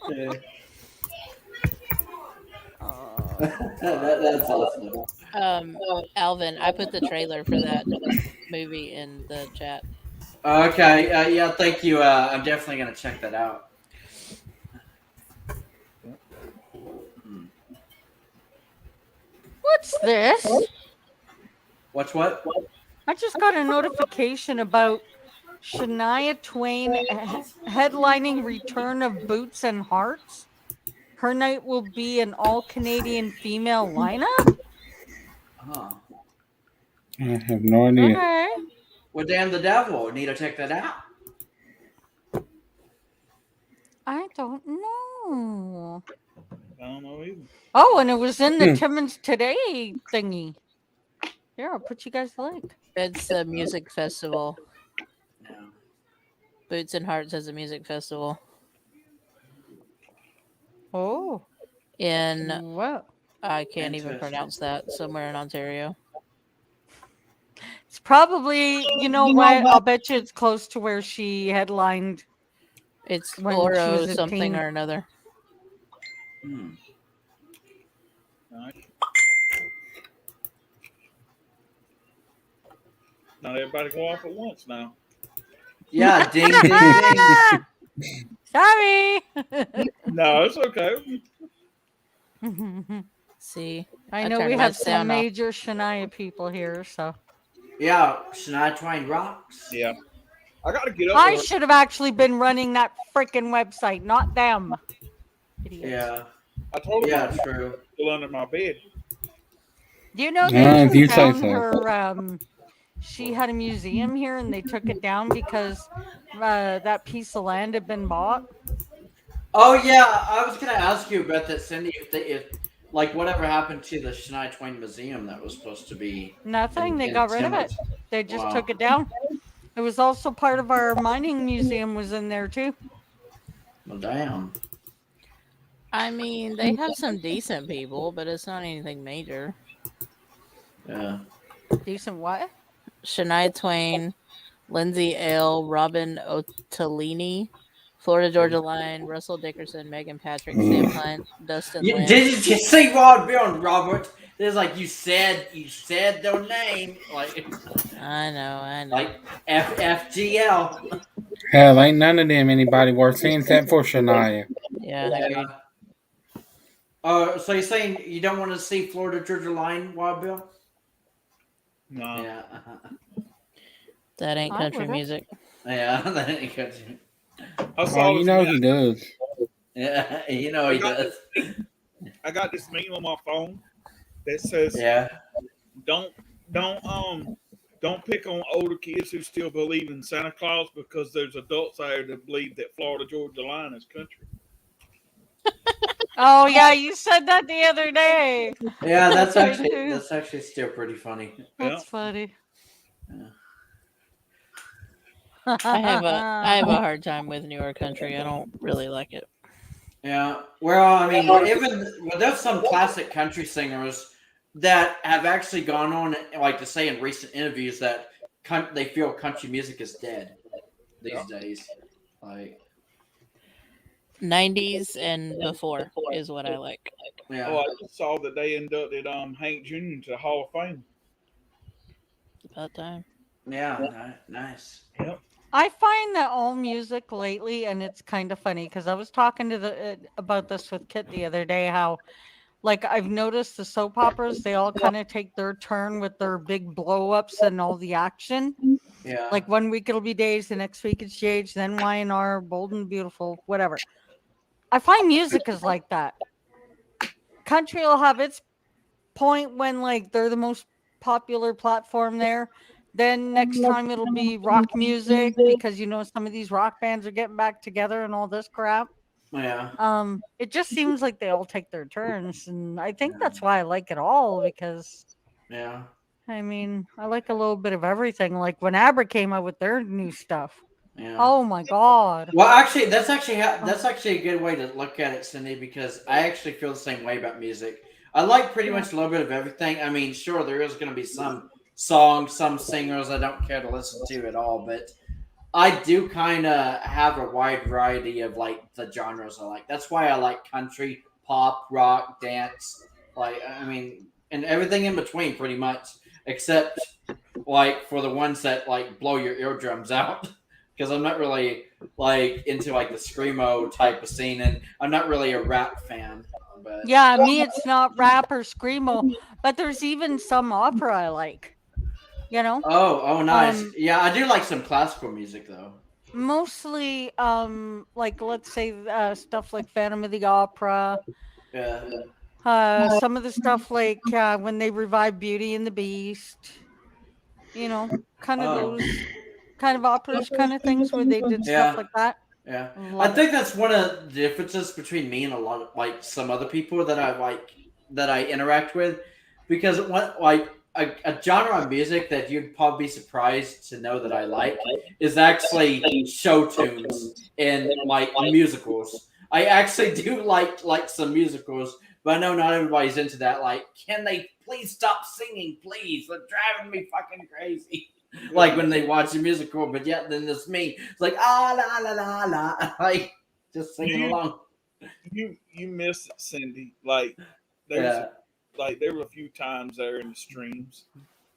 Yeah. Oh. That's awesome. Alvin, I put the trailer for that movie in the chat. Okay. Yeah. Thank you. I'm definitely gonna check that out. Hmm. What's this? What's what? I just got a notification about Shania Twain headlining Return of Boots and Hearts. Her night will be an all Canadian female lineup. Huh. I have no idea. Okay. Well, damn the devil. Need to check that out. I don't know. I don't know either. Oh, and it was in the Hmm. Timmins Today thingy. Here, I'll put you guys the link. It's a music festival. No. Boots and Hearts has a music festival Oh, in what? I can't even Interesting. pronounce that, somewhere in Ontario. It's probably, you know what? I'll bet you it's close to where she headlined. It's When she Oro was a something teen. or another. Hmm. Not everybody go off at once now. Yeah. Ding ding ding. Sorry. No, it's okay. See, I I know turned we my have some sound off. major Shania people here, so Yeah. Shania Twain rocks. Yeah. I got to get up. I should have actually been running that freaking website, not them. Idiots. Yeah. I told him Yeah. I was True. still under my bed. Do you know if they you took say down so. her? She had a museum here, and they took it down because that piece of land had been bought. Oh yeah. I was gonna ask you about that, Cindy. If like whatever happened to the Shania Twain Museum that was supposed to be Nothing. They in got rid of it. Timmins? They just Wow. took it down. It was also part of our mining museum was in there too. Well, damn. I mean, they have some decent people, but it's not anything major. Yeah. Decent what? Shania Twain, Lindsay Ale, Robin Ottolini, Florida Georgia Line, Russell Dickerson, Megan Patrick, Sam Hunt, Dustin Lynch. Did you see Rod Bill and Robert? There's like you said their name like I know. like FFGL. Hell, ain't none of them anybody worth seeing except for Shania. Yeah, agreed. So you're saying you don't want to see Florida Georgia Line, Wild Bill? No. Yeah. That ain't I country would've. music. Yeah, that ain't good. I saw Oh, you this know meme. he does. Yeah, you know he does. I got this meme on my phone that says, Yeah. "Don't pick on older kids who still believe in Santa Claus because there's adults out there that believe that Florida Georgia Line is country." Oh yeah, you said that the other day. Yeah, that's Me actually too. still pretty funny. That's funny. Yeah. I have a hard time with newer country. I don't really like it. Yeah. Well, I mean, there's some classic country singers that have actually gone on, like to say in recent interviews that they feel country music is dead these days. Like, 90s and before is what I like. yeah. Oh, I just saw that they inducted Hank Jr. into the Hall of Fame. It's about time. Yeah. Nice. Yep. I find that all music lately, and it's kind of funny because I was talking to about this with Kit the other day. How, like, I've noticed the soap operas, they all kind of take their turn with their big blow ups and all the action. Yeah. Like 1 week it'll be Days, the next week it's GH, then Y&R, Bold and Beautiful, whatever. I find music is like that. Country will have its point when like they're the most popular platform there. Then next time it'll be rock music because you know some of these rock bands are getting back together and all this crap. Yeah. It just seems like they all take their turns, and I think that's why I like it all because Yeah. I mean I like a little bit of everything. Like when ABBA came out with their new stuff. Yeah. Oh my god. Well, actually, that's actually a good way to look at it, Cindy, because I actually feel the same way about music. I like pretty much a little bit of everything. I mean, sure, there is going to be some songs, some singers I don't care to listen to at all, but I do kind of have a wide variety of like the genres I like. That's why I like country, pop, rock, dance. Like, I mean, and everything in between, pretty much, except like for the ones that like blow your eardrums out. Because I'm not really like into like the screamo type of scene, and I'm not really a rap fan. But Yeah, me, it's not rap or screamo, but there's even some opera I like. You know, oh, nice. um, Yeah, I do like some classical music though. mostly like let's say stuff like Phantom of the Opera. Yeah. Some of the stuff like when they revived Beauty and the Beast. You know, kind of Oh, those kind of operas, kind of things where they did stuff yeah. like that. Yeah, I Love it. think that's one of the differences between me and a lot of like some other people that I like that I interact with, because what like a genre of music that you'd probably be surprised to know that I like is actually show tunes and like musicals. I actually do like some musicals, but I know not everybody's into that. Like, can they please stop singing, please? They're driving me fucking crazy. Like when they watch a musical, but yet then there's me. It's like la la la la, like just singing You along. you miss it, Cindy. Like there's Yeah, there were a few times there in the streams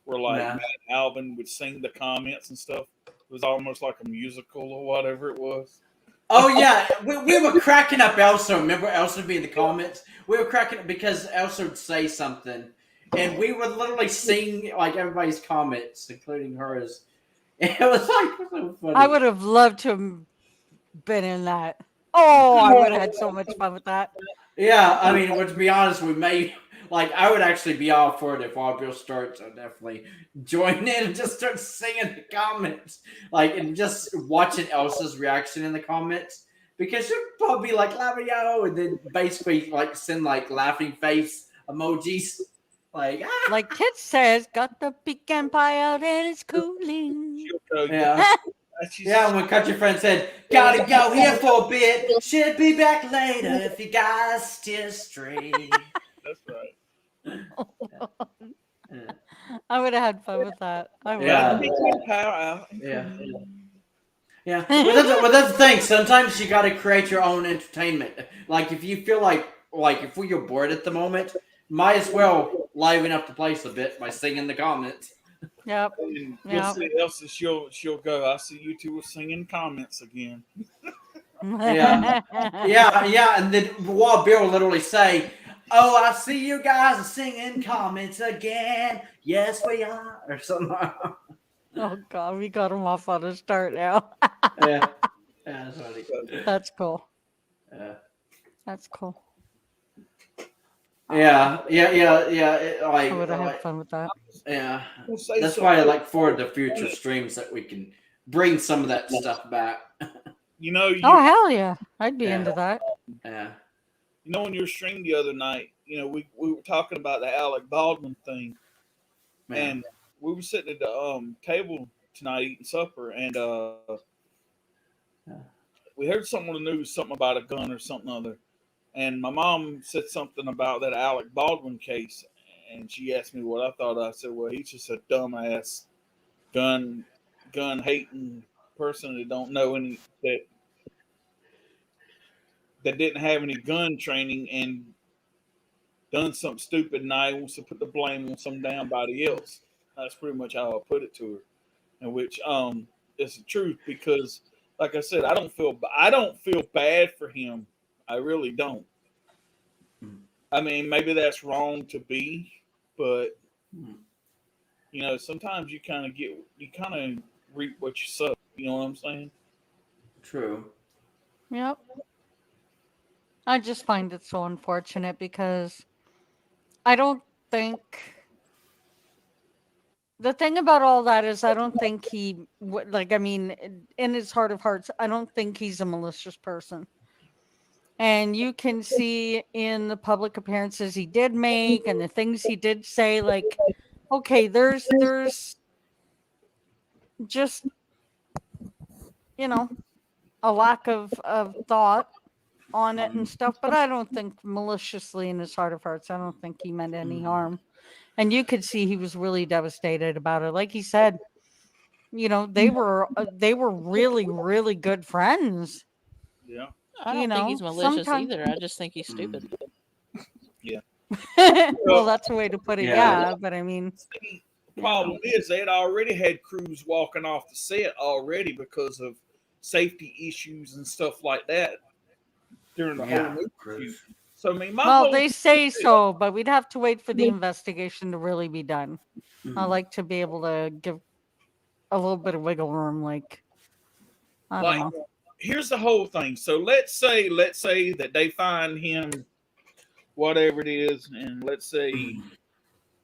where like yeah. Matt and Alvin would sing the comments and stuff. It was almost like a musical or whatever it was. Oh yeah, we were cracking up. Elsa, remember Elsa would be in the comments. We were cracking up because Elsa would say something, and we would literally sing like everybody's comments, including hers. It was like so funny. I would have loved to have been in that. Oh, I would have had so much fun with that. Yeah, I mean, well, to be honest, we may like I would actually be all for it if Wild Bill starts. I'd definitely join in and just start singing the comments, like and just watching Elsa's reaction in the comments because she'd probably be like "Lavio," and then basically like send like laughing face emojis, like ah, Like Kit says, got the pecan pie out and it's cooling. She'll go, yeah. she's, Yeah, when Country Friend said, "Gotta go here for a bit, should be back later if you guys still stray." that's right. Yeah. I would have had fun with that. I would Yeah. have. Yeah. Yeah. Well, that's the thing. Sometimes you got to create your own entertainment. Like if you feel like if you're bored at the moment, might as well liven up the place a bit by singing the comments. Yep. And you'll Yeah. see Elsa. She'll go. I see you two were singing comments again. Yeah. Yeah. And then Wild Bill will literally say, "Oh, I see you guys are singing comments again. Yes, we are," or something. Oh God, we got him off on a start now. Yeah. Yeah, that's funny. That's cool. Yeah. That's cool. Yeah. I would have had fun with that. Yeah. We'll say That's so. why I like forward to future streams that we can bring some of that stuff back. You know, Oh hell yeah, I'd be Yeah. into that. Yeah. you know, on your stream the other night, you know, we were talking about the Alec Baldwin thing, Man. and we were sitting at the table tonight eating supper, and we heard something on the news, something about a gun or something other, and my mom said something about that Alec Baldwin case, and she asked me what I thought. I said, well, he's just a dumbass gun hating person that don't know any that didn't have any gun training and done something stupid, and now he wants to put the blame on somebody else. That's pretty much how I put it to her, and which is the truth because, like I said, I don't feel bad for him. I really don't. I mean, maybe that's wrong to be, but you know, sometimes you kind of reap what you sow. You know what I'm saying? True. Yep. I just find it so unfortunate because I don't think the thing about all that is I don't think he like I mean in his heart of hearts I don't think he's a malicious person. And you can see in the public appearances he did make and the things he did say like okay, there's just you know a lack of thought on it and stuff, but I don't think maliciously in his heart of hearts. I don't think he meant any harm. And you could see he was really devastated about it. Like he said, you know, they were really, really good friends. Yeah. I You don't think know, he's malicious sometimes- either. I just think he's stupid. Yeah. Well, that's a way to put it. Yeah. Yeah, but I mean, See, the problem is they had already had crews walking off the set already because of safety issues and stuff like that during the whole Yeah, movie Cruz. shoot. So I mean, my well, whole they say so, but we'd have to wait for the investigation to really be done. I Mhm. like to be able to give a little bit of wiggle room, like I don't like know. here's the whole thing. So let's say that they find him, whatever it is, and let's say Mhm.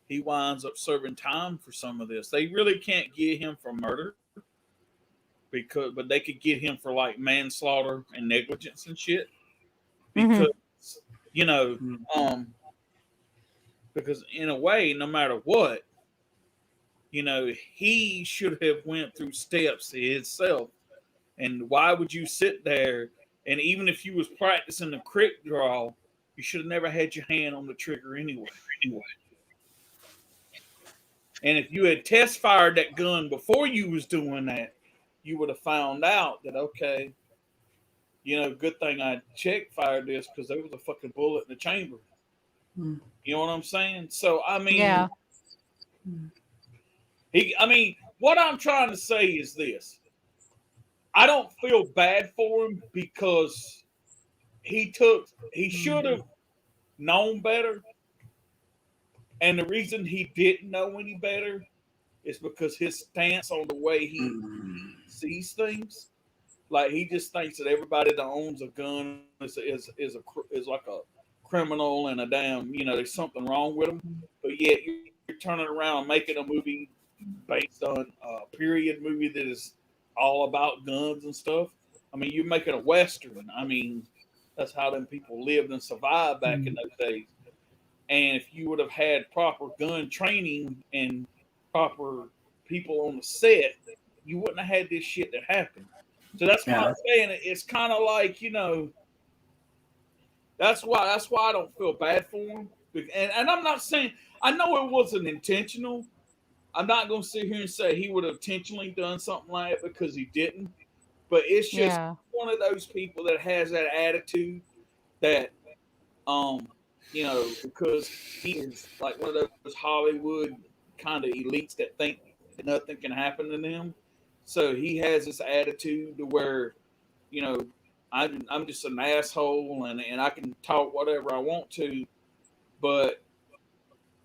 he winds up serving time for some of this. They really can't get him for murder but they could get him for like manslaughter and negligence and shit Hmm. because you know Mhm. um because in a way, no matter what, he should have went through steps himself. And why would you sit there, and even if you was practicing the quick draw, you should have never had your hand on the trigger anyway. And if you had test fired that gun before you was doing that, you would have found out that, okay, good thing I check fired this because there was a fucking bullet in the chamber. Mhm. You know what I'm saying? So I mean, Yeah. what I'm trying to say is this: I don't feel bad for him because he should have known better, and the reason he didn't know any better is because his stance on the way he Mhm. sees things. Like he just thinks that everybody that owns a gun is like a criminal and a damn there's something wrong with them. But yet you're turning around and making a movie based on a period movie that is all about guns and stuff. I mean, you're making a western. I mean, that's how them people lived and survived back in those days. And if you would have had proper gun training and proper people on the set, you wouldn't have had this shit that happened. So that's why Yeah. I'm saying it's kind of like that's why I don't feel bad for him. And I'm not saying I know it wasn't intentional. I'm not going to sit here and say he would have intentionally done something like it because he didn't. But it's just Yeah. one of those people that has that attitude that because he is like one of those Hollywood kind of elites that think that nothing can happen to them. So he has this attitude to where, you know, I'm just an asshole and I can talk whatever I want to, but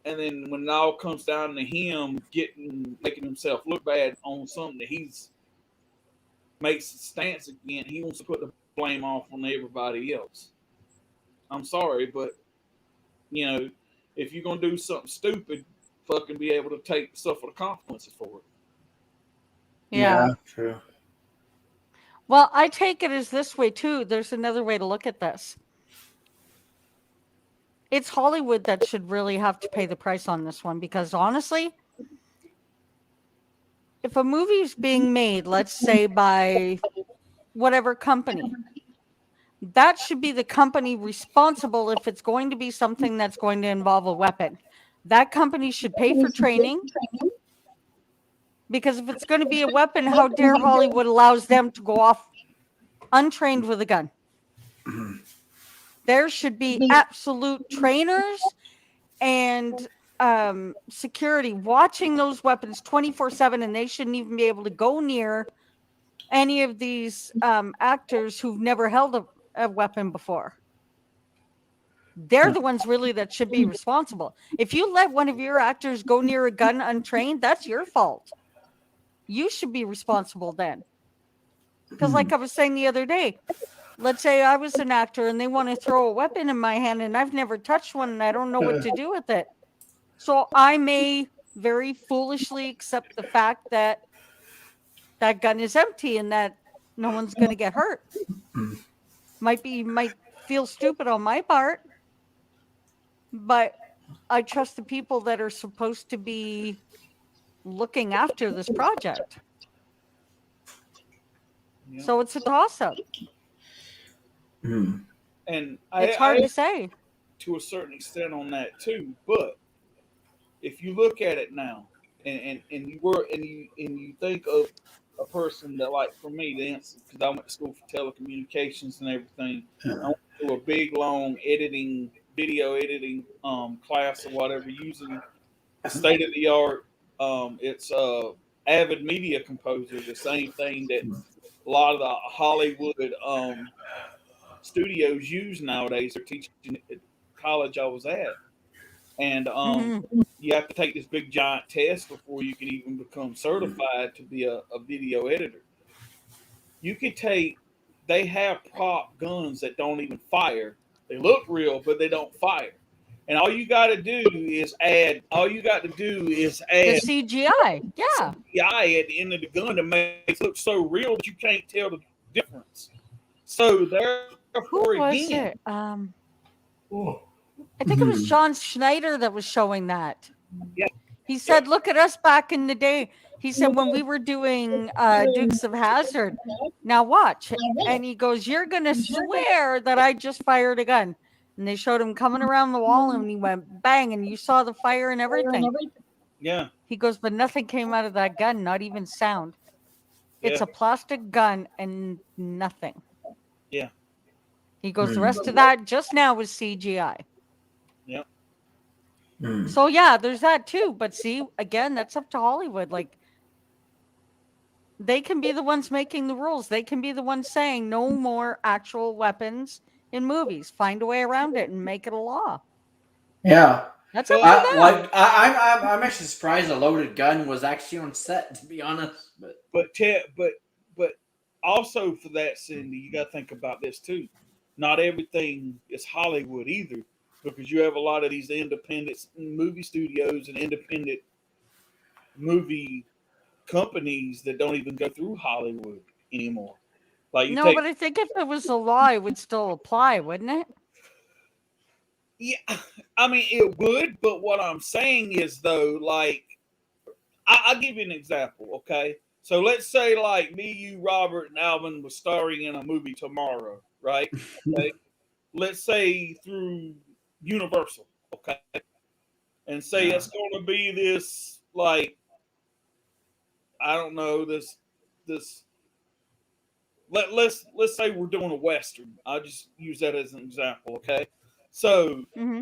and then when it all comes down to him making himself look bad on something that he's makes a stance again, he wants to put the blame off on everybody else. I'm sorry, but you know, if you're gonna do something stupid, fucking be able to suffer the consequences for it. Yeah. Yeah. True. Well, I take it as this way too. There's another way to look at this. It's Hollywood that should really have to pay the price on this one because honestly, if a movie's being made, let's say by whatever company, that should be the company responsible if it's going to be something that's going to involve a weapon. That company should pay for training because if it's going to be a weapon, how dare Hollywood allows them to go off untrained with a gun? Mhm. There should be absolute trainers and security watching those weapons 24/7, and they shouldn't even be able to go near any of these actors who've never held a weapon before. They're the ones really that should be responsible. If you let one of your actors go near a gun untrained, that's your fault. You should be responsible then. Because, like I was saying the other day, let's say I was an actor and they want to throw a weapon in my hand and I've never touched one and I don't know what to do with it. So I may very foolishly accept the fact that that gun is empty and that no one's going to get hurt. Might feel stupid on my part, but I trust the people that are supposed to be looking after this project. You know? So it's a toss up. Mhm. And It's I hard to say. to a certain extent on that too. But if you look at it now, and you think of a person that, like for me, because I went to school for telecommunications and everything, I went through a big long editing video editing class or whatever using state of the art. It's avid media composer, the same thing that a lot of the Hollywood studios use nowadays. They're teaching at college I was at, and you have to take this big giant test before you can even become certified to be a video editor. You could take, they have prop guns that don't even fire. They look real, but they don't fire. And all you got to do is add. All you got to do is The add CGI. Yeah. CGI at the end of the gun to make it look so real that you can't tell the difference. So Who therefore, was again, it? I think it was John Schneider that was showing that. Yeah. He said, "Look at us back in the day." He said when we were doing Dukes of Hazzard. Now watch, and he goes, "You're gonna swear that I just fired a gun." And they showed him coming around the wall, and he went bang, and you saw the fire and everything. yeah, He goes, but nothing came out of that gun, not even sound. It's yeah, a plastic gun and nothing. yeah, He goes, the rest of that just now was CGI. yeah. So yeah, there's that too. But see, again, that's up to Hollywood. Like they can be the ones making the rules. They can be the ones saying no more actual weapons in movies. Find a way around it and make it a law. Yeah. That's up Well, to them. I'm actually surprised a loaded gun was actually on set, to be honest. but also for that, Cindy, you got to think about this too. Not everything is Hollywood either, because you have a lot of these independent movie studios and independent movie companies that don't even go through Hollywood anymore. Like you No, take, but I think if it was a law, it would still apply, wouldn't it? yeah, I mean it would, but what I'm saying is though, like I'll give you an example, okay? So let's say like me, you, Robert, and Alvin was starring in a movie tomorrow, right? Okay. Let's say through Universal, okay, and say it's going to be this like I don't know this. Let's say we're doing a western. I'll just use that as an example, okay? So Mm-hmm.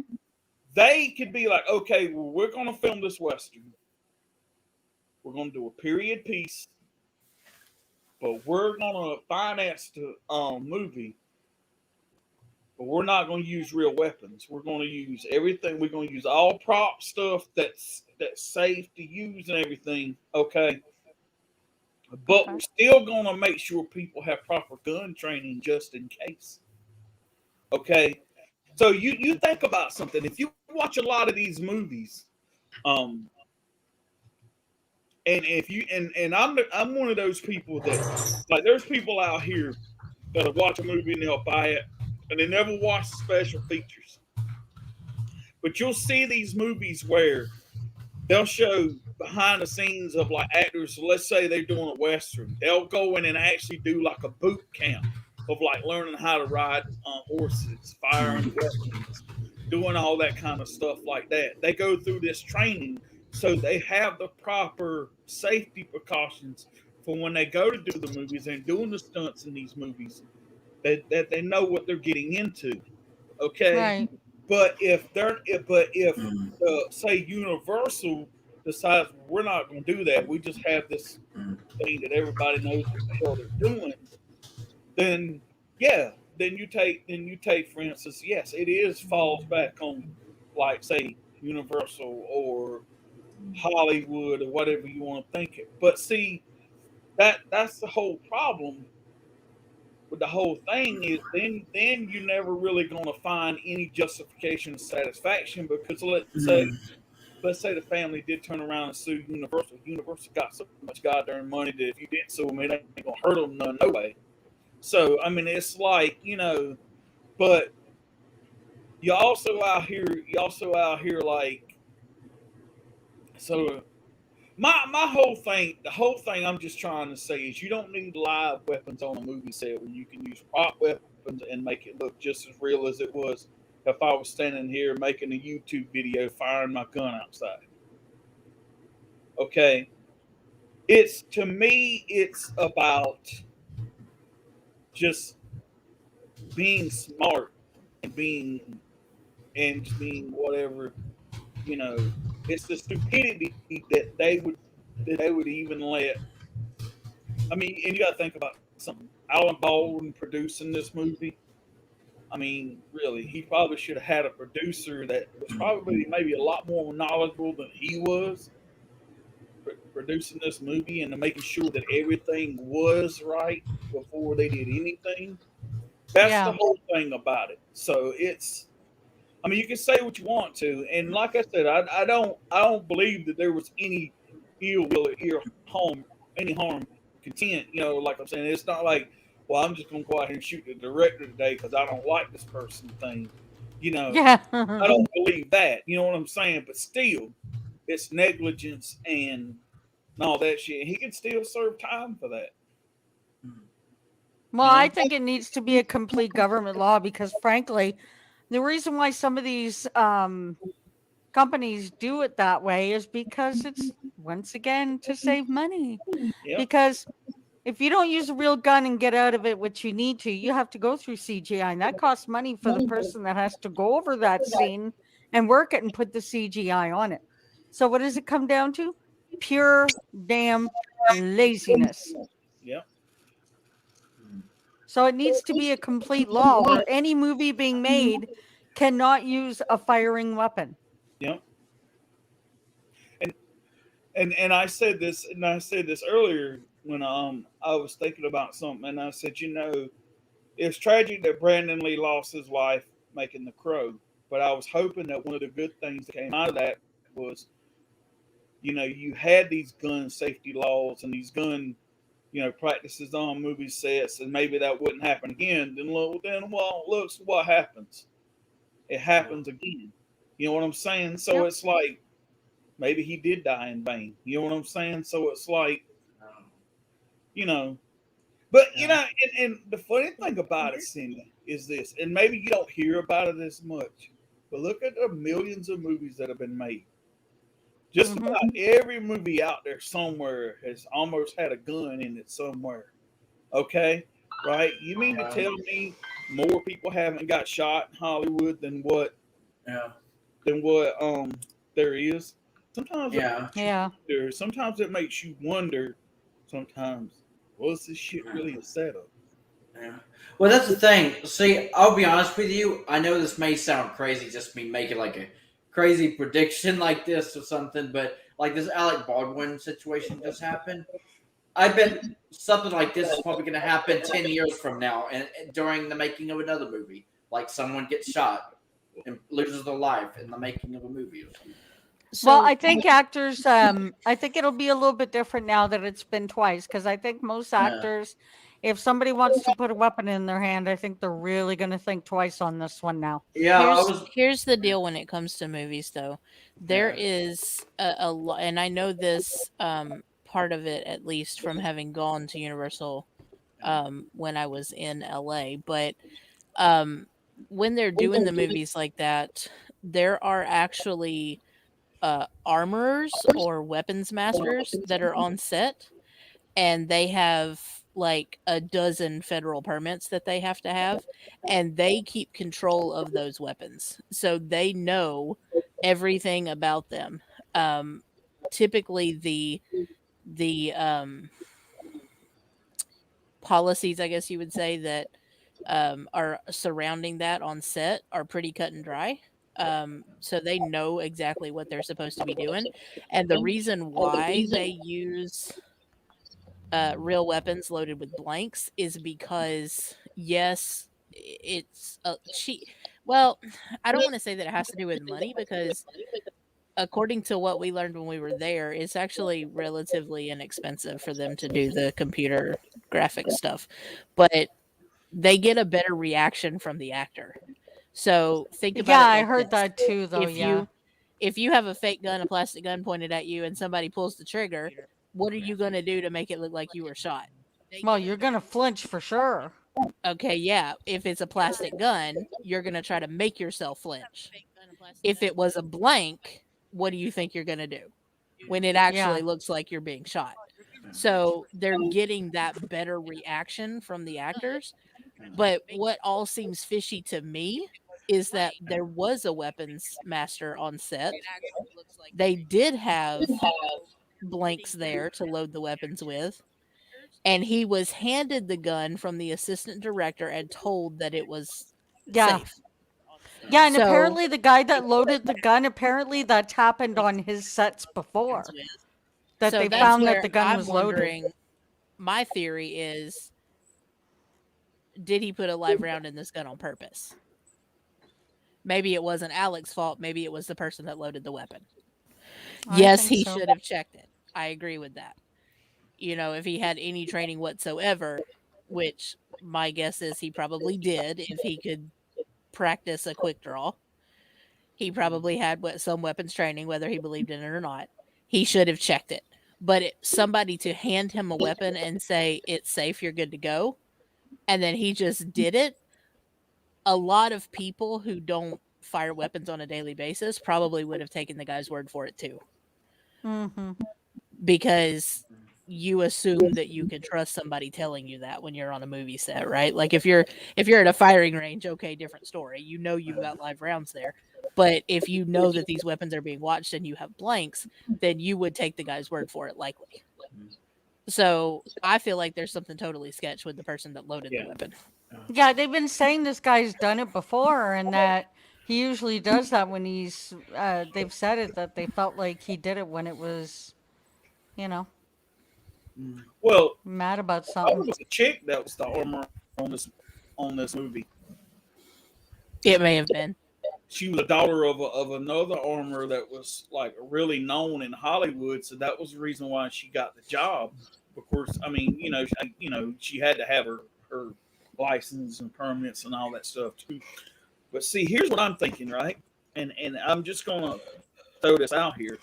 they could be like, okay, well, we're going to film this western. We're going to do a period piece, but we're going to finance the movie. But we're not going to use real weapons. We're going to use everything. We're going to use all prop stuff that's safe to use and everything. Okay, but Okay. we're still going to make sure people have proper gun training just in case. Okay, so you think about something. If you watch a lot of these movies, um, and if you and I'm one of those people that like there's people out here that'll watch a movie and they'll buy it and they never watch the special features. But you'll see these movies where they'll show behind the scenes of like actors. So let's say they're doing a western. They'll go in and actually do like a boot camp of like learning how to ride horses, firing weapons, doing all that kind of stuff like that. They go through this training so they have the proper safety precautions for when they go to do the movies and doing the stunts in these movies. That they know what they're getting into. Okay, Right. but if say Universal decides we're not going to do that, we just have this thing that everybody knows what the hell they're doing, then yeah, then you take for instance, yes, it is falls back on like say Universal or Hollywood or whatever you want to think it. But see that's the whole problem with the whole thing is then you're never really going to find any justification of satisfaction because let's say the family did turn around and sue Universal. Universal got so much goddamn money that if you didn't sue them, it ain't gonna hurt them none no way. So I mean, it's like but you also out here like so. My whole thing, the whole thing I'm just trying to say is you don't need live weapons on a movie set when you can use prop weapons and make it look just as real as it was if I was standing here making a YouTube video firing my gun outside. Okay. It's to me, it's about just being smart and being and just being whatever, you know, it's the stupidity that they would even let. I mean, and you got to think about something. Alan Baldwin producing this movie. I mean, really, he probably should have had a producer that was probably maybe a lot more knowledgeable than he was producing this movie and making sure that everything was right before they did anything. That's the Yeah. whole thing about it. So it's, I mean, you can say what you want to, and like I said, I don't believe that there was any ill will or harm, any harm, content. You know, like I'm saying, it's not like, well, I'm just gonna go out here and shoot the director today because I don't like this person thing. You know, Yeah. I don't believe that. You know what I'm saying? But still, it's negligence and all that shit. He can still serve time for that. Well, You I know? think it needs to be a complete government law because, frankly, the reason why some of these companies do it that way is because it's, once again, to save money. Yep. Because if you don't use a real gun and get out of it what you need to, you have to go through CGI, and that costs money for the person that has to go over that scene and work it and put the CGI on it. So, what does it come down to? Pure damn laziness. Yep. So, it needs to be a complete law where any movie being made cannot use a firing weapon. Yep. And I said this earlier when I was thinking about something, and I said, you know, it's tragic that Brandon Lee lost his life making The Crow, but I was hoping that one of the good things that came out of that was, you know, you had these gun safety laws and these gun, you know, practices on movie sets, and maybe that wouldn't happen again. Well, look what happens. It happens again. You know what I'm saying? So Yep. it's like maybe he did die in vain. You know what I'm saying? So it's like, you know, but you know, and the funny thing about it, Cindy, is this, and maybe you don't hear about it as much, but look at the millions of movies that have been made. Just Mhm. about every movie out there somewhere has almost had a gun in it somewhere. Okay, right? You mean to tell me more people haven't got shot in Hollywood Yeah. than what there is? Sometimes it Yeah. makes you Yeah. wonder. Sometimes it makes you wonder. Sometimes was this shit really a setup? Yeah. Well, that's the thing. See, I'll be honest with you. I know this may sound crazy, just me making like a crazy prediction like this or something, but like this Alec Baldwin situation just happened. I bet something like this is probably going to happen 10 years from now and during the making of another movie. Like someone gets shot and loses their life in the making of a movie or something. Well, So I think actors, I think it'll be a little bit different now that it's been twice because I think most Yeah. actors, if somebody wants to put a weapon in their hand, I think they're really going to think twice on this one now. Yeah, I here's was. here's the deal when it comes to movies though. There Yeah. is a lot, and I know this part of it at least from having gone to Universal when I was in LA, but um when they're doing the movies like that, there are actually armorers or weapons masters that are on set, and they have like a dozen federal permits that they have to have, and they keep control of those weapons, so they know everything about them. um Typically the policies, I guess you would say, that are surrounding that on set are pretty cut and dry. So they know exactly what they're supposed to be doing. And the reason why they use real weapons loaded with blanks is because, yes, it's cheap. Well, I don't want to say that it has to do with money because according to what we learned when we were there, it's actually relatively inexpensive for them to do the computer graphic stuff. But they get a better reaction from the actor. So think about Yeah, it I like heard this. that too, though. If Yeah. you have a fake gun, a plastic gun pointed at you and somebody pulls the trigger, what are you going to do to make it look like you were shot? Well, you're going to flinch for sure. Okay, yeah. If it's a plastic gun, you're going to try to make yourself flinch. If it was a blank, what do you think you're going to do when it Yeah. actually looks like you're being shot? So they're getting that better reaction from the actors. But what all seems fishy to me is that there was a weapons master on set. They did have blanks there to load the weapons with, and he was handed the gun from the assistant director and told that it was Yeah. safe. Yeah, and So- apparently the guy that loaded the gun, apparently that's happened on his sets before. That So they that's found where that the gun I'm was loaded. wondering, my theory is, did he put a live round in this gun on purpose? Maybe it wasn't Alex's fault. Maybe it was the person that loaded the weapon. I Yes, think he so. should have checked it. I agree with that. You know, if he had any training whatsoever, which my guess is he probably did, if he could practice a quick draw, he probably had some weapons training, whether he believed in it or not. He should have checked it. But somebody to hand him a weapon and say, it's safe, you're good to go, and then he just did it, a lot of people who don't fire weapons on a daily basis probably would have taken the guy's word for it too. Mm-hmm. Because you assume that you can trust somebody telling you that when you're on a movie set, right? Like if you're at a firing range, okay, different story. You know you've got live rounds there. But if you know that these weapons are being watched and you have blanks, then you would take the guy's word for it, likely. So I feel like there's something totally sketch with the person that loaded the weapon. Yeah, they've been saying this guy's done it before, and that he usually does that when he's. They've said it that they felt like he did it when it was, you know, Well, mad about that something. was a chick that was the armor on this movie. It may have been. She was a daughter of another armorer that was like really known in Hollywood, so that was the reason why she got the job. Of course, I mean, she had to have her license and permits and all that stuff too. But see, here's what I'm thinking, right? And I'm just gonna throw this out here.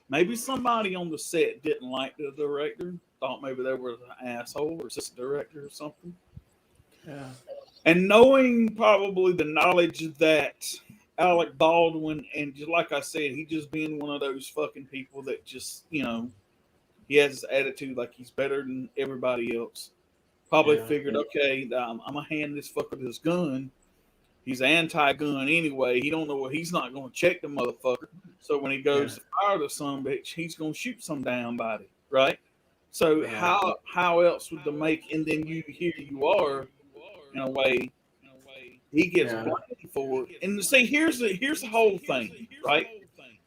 Maybe somebody on the set didn't like the director, thought maybe they were an asshole or assistant director or something. Yeah. And knowing probably the knowledge that Alec Baldwin, and just like I said, he just being one of those fucking people that just, he has this attitude like he's better than everybody else. Probably figured, okay, I'm going to hand this fucker this gun. He's anti-gun anyway. He don't know what he's not going to check the motherfucker. So when he goes to fire the son bitch, he's going to shoot some damn body, right? So how else would the make? And then here you are, in a way, he gets blamed for it. And see, here's the whole thing, right?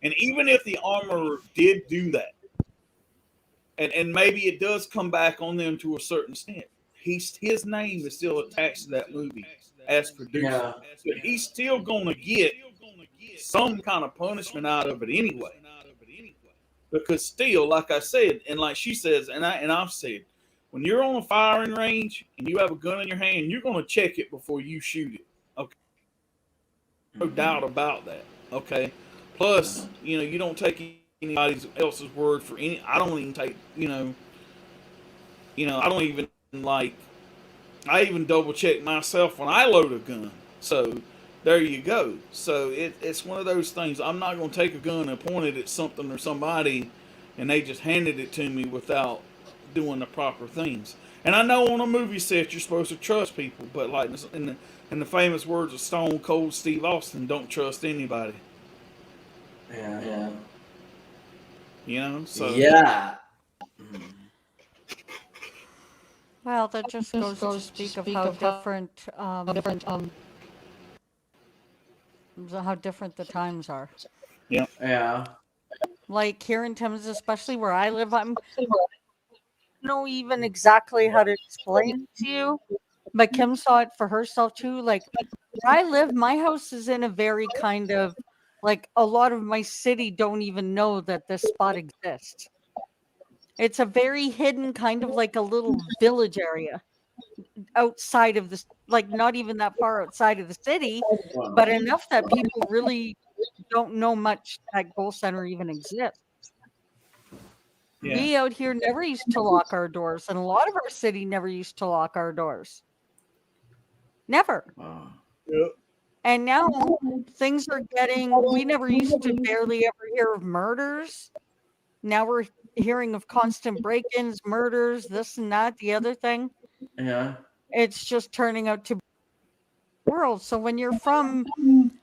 And even if the armorer did do that, and maybe it does come back on them to a certain extent, his name is still attached to that movie as producer. But he's still gonna get some kind of punishment out of it anyway. Because still, like I said, and like she says, and I've said, when you're on a firing range and you have a gun in your hand, you're gonna check it before you shoot it. Okay. No doubt about that. Okay. Plus, you don't take anybody else's word for any. I don't even take. I don't even like. I even double check myself when I load a gun. So there you go. So it's one of those things. I'm not going to take a gun and point it at something or somebody, and they just handed it to me without doing the proper things. And I know on a movie set you're supposed to trust people, but like in the famous words of Stone Cold Steve Austin, don't trust anybody. Yeah. So Yeah. Well, that just goes to speak of how different, how different the times are. Yeah. Like here in Thames, especially where I live, I don't know even exactly how to explain it to you, but Kim saw it for herself too. Like where I live, my house is in a very kind of like a lot of my city don't even know that this spot exists. It's a very hidden kind of like a little village area outside of this, like not even that far outside of the city, but enough that people really don't know much that Goal Center even exists. We out here never used to lock our doors, and a lot of our city never used to lock our doors. Never. Yep. And now things are getting, we never used to barely ever hear of murders. Now we're hearing of constant break-ins, murders, this and that, the other thing. Yeah. It's just turning out to world. So when you're from,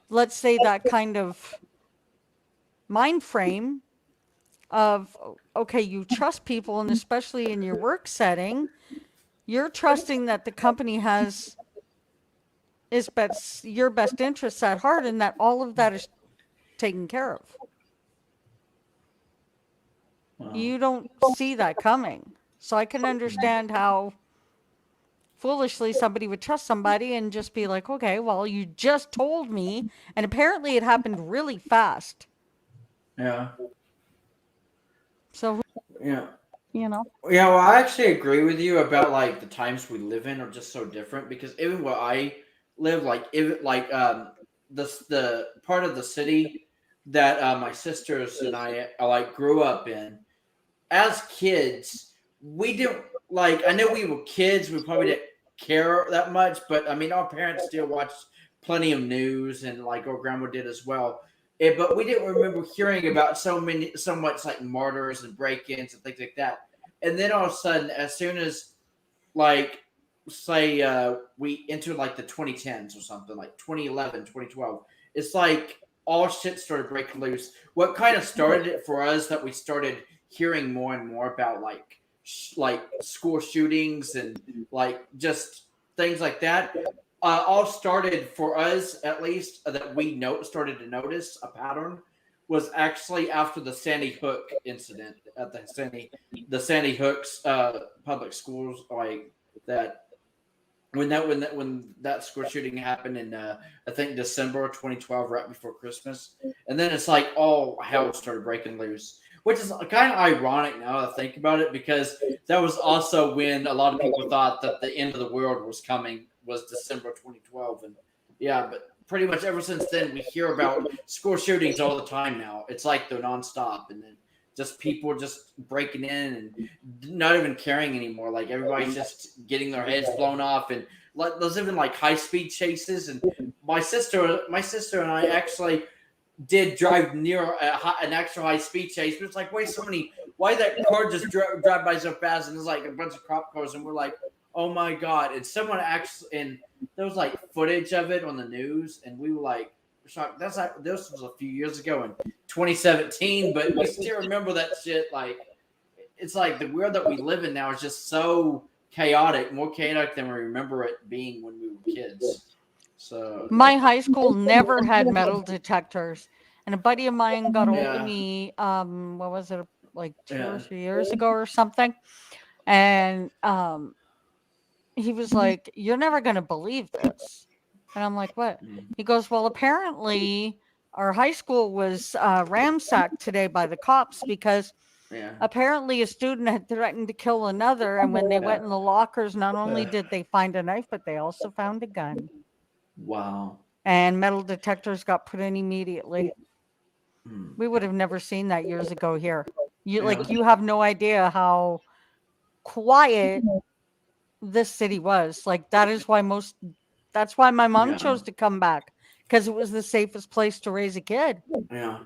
let's say, that kind of mind frame of, okay, you trust people, and especially in your work setting, you're trusting that the company has your best interests at heart, and that all of that is taken care of. Wow. You don't see that coming. So I can understand how foolishly somebody would trust somebody and just be like, okay, well, you just told me. And apparently it happened really fast. Yeah. So, Yeah. you know, Yeah, well, I actually agree with you about like the times we live in are just so different because even where I live, like even like the part of the city that my sisters and I like grew up in, as kids, we didn't like. I know we were kids. We probably didn't care that much, but I mean, our parents still watched plenty of news, and like our grandma did as well. But we didn't remember hearing about so much like murders and break-ins and things like that. And then all of a sudden, as soon as like say we entered like the 2010s or something like 2011, 2012, it's like all shit started breaking loose. What kind of started it for us that we started hearing more and more about like like school shootings and like just things like that, all started for us at least, that we started to notice a pattern was actually after the Sandy Hook incident at the Sandy Hook's public schools, like that when that school shooting happened in I think December 2012, right before Christmas, and then it's like all hell started breaking loose, which is kind of ironic now that I think about it, because that was also when a lot of people thought that the end of the world was coming, was December 2012, and yeah, but pretty much ever since then we hear about school shootings all the time now. It's like they're nonstop, and then just people just breaking in and not even caring anymore. Like everybody's just getting their heads blown off, and like there's even like high speed chases. And my sister and I actually did drive near an actual high speed chase. But it's like, why that car just drive by so fast? And there's like a bunch of cop cars, and we're like, oh my god! And someone actually, and there was like footage of it on the news, and we were like shocked. This was a few years ago in 2017, but we still remember that shit. Like, it's like the world that we live in now is just so chaotic, more chaotic than we remember it being when we were kids. So my high school never had metal detectors. And a buddy of mine got hold of Yeah. me, what was it, like 2 or Yeah. 3 years ago or something. And he was like, "You're never going to believe this." And I'm like, "What?" He goes, "Well, apparently our high school was ransacked today by the cops because Yeah. apparently a student had threatened to kill another. And when they went in the lockers, not only did they find a knife, but they also found a gun. Wow. And metal detectors got put in immediately. Hmm. We would have never seen that years ago here. Yeah. You have no idea how quiet this city was. Like that's why my mom Yeah. chose to come back, because it was the safest place to raise a kid. Yeah.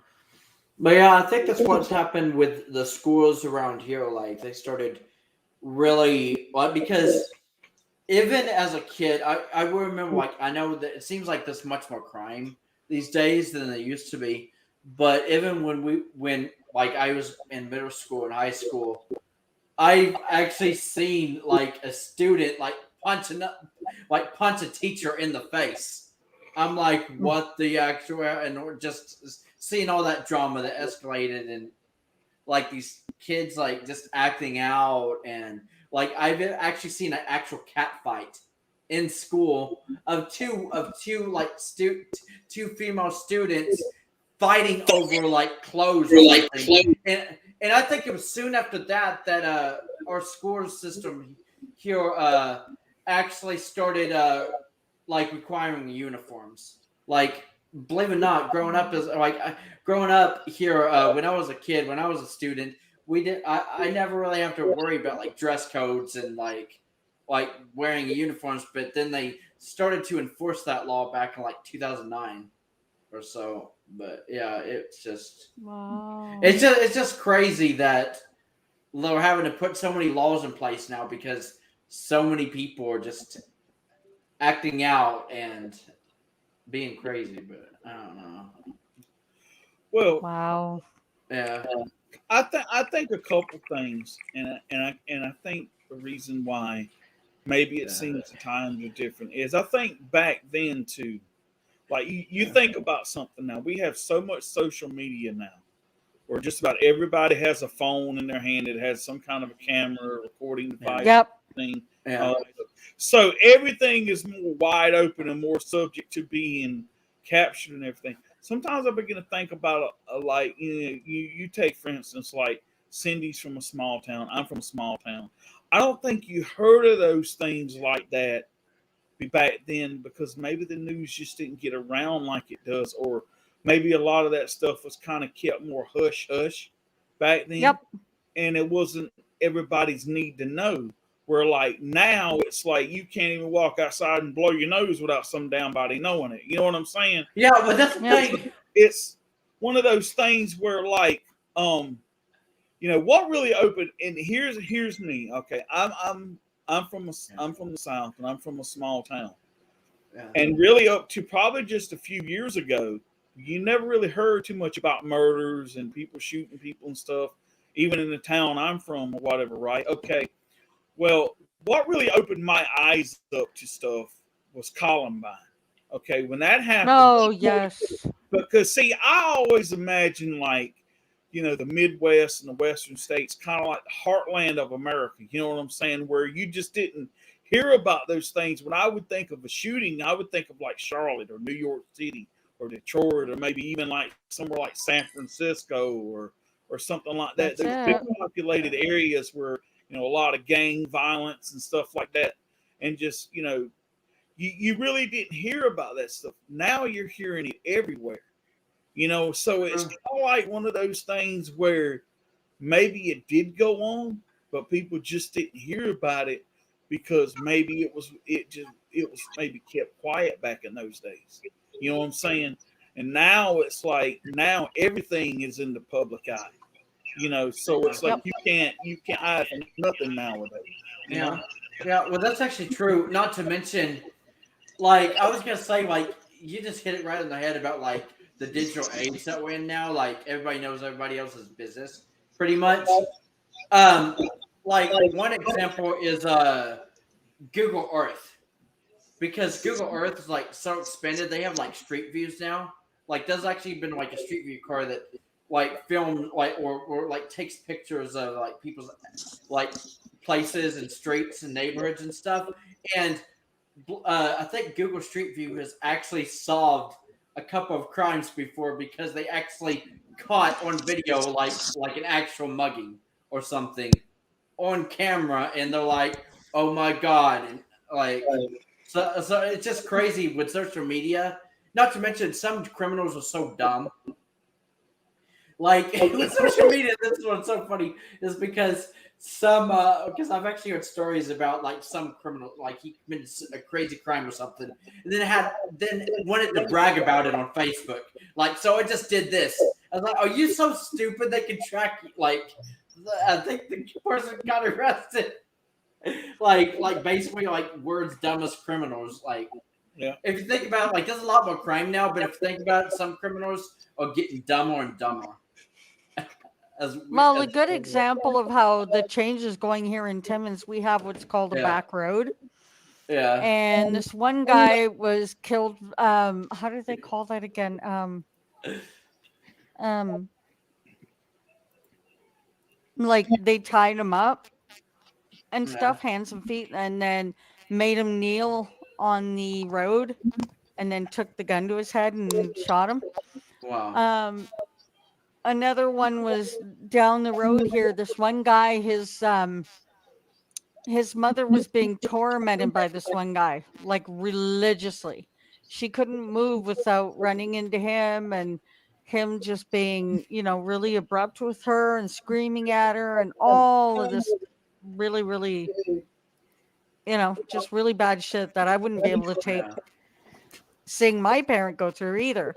But yeah, I think that's what's happened with the schools around here. Like they started really, well, because even as a kid, I remember, like, I know that it seems like there's much more crime these days than there used to be. But even when like I was in middle school and high school, I've actually seen like a student like punch a teacher in the face. I'm like, what the actual, and just seeing all that drama that escalated, and like these kids like just acting out, and like I've actually seen an actual cat fight in school of two like two female students fighting over like clothes or something. And I think it was soon after that that our school system here actually started like requiring uniforms. Like, believe it or not, growing up here when I was a kid, when I was a student, I never really have to worry about like dress codes and like wearing uniforms. But then they started to enforce that law back in like 2009 or so. But yeah, Wow. it's just crazy that they're having to put so many laws in place now because so many people are just acting out and being crazy, but I don't know. Well, Wow. Yeah. I think a couple things, and I think the reason why maybe it Yeah. seems the times are different is I think back then too. Like you think about something now. We have so much social media now, where just about everybody has a phone in their hand that has some kind of a camera, recording Yeah. device, Yep. thing. Yeah. So everything is more wide open and more subject to being captured and everything. Sometimes I begin to think about like you take for instance like Cindy's from a small town. I'm from a small town. I don't think you heard of those things like that back then because maybe the news just didn't get around like it does, or maybe a lot of that stuff was kind of kept more hush hush back then, Yep. and it wasn't everybody's need to know. Where like now it's like you can't even walk outside and blow your nose without some damn body knowing it. You know what I'm saying? Yeah, but that's the Yep. thing. It's one of those things where like what really opened, and here's me. Okay, I'm from the South and I'm from a small town. Yeah. And really, up to probably just a few years ago, you never really heard too much about murders and people shooting people and stuff, even in the town I'm from or whatever, right? Okay. Well, what really opened my eyes up to stuff was Columbine. Okay. When that happened, Oh, yes. because see, I always imagine like, the Midwest and the Western states, kind of like the heartland of America. You know what I'm saying? Where you just didn't hear about those things. When I would think of a shooting, I would think of like Charlotte or New York City or Detroit or maybe even like somewhere like San Francisco or something like that. That's Those big it. populated areas where a lot of gang violence and stuff like that, and just you really didn't hear about that stuff. Now you're hearing it everywhere. So it's kind of like one of those things where maybe it did go on, but people just didn't hear about it because maybe it was maybe kept quiet back in those days. You know what I'm saying? And now it's like now everything is in the public eye. So it's like Yep. you can't hide from nothing nowadays. You Yeah. know? Yeah. Well, that's actually true. Not to mention, like, I was gonna say, like, you just hit it right on the head about like the digital age that we're in now. Like, everybody knows everybody else's business, pretty much. Um, like one example is Google Earth, because Google Earth is like so expanded. They have like street views now. Like, there's actually been like a street view car that like filmed like or like takes pictures of like people's like places and streets and neighborhoods and stuff. And I think Google Street View has actually solved a couple of crimes before because they actually caught on video like an actual mugging or something on camera, and they're like, "Oh my god!" And like, so it's just crazy with social media. Not to mention, some criminals are so dumb. Like with social media, this is what's so funny is because because I've actually heard stories about like some criminal, like he committed a crazy crime or something, and then wanted to brag about it on Facebook. Like, so I just did this. I was like, "Are you so stupid they can track you?" Like, I think the person got arrested. Like basically like words dumb as criminals. Like, Yeah. if you think about it, like there's a lot more crime now, but if you think about it, some criminals are getting dumber and dumber. Well, a good example of how the change is going here in Timmins, we have what's called a Yeah. back road. Yeah. And this one guy was killed. How did they call that again? Like they tied him up and stuff, hands and feet, and then made him kneel on the road, and then took the gun to his head and shot him. Wow. Another one was down the road here. This one guy, his mother was being tormented by this one guy, like religiously. She couldn't move without running into him and him just being, really abrupt with her and screaming at her and all of this really, really, just really bad shit that I wouldn't be able to take Yeah. seeing my parent go through either.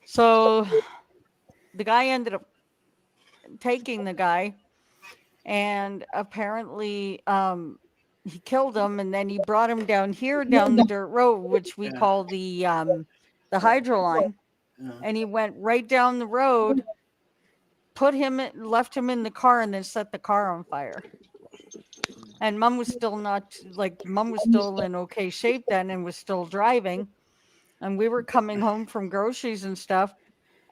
So the guy ended up taking the guy, and apparently he killed him, and then he brought him down here down the dirt road, which we Yeah. call the hydro line, and he went right down the road, left him in the car, and then set the car on fire. And mom was still in okay shape then and was still driving, and we were coming home from groceries and stuff,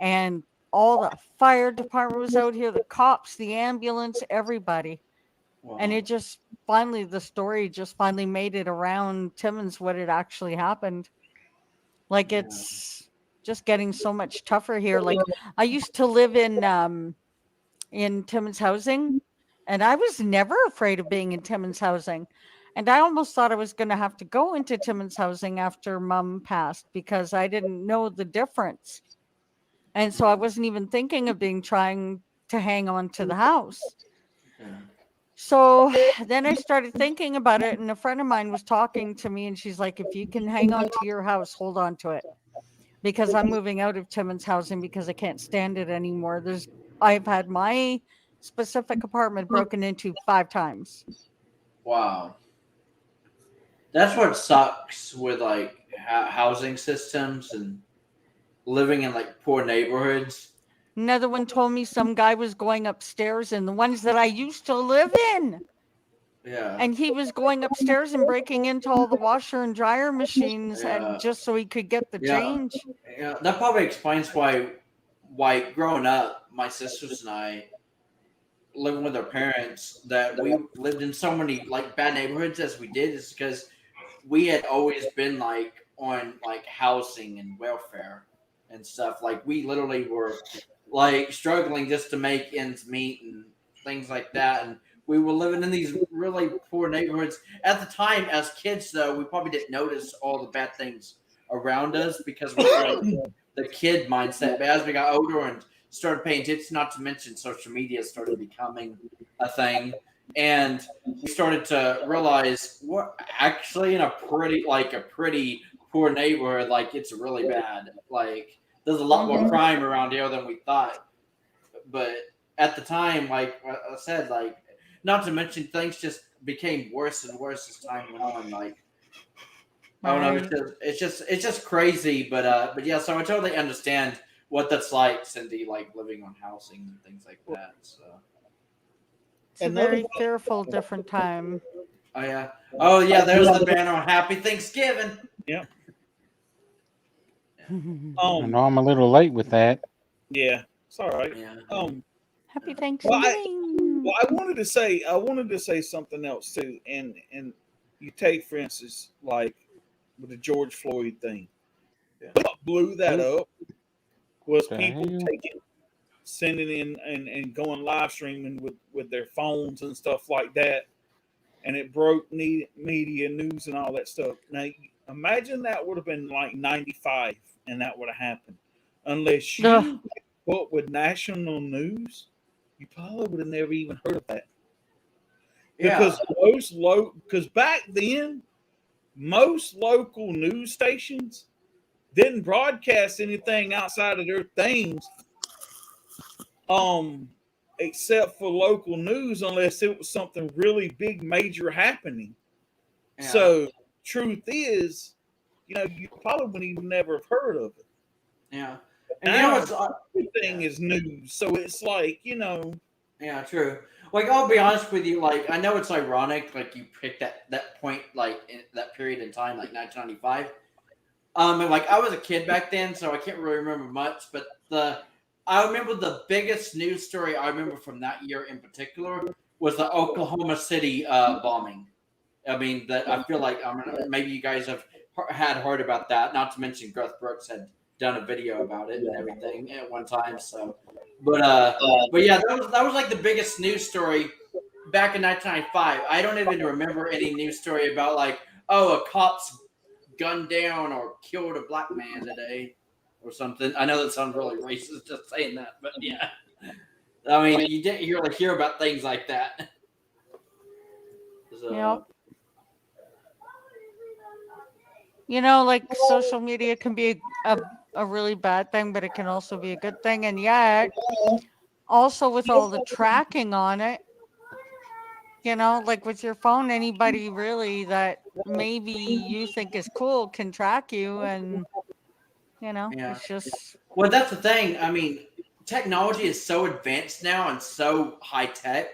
and all the fire department was out here, the cops, the ambulance, everybody. Wow. And it just the story just finally made it around Timmins what had actually happened. Like, it's just getting so much tougher here. Like, I used to live in Timmins housing, and I was never afraid of being in Timmins housing. And I almost thought I was going to have to go into Timmins housing after mom passed because I didn't know the difference. And so I wasn't even thinking of trying to hang on to the house. Yeah. So then I started thinking about it, and a friend of mine was talking to me, and she's like, if you can hang on to your house, hold on to it. Because I'm moving out of Timmins housing because I can't stand it anymore. I've had my specific apartment broken into 5 times. Wow. That's what sucks with like housing systems and living in like poor neighborhoods. Another one told me some guy was going upstairs in the ones that I used to live in. Yeah. And he was going upstairs and breaking into all the washer and dryer machines and just so he could get the change. Yeah, that probably explains why growing up, my sisters and I living with our parents, that we lived in so many like bad neighborhoods as we did, is because we had always been like on like housing and welfare and stuff. Like we literally were like struggling just to make ends meet and things like that. And we were living in these really poor neighborhoods. At the time, as kids, though, we probably didn't notice all the bad things around us because we were like the kid mindset. But as we got older and started paying attention, not to mention social media started becoming a thing, and we started to realize we're actually in a pretty poor neighborhood. Like it's really bad. Like there's a lot more crime around here than we thought. But at the time, like I said, like not to mention things just became worse and worse as time went on. Like I don't know, it's just crazy. But yeah, so I totally understand what that's like, Cindy, like living on housing and things like that. So it's a very fearful, different time. Oh yeah, there's the banner. Happy Thanksgiving. Yeah. I know I'm a little late with that. Yeah, it's all right. Yeah. Happy Thanksgiving. Well, I wanted to say something else too, and you take, for instance, like with the George Floyd thing. What blew that up was people sending in and going live streaming with their phones and stuff like that, and it broke media news and all that stuff. Now, imagine that would have been like 95, and that would have happened, unless you put with national news. You probably would have never even heard of that. Because because back then, most local news stations didn't broadcast anything outside of their things, except for local news, unless it was something really big, major happening. Yeah. So, truth is, you probably wouldn't even never have heard of it. Yeah. And now everything is news, so it's like, Yeah, true. Like, I'll be honest with you. Like, I know it's ironic. Like, you picked that point, like in that period in time, like 1995. And like I was a kid back then, so I can't really remember much. But I remember the biggest news story I remember from that year in particular was the Oklahoma City bombing. I mean, that I feel like maybe you guys had heard about that. Not to mention Garth Brooks had done a video about it and everything at one time. So, but yeah, that was like the biggest news story back in 1995. I don't even remember any news story about like, oh, a cop's gunned down or killed a black man today or something. I know that sounds really racist just saying that, but yeah, I mean, you didn't really hear about things like that. So, yep. Like social media can be a really bad thing, but it can also be a good thing. And yet, also with all the tracking on it, You know, like with your phone, anybody really that maybe you think is cool can track you, and Yeah. it's just Well, that's the thing. I mean, technology is so advanced now and so high tech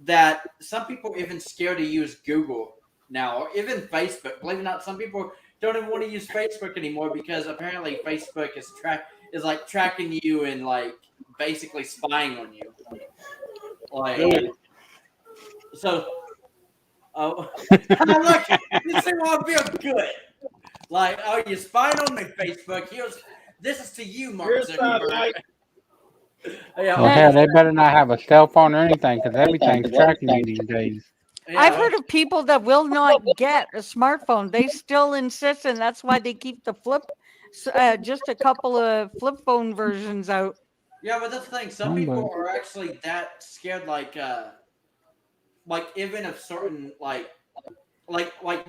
that some people are even scared to use Google now, or even Facebook. Believe it or not, some people don't even want to use Facebook anymore because apparently Facebook is like tracking you and like basically spying on you. Like so. Oh, look, you see why I feel good. Like, oh, you're spying on me, Facebook. This is to you, Mark Here's my Zuckerberg. like. Yeah, Well, oh, hell, yeah. they better not have a cell phone or anything because everything's tracking you these days. I've Yeah. heard of people that will not get a smartphone. They still insist, and that's why they keep the just a couple of flip phone versions out. Yeah, but that's the thing. Some Oh, people but are actually that scared, like even if certain like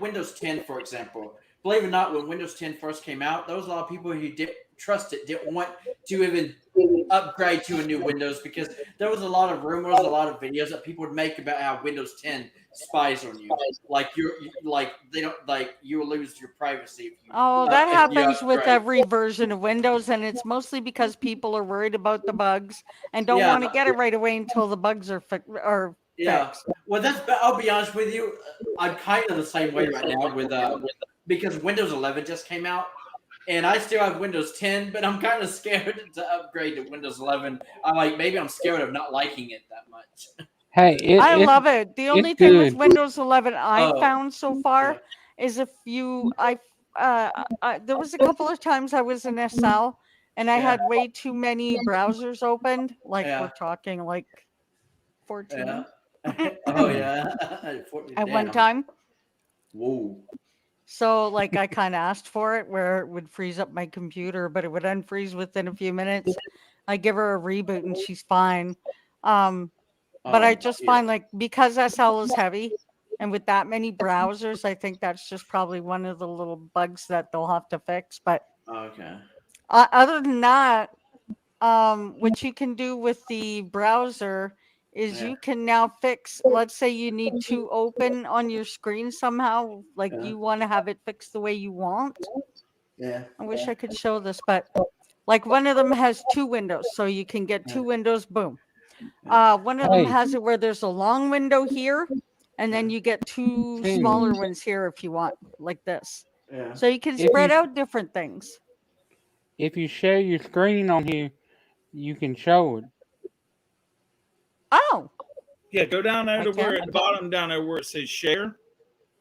Windows 10, for example. Believe it or not, when Windows 10 first came out, there was a lot of people who didn't trust it, didn't want to even upgrade to a new Windows because there was a lot of rumors, a lot of videos that people would make about how Windows 10 spies on you. Like like they don't like you will lose your privacy Oh, that if you happens with upgrade. every version of Windows, and it's mostly because people are worried about the bugs and don't Yeah, want to get it right away until the bugs are yeah. fixed. Well, I'll be honest with you. I'm kind of the same way right now with because Windows 11 just came out, and I still have Windows 10, but I'm kind of scared to upgrade to Windows 11. I'm like, maybe I'm scared of not liking it that much. hey, I love it. The only it's thing with good. Windows 11 I've Oh, found so far yeah, is if you, there was a couple of times I was in SL and I yeah, had way too many browsers opened. Like we're yeah, talking like yeah. 14 Oh yeah, at one damn. time. Whoa. So like I kind of asked for it where it would freeze up my computer, but it would unfreeze within a few minutes. I give her a reboot and she's fine. Um, But I just Yeah. find like because SL is heavy and with that many browsers, I think that's just probably one of the little bugs that they'll have to fix. But Okay. other than that, what you can do with the browser is Yeah. you can now fix, let's say you need to open on your screen somehow, like Yeah. you want to have it fixed the way you want. Yeah. I wish I could show this, but like one of them has two windows, so you can get two windows, boom. One of them Hey, has it where there's a long window here, and then you get two Cindy, smaller ones here if you want, like this. Yeah. So you can if spread you out different things. if you share your screen on here, you can show it. Oh, Yeah, go down there I to where can. at the bottom down there where it says share.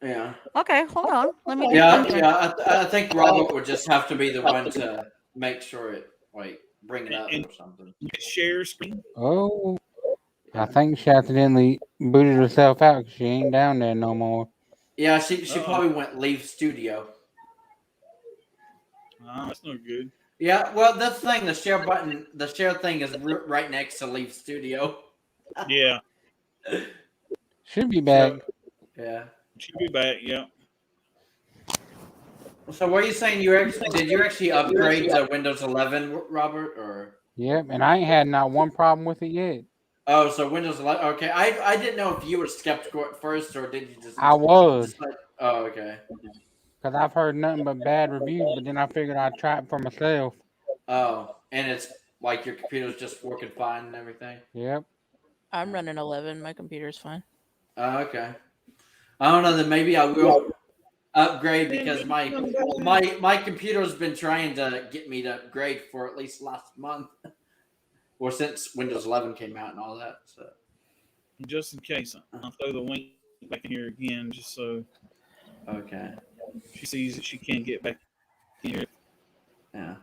Yeah. Okay, hold on. Let me do Yeah. something. Yeah. I think Robert would just have to be the one to make sure it like bring it up And or something. share screen. Oh, I think she accidentally booted herself out because she ain't down there no more. Yeah. She Uh-oh. probably went leave studio. Oh, that's no good. Yeah. Well, that's the thing. The share thing is right next to leave studio. Yeah, Should be back. So, yeah. should be back. Yeah. So, what are you saying? Did you actually upgrade to Windows 11, Robert? Or Yep, and I ain't had not one problem with it yet. oh, so Windows 11. Okay, I didn't know if you were skeptical at first, or did you I was, just like? Oh, okay. because I've heard nothing but bad reviews, but then I figured I'd try it for myself. Oh, and it's like your computer's just working fine and everything. Yep. I'm running 11. My computer's fine. Oh, okay. I don't know. Then maybe I will upgrade because my computer's been trying to get me to upgrade for at least last month, or since Windows 11 came out and all that. So Just in case, I'll throw the link back in here again, just so okay, she sees that she can get back in here. yeah.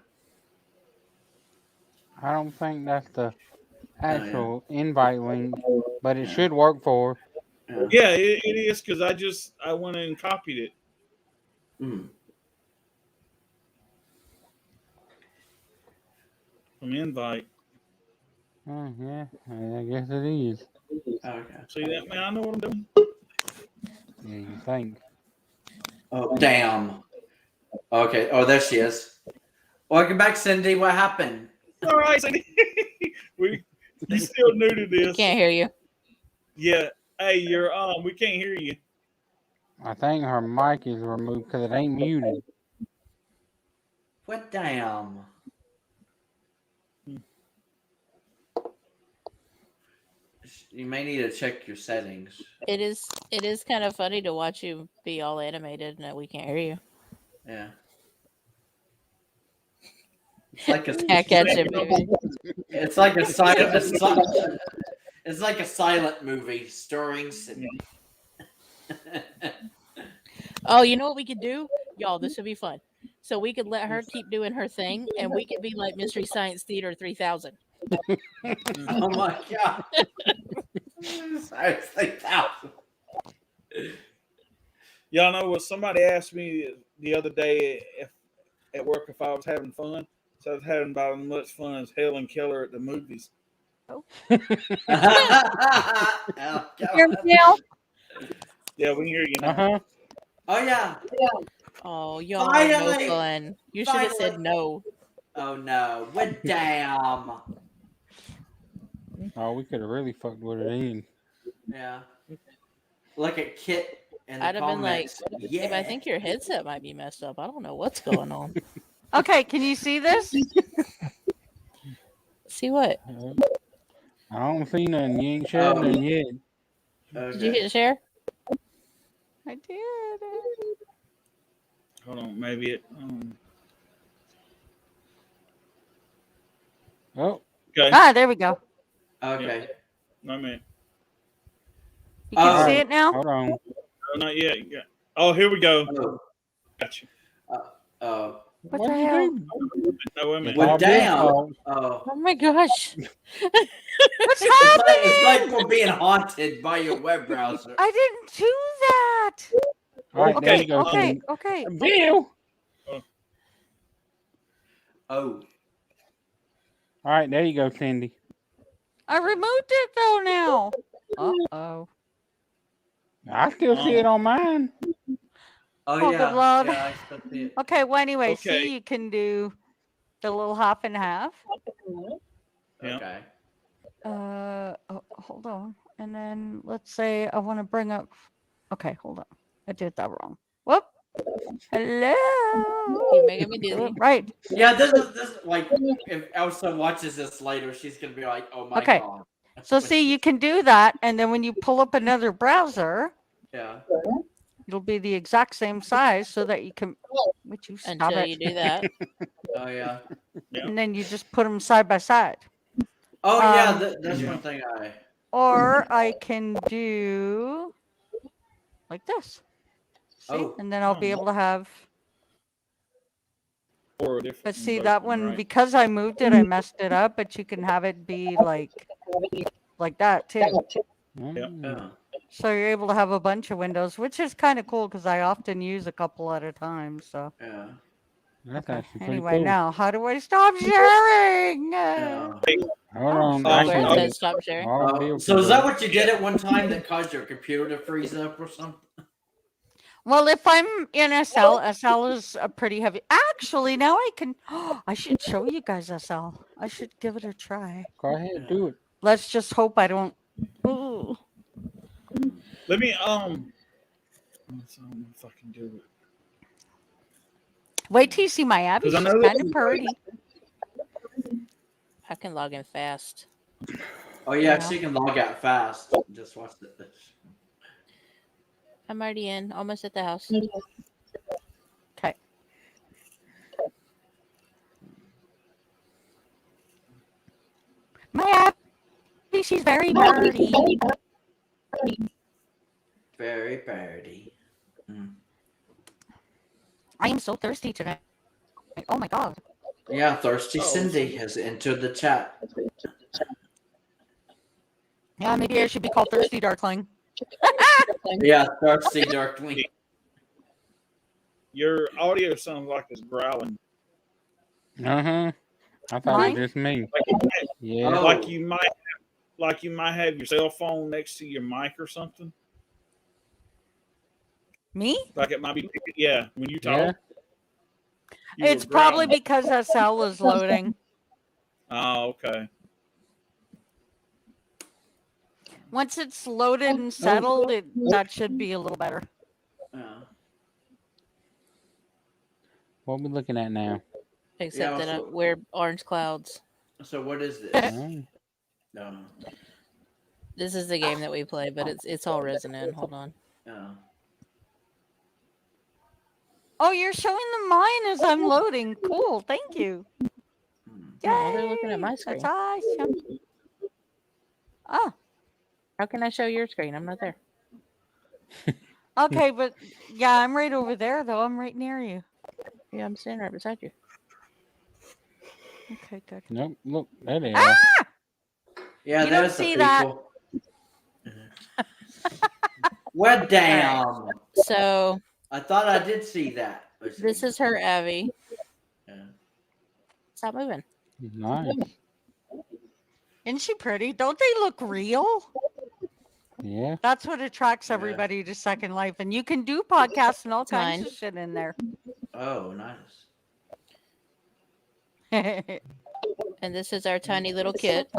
I don't think that's the yeah. actual invite link, but it Yeah. should work for her. Yeah. Yeah, it is because I went and copied it. Mm. From invite. Oh, yeah, I guess it is. Okay. See that, man? I know what I'm doing. Yeah, you think. Oh, damn. Okay. Oh, there she is. Welcome back, Cindy. What happened? All right, Cindy. You still new to this? Can't hear you. Yeah. Hey, you're we can't hear you. I think her mic is removed because it ain't muted. What damn? You may need to check your settings. It is kind of funny to watch you be all animated and that we can't hear you. Yeah. It's like a Back at you, baby. it's like a silent it's like a silent movie starring Sydney. Oh, you know what we could do? Y'all, this would be fun. So we could let her keep doing her thing and we could be like Mystery Science Theater 3000. Oh my god. Sorry, 3,000. Y'all know what? Somebody asked me the other day if at work if I was having fun. So I was having about as much fun as Helen Keller at the movies. Oh, Hear me now? Yeah, we can hear you now. Uh-huh. oh yeah. Oh, y'all are no Finally! fun. You should have said Finally! no. Oh no. What damn. Oh, we could have really fucked with it in. Yeah. Look at Kit in the I'd have been like, comments. if I think your headset might be messed up, I don't know what's going on. Okay, can you see this? See what? I don't see nothing. You ain't shared nothing yet. Did you hit share? I did. Hold on, maybe it. Oh, Okay, Ah, there we go. Okay. no man. You can Oh. see it now? hold on. No, not yet. Yeah. Oh, here we go. Oh. Gotcha. Oh. What What'd the you hell? do? No, wait a minute. Well, all Bill's damn. fault. Oh. Oh my gosh. What's It's like happening? we're being haunted by your web browser. I didn't do that. All right, there you Okay, go. okay, Cindy. okay. Bill. Oh. All right, there you go, Cindy. I removed it though now. Uh-oh. I still see it on mine. Oh, Oh, yeah. good lord. Yeah, I still see it. Okay, well anyway, Okay. see you can do the little half and half. Yeah. Okay. Hold on. And then let's say I want to bring up. Okay, hold on. I did that wrong. Whoop. Hello. You're making me Do it dizzy. right. Yeah, this is like if Elsa watches this later, she's gonna be like, "Oh my Okay. god." So see, you can do that, and then when you pull up another browser, Yeah. it'll be the exact same size, so that you can. Would you stop Until it? you do that. Oh yeah. And then you just put them side by side. Oh yeah. Um, That's Yeah. one thing I. Or I can do like this. See, Oh. and then I'll be able to have. Or a different But see both that of them, one, right? because I moved it, I messed it up. But you can have it be like that too. Mm. Yeah. So you're able to have a bunch of windows, which is kind of cool because I often use a couple at a time. So Yeah. That's okay. actually pretty Anyway, cool. now how do I stop sharing? Yeah. Hold on. Oh, I Where it no. can. says stop sharing. All Bill So can is do that it. what you did at one time that caused your computer to freeze up or something? Well, if I'm in SL, SL is a pretty heavy. Actually, now I can. I should show you guys SL. I should give it a try. Go ahead, do it. Let's just hope I don't. Ooh. Let me I don't know if I can do it. Wait till you see my Abby. 'Cause I She's know kind that- of pretty. I can log in fast. Oh yeah, Yeah. she can log out fast. Just watch this. I'm already in, almost at the house. Okay. My Abby, she's very pretty. Very pretty. I am so thirsty today. Oh my god. Yeah, Thirsty Cindy has entered the chat. Yeah, maybe I should be called Thirsty Darkling. Yeah, Thirsty Darkling. Your audio sounds like it's growling. I thought it Mine? was just me. Like, Yeah. Oh. like you might have your cell phone next to your mic or something. Me? Like it might be, yeah. When you talk, Yeah. you were It's probably growling. because SL is loading. Oh, okay. Once it's loaded and settled, that should be a little better. Yeah. What we looking at now? Except that also- we're orange clouds. So what is this? Oh, No. This is the game that we play, but it's all resonant. Hold on. No. Oh, you're showing them mine as I'm loading. Cool. Thank you. Hmm. No, they're looking at my Yay, screen. That's awesome. Oh, How can I show your screen? I'm not there. okay, but yeah, I'm right over there though. I'm right near you. Yeah, I'm standing right beside you. Okay, good. nope. Look, there they are. Ah! Yeah, You don't there's the see that. people. Well, damn. So I thought I did see that. this is her Abby. Yeah. Stop moving. Nice. Isn't she pretty? Don't they look real? Yeah. That's what attracts Yeah. everybody to Second Life. And you can do podcasts and all It's kinds mine. of shit in there. Oh, nice. And this is our tiny little kit.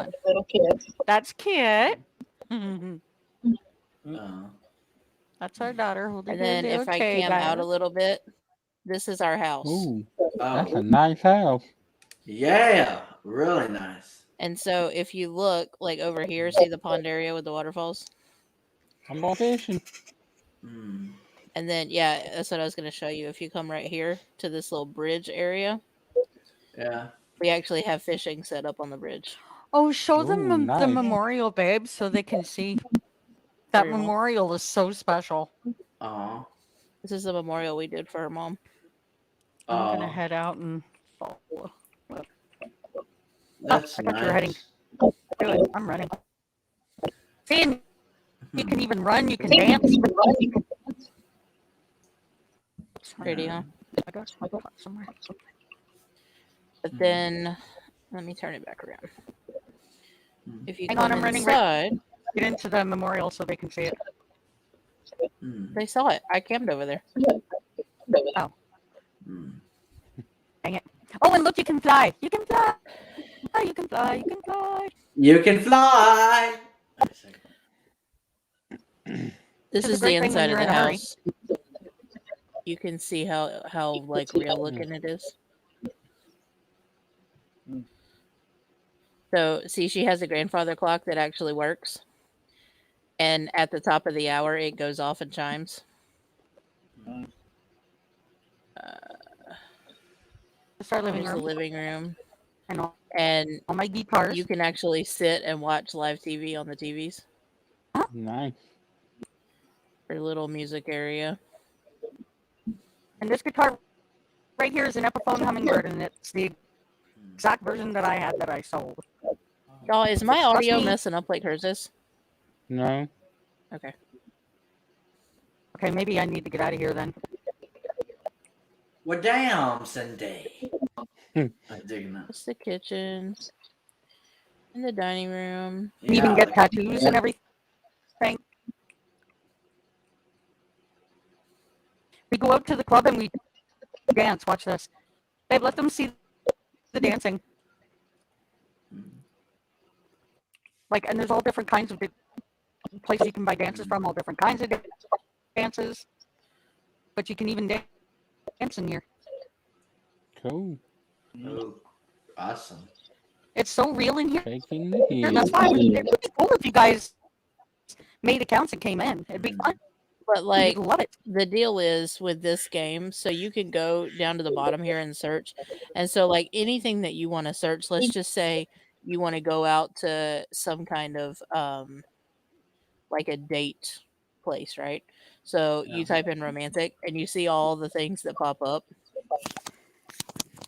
That's cute. Oh. That's our daughter holding And then her if little I tray cam out a guy. little bit, this is our house. Ooh, that's a Oh. nice house. Yeah. Really nice. And so if you look like over here, see the pond area with the waterfalls? I'm going fishing. Hmm. And then, yeah, that's what I was going to show you. If you come right here to this little bridge area, Yeah. we actually have fishing set up on the bridge. Oh, show them Ooh, the nice. memorial, babe, so they can see. That For your mom. memorial is so special. Oh. This is the memorial we did for her mom. I'm gonna Oh. head out and follow. That's I thought nice. you were heading. Do it. I'm running. See, and you can even run. You can dance. Pretty, huh? I got my book somewhere. But then, let me turn it back around. If you Hang come on, I'm running right- inside, Get into the memorial so they can see it. Hmm. they saw it. I cammed over there. Hmm. Oh, and look, you can fly. You can fly. You can fly. You can fly. You can fly. This It's a is the great thing when inside of you're the in a hurry. house. You can see how like real looking it is. So see, she has a grandfather clock that actually works, and at the top of the hour, it goes off and chimes. It's our living Here's the room. living room, And and all my guitars. you can actually sit and watch live TV on the TVs. Nice. Her little music area. And this guitar right here is an Epiphone Hummingbird, and it's the exact version that I had that I sold. Y'all, is my Trust audio me. messing up like hers is? No. Okay. Okay, maybe I need to get out of here then. Well, damn, Sunday. I'm digging that. It's the kitchen and the dining room. You even Yeah, get like- tattoos and everything. We go out to the club and we dance. Watch this. Babe, let them see the dancing. Like, and there's all different kinds of places you can buy dances from, all different kinds of dances. But you can even dance in here. Cool. Oh, awesome. It's so real in here. Shaking the And heel. that's why it would be cool if you guys made accounts and came in. It'd be fun. But like You'd love it. the deal is with this game, so you can go down to the bottom here and search. And so like anything that you want to search, let's just say you want to go out to some kind of like a date place, right? So you Yeah. type in romantic and you see all the things that pop up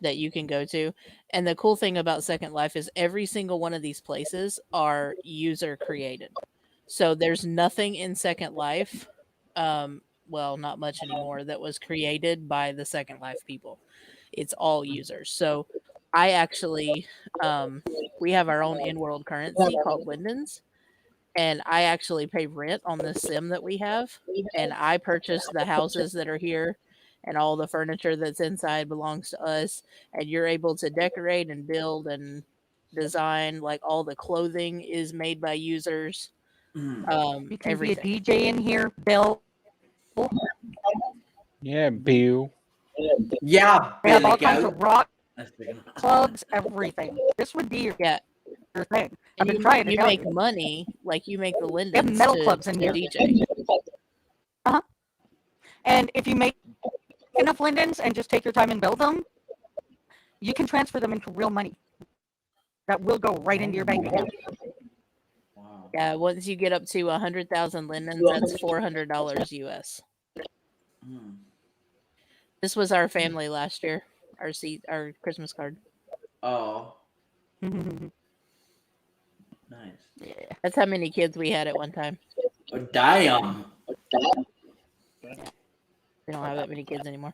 that you can go to. And the cool thing about Second Life is every single one of these places are user created. So there's nothing in Second Life, well, not much anymore, that was created by the Second Life people. It's all users. So I actually, we have our own in-world currency called Lindens. And I actually pay rent on the sim that we have. And I purchase the houses that are here, and all the furniture that's inside belongs to us. And you're able to decorate and build and design. Like all the clothing is made by users. You can everything. be a DJ in here, Bill. Yeah, Bill. Yeah, We have Billy all kinds Goat. of rock That's big enough. clubs, everything. This would be Yeah, your thing. I've and been you, trying to you tell make you. money, like you make the We have lindens metal to clubs in here. DJ. And if you make enough lindens and just take your time and build them, you can transfer them into real money. That will go right into your bank account. Wow. Yeah, once you get up to 100,000 lindens, that's $400 US. Hmm. This was our family last year. Our Christmas card. Oh, Yeah. nice. That's how many kids we had at one time. Oh, damn. We don't have that many kids anymore.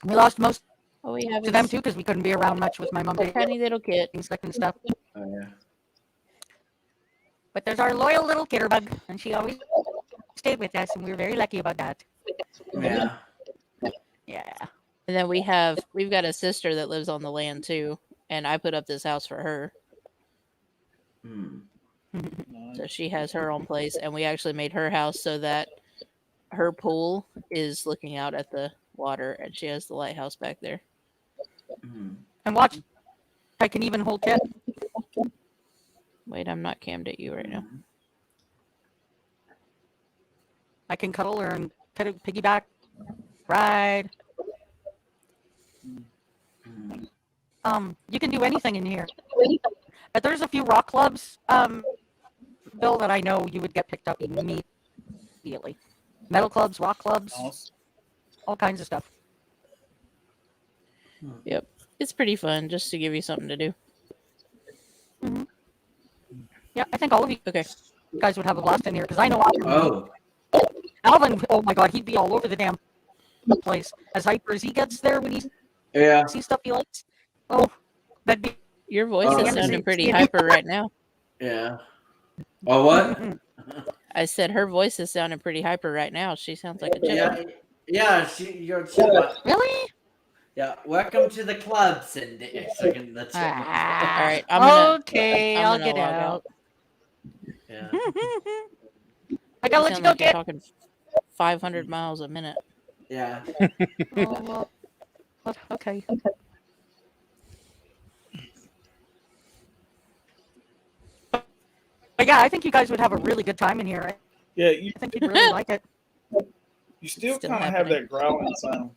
We lost most All we have of them is too because we couldn't be around much with my mom a tiny little kid. getting sick and stuff. Oh, yeah. But there's our loyal little kitterbug, and she always stayed with us, and we were very lucky about that. Yeah. Yeah. And then we've got a sister that lives on the land too, and I put up this house for her. Hmm. So she has her own place, and we actually made her house so that her pool is looking out at the water, and she has the lighthouse back there. Hmm. And watch, I can even hold Kit. Wait, I'm not cammed at you right now. I can cuddle her and piggyback ride. You can do anything in here. But there's a few rock clubs, Bill, that I know you would get picked up immediately. Metal clubs, rock clubs, Awesome. all kinds of stuff. Yep, it's pretty fun just to give you something to do. Yeah, I think all of you Okay. guys would have a blast in here because I know Oh. Alvin. Oh my God, he'd be all over the damn place as hyper as he gets there when he Yeah. sees stuff he likes. Oh, that'd be Your voice Oh. is sounding pretty hyper right now. Yeah. Oh, what? I said her voice is sounding pretty hyper right now. She sounds like a chipmunk. Yeah. You're chipmunk. really. Yeah. Welcome to the club, Cindy. Second, that's All right, I'm gonna. Okay, I'm I'll gonna get log out. Yeah. I gotta let you sound go, like you're kid. talking 500 miles a minute. Yeah. Oh, well, okay. But yeah, I think you guys would have a really good time in here. Yeah, you I think you'd really like it. still Still kind of have happening. that growling sound.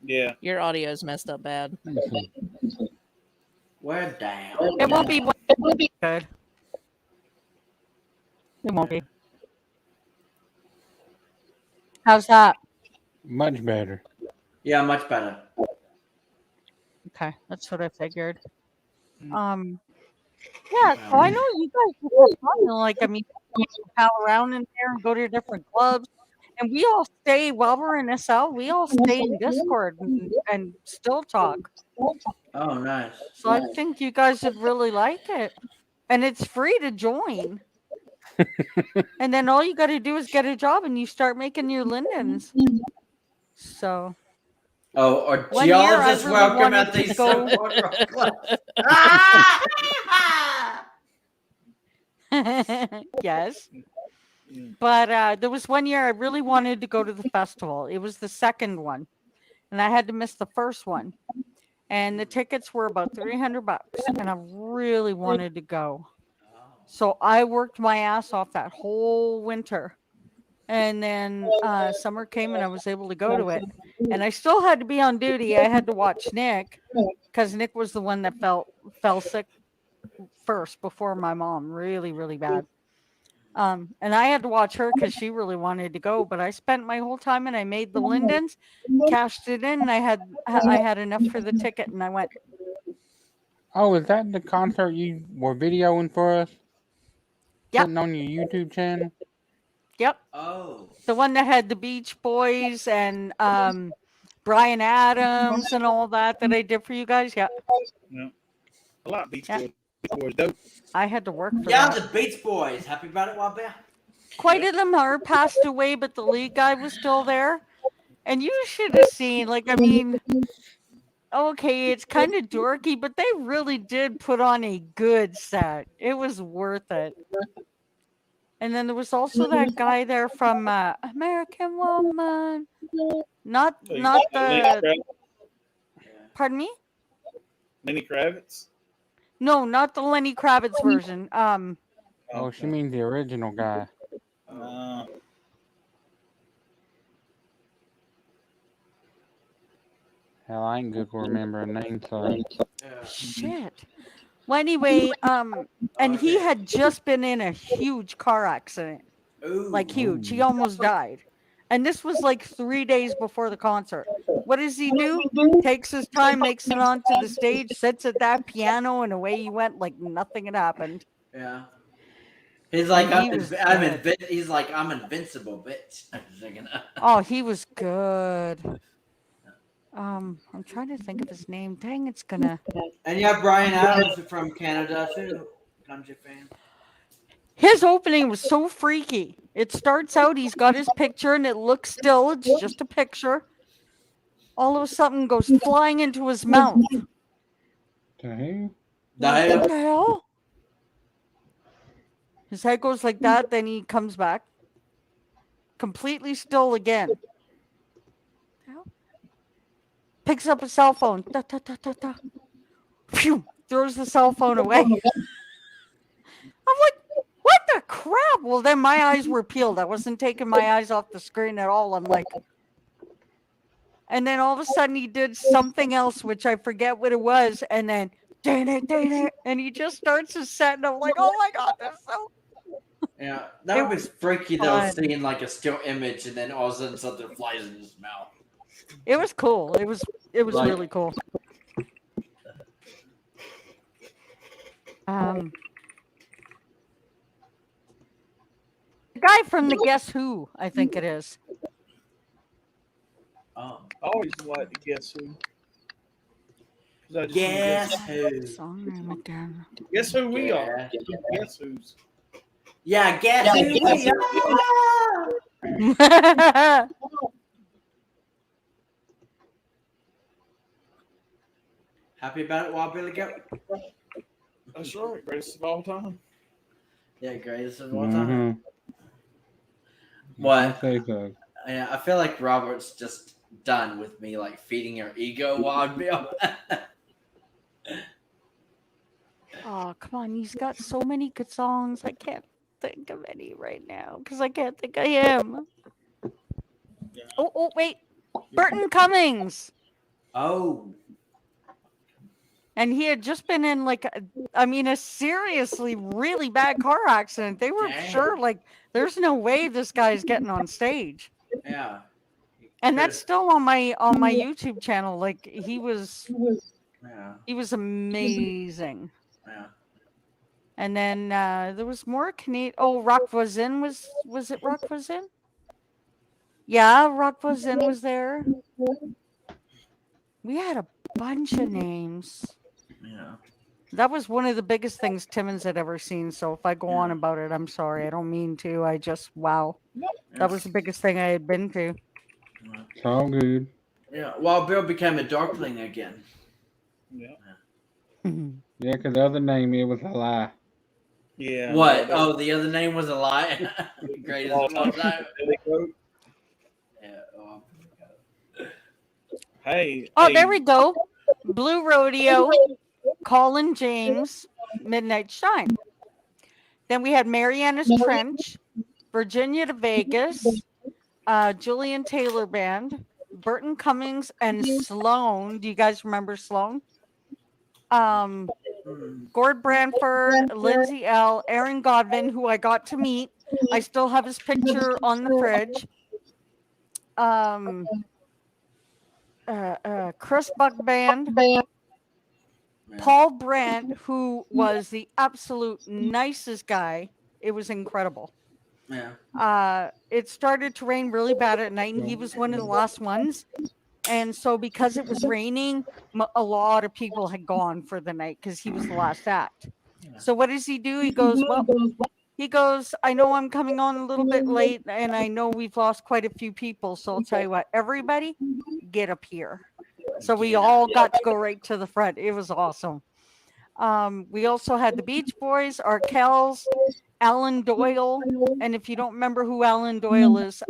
Yeah. Your audio is messed up bad. We're down. It won't be good. It won't be. How's that? Much better. Yeah, much better. Okay, that's what I figured. Yeah, so I know you guys would have fun. Like, I mean, you pal around in there and go to different clubs. And we all stay, while we're in SL, we all stay in Discord and still talk. Oh, nice. So I think you guys would really like it. And it's free to join. And then all you got to do is get a job and you start making your lindens. So, Oh, or 1 year I geologists really welcome wanted at to these go- yes. But there was 1 year I really wanted to go to the festival. It was the second one. And I had to miss the first one. And the tickets were about $300. And I really wanted to go. So I worked my ass off that whole winter. And then summer came and I was able to go to it. And I still had to be on duty. I had to watch Nick because Nick was the one that fell sick first before my mom, really, really bad. And I had to watch her because she really wanted to go. But I spent my whole time and I made the lindens, cashed it in, and I had enough for the ticket, and I went. Oh, is that the concert you were videoing for us? Yep. Putting on your YouTube channel? Yep. Oh. The one that had the Beach Boys and Bryan Adams and all that I did for you guys. Yeah. I like Beach Yeah. Boys. Beach Boys dope. I had to work for Yeah, that. the Beach Boys. Happy about it, Wabba? Quite a them are passed away, but the lead guy was still there. And you should have seen, like, I mean, okay, it's kind of dorky, but they really did put on a good set. It was worth it. And then there was also that guy there from American Woman. Not So you not got Lenny the Kravitz? pardon me? Lenny Kravitz? No, not the Lenny Kravitz version. Oh, she means the original guy. Uh, Hell, I ain't good for remembering names, so Yeah. shit. Well, anyway, and he Okay. had just been in a huge car accident. Ooh. Like huge. He Ooh. almost died. And this was like 3 days before the concert. What does he do? Takes his time, makes it onto the stage, sits at that piano, and away he went like nothing had happened. Yeah. He's like, And he was good. he's like, I'm invincible, bitch. I'm thinking, Oh, he was good. I'm trying to think of his name. Dang, it's gonna. And you have Brian Adams from Canada too. Country fan. His opening was so freaky. It starts out, he's got his picture, and it looks still. It's just a picture. All of a sudden, goes flying into his mouth. The hell? Like, what the hell? His head goes like that, then he comes back. Completely still again. Picks up a cell phone. Da, da, da, da, da. Phew, throws the cell phone away. I'm like, what the crap? Well, then my eyes were peeled. I wasn't taking my eyes off the screen at all. I'm like, and then all of a sudden he did something else, which I forget what it was. And then, dang it. And he just starts his set. And I'm like, oh my God, that's so. Yeah, that It was freaky though, fun. seeing like a still image and then all of a sudden something flies in his mouth. It was cool. It was Like- really cool. The guy from the Guess Who, I think it is. Oh. I always like to guess who. 'Cause I just Guess wanna who? Song name again. guess who we are. Yeah. Guess who's. Yeah, guess who we are? Happy about it, Wild Billy Goat? That's right. Greatest of all time. Yeah, greatest of all time. Mhm. What? Say so. Yeah, I feel like Robert's just done with me, like feeding your ego, Wild Bill. Oh, come on. He's got so many good songs. I can't think of any right now because I can't think of him. Oh, wait. Burton Cummings. Oh. And he had just been in like, a seriously really bad car accident. They were Dang. sure like, there's no way this guy's getting on stage. Yeah. And that's still on my YouTube channel. Like he was amazing. Yeah. And then there was more Canadian. Oh, Rock Voisin was it Rock Voisin? Yeah, Rock Voisin was there. We had a bunch of names. Yeah. That was one of the biggest things Timmons had ever seen. So if I go on about it, I'm sorry. I don't mean to. I just wow. That was the biggest thing I had been to. It's all good. Yeah. Wild Bill became a Darkling again. Yeah. Yeah, because the other name, it was a lie. Yeah. What? Oh, the other name was a lie. Greatest of all time. Yeah. Oh, Hey. Oh, hey, there we go. Blue Rodeo, Colin James, Midnight Shine. Then we had Mariana's Trench, Virginia to Vegas, Julian Taylor Band, Burton Cummings, and Sloan. Do you guys remember Sloan? Gord Branford, Lindsay L., Aaron Godwin, who I got to meet. I still have his picture on the fridge. Chris Buck Band, Paul Brandt, who was the absolute nicest guy. It was incredible. Yeah. It started to rain really bad at night, and he was one of the last ones. And so, because it was raining, a lot of people had gone for the night because he was the last act. So, what does he do? He goes, I know I'm coming on a little bit late, and I know we've lost quite a few people. So, I'll tell you what, everybody, get up here. So we Yeah. all got to go right to the front. It was awesome. We also had the Beach Boys, Arkells, Alan Doyle, and if you don't remember who Alan Doyle is,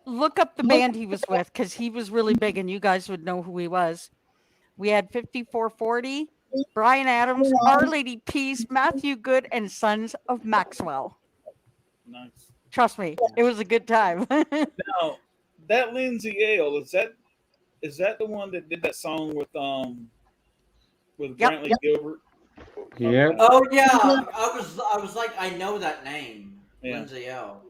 look up the band he was with because he was really big, and you guys would know who he was. We had 5440, Brian Adams, Our Lady Peace, Matthew Good, and Sons of Maxwell. Nice. Trust me, it was a good time. Now, that Lindsay Yale, is that the one that did that song with Yep. Brantley Gilbert? Yep. Oh yeah, I was like, I know that name, Yeah. Lindsay L.